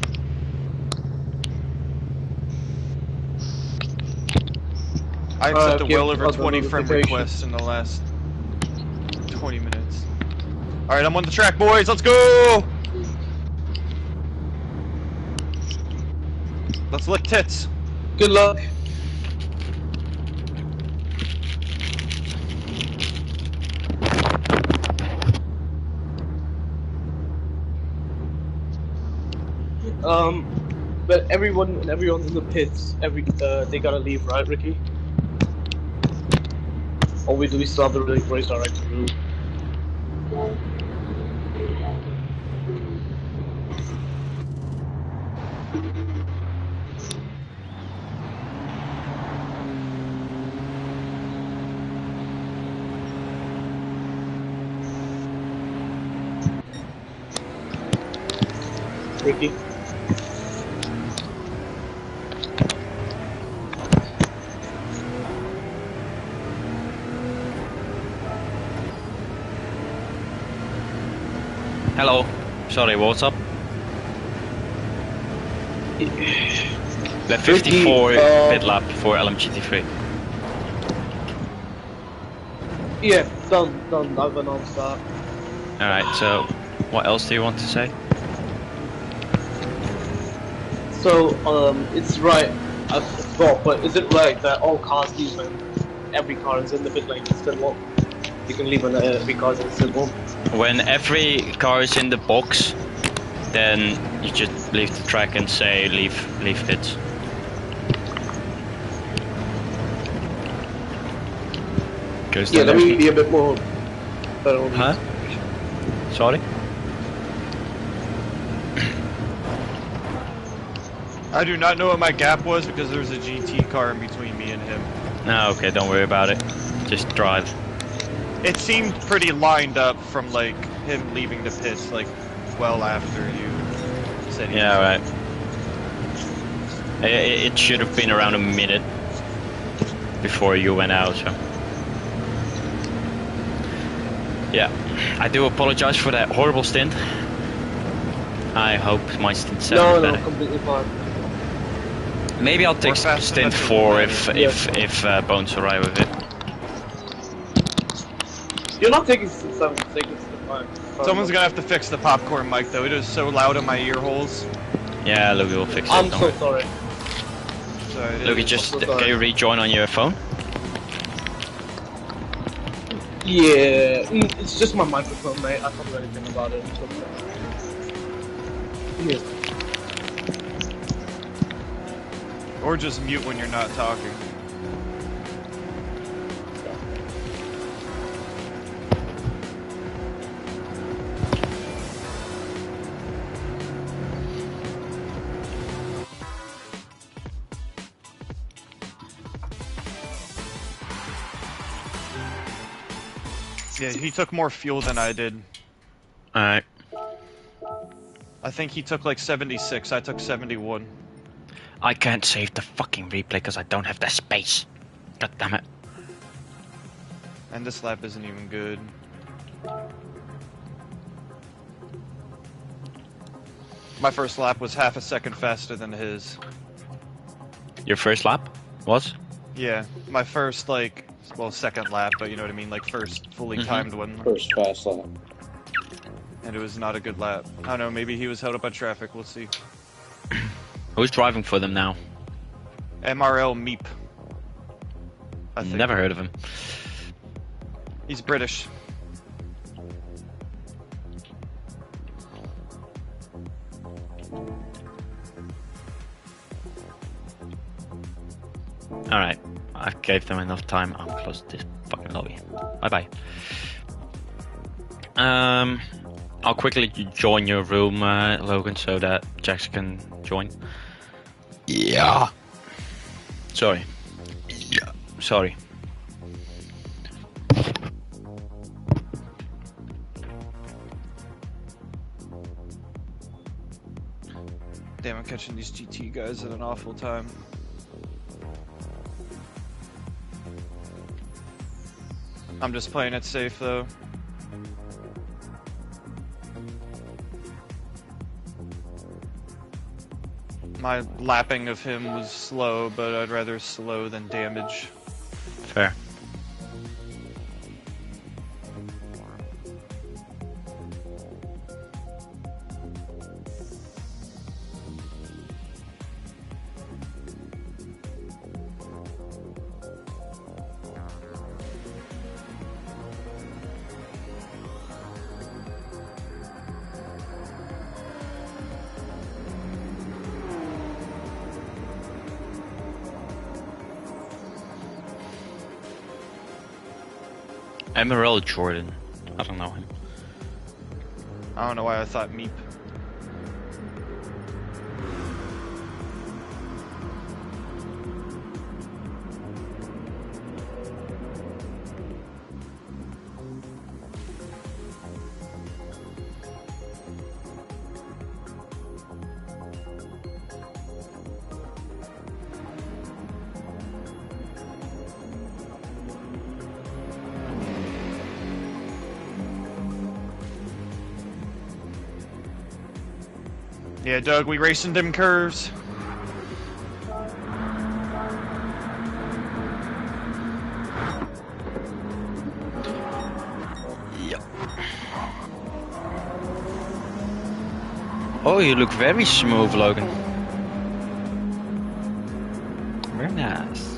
S3: I accepted well over
S2: other
S3: 20 friend
S2: notifications.
S3: requests in the last 20 minutes. Alright, I'm on the track, boys. Let's go! Let's lick tits.
S2: Good luck. But everyone's in the pits. They gotta leave, right, Ricky? Or do we still have the race director room? Ricky?
S1: Hello. Sorry, what's up? The 54 pit lap for LMGT3.
S2: Yeah, done. I've announced that.
S1: Alright, so what else do you want to say?
S2: So, it's right, I forgot, but is it right that all cars leave when every car is in the pit lane? Still what? You can leave when every car is in the pit lane.
S1: When every car is in the box, then you just leave the track and say leave pits.
S2: Yeah, let me be a bit more better.
S1: Huh? Sorry?
S3: I do not know what my gap was because there was a GT car in between me and him.
S1: No, okay, don't worry about it. Just drive.
S3: It seemed pretty lined up from like him leaving the pits like well after you said he
S1: Yeah, right. It should have been around a minute before you went out, so. Yeah, I do apologize for that horrible stint. I hope my stint 7 is better.
S2: No, completely fine.
S1: Maybe I'll take
S3: We're
S1: stint
S3: fast
S1: 4
S3: enough
S1: if Bones are right with it.
S2: You're not taking 7 seconds to fine.
S3: Someone's gonna have to fix the popcorn mic though. It is so loud in my ear holes.
S1: Yeah, Logan will fix it.
S2: I'm
S1: don't
S2: so
S1: worry.
S2: sorry.
S3: So
S1: Logan, just
S2: so
S1: can
S2: sorry.
S1: you rejoin on your phone?
S2: Yeah, it's just my microphone, mate. I can't do anything about it. Yes.
S3: Or just mute when you're not talking. Yeah, he took more fuel than I did.
S1: Alright.
S3: I think he took like 76, I took 71.
S1: I can't save the fucking replay because I don't have the space. God damn it.
S3: And this lap isn't even good. My first lap was half a second faster than his.
S1: Your first lap was?
S3: Yeah, my first, like, well, second lap, but you know what I mean, like first fully timed one.
S4: First fast lap.
S3: And it was not a good lap. I don't know, maybe he was held up by traffic, we'll see.
S1: Who's driving for them now?
S3: MRL Meep. I think.
S1: Never heard of him.
S3: He's British.
S1: Alright, I gave them enough time. I'm close to this fucking lobby. Bye bye. I'll quickly join your room, Logan, so that Jax can join. Yeah. Sorry. Yeah. Sorry.
S3: Damn, I'm catching these GT guys at an awful time. I'm just playing it safe though. My lapping of him was slow, but I'd rather slow than damage.
S1: Fair. Emerald Jordan. I don't know him.
S3: I don't know why I thought Meep. Yeah, Doug, we racing them curves.
S1: Yep. Oh, you look very smooth, Logan. Very nice.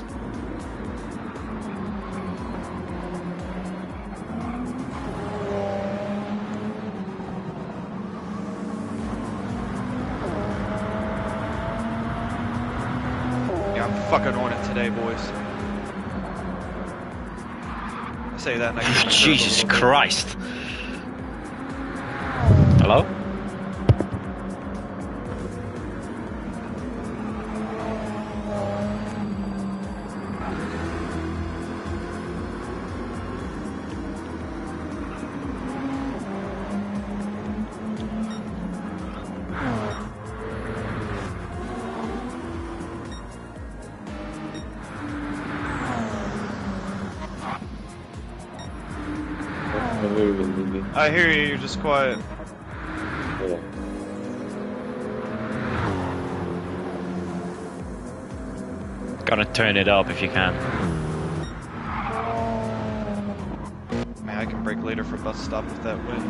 S3: Fucking on it today, boys. I say that and I get
S1: Jesus Christ. Hello?
S3: I hear you, you're just quiet.
S4: Yeah.
S1: Gotta turn it up if you can.
S3: Man, I can break later for bus stop with that win.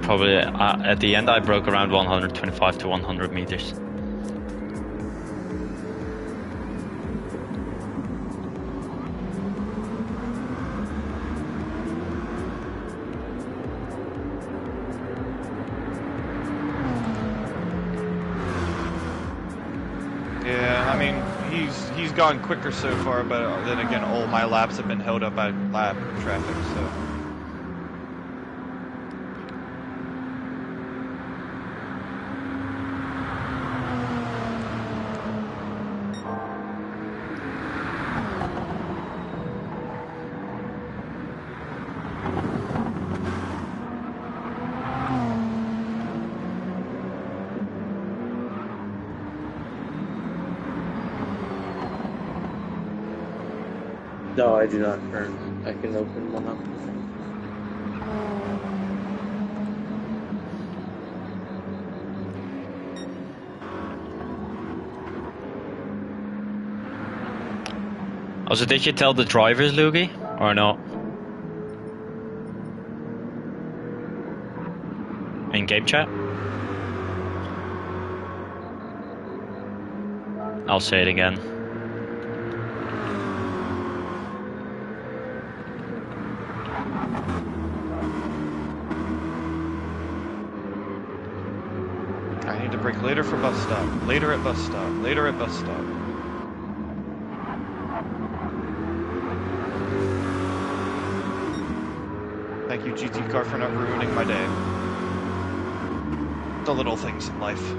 S1: Probably at the end I broke around 125 to 100 meters.
S3: He's gone quicker so far, but then again, all my laps have been held up by lap traffic, so.
S4: No, I do not turn. I can open one up.
S1: Also, did you tell the drivers, Lugie, or no? In game chat? I'll say it again.
S3: I need to break later for bus stop. Later at bus stop. Later at bus stop. Thank you, GT car, for not ruining my day. The little things in life.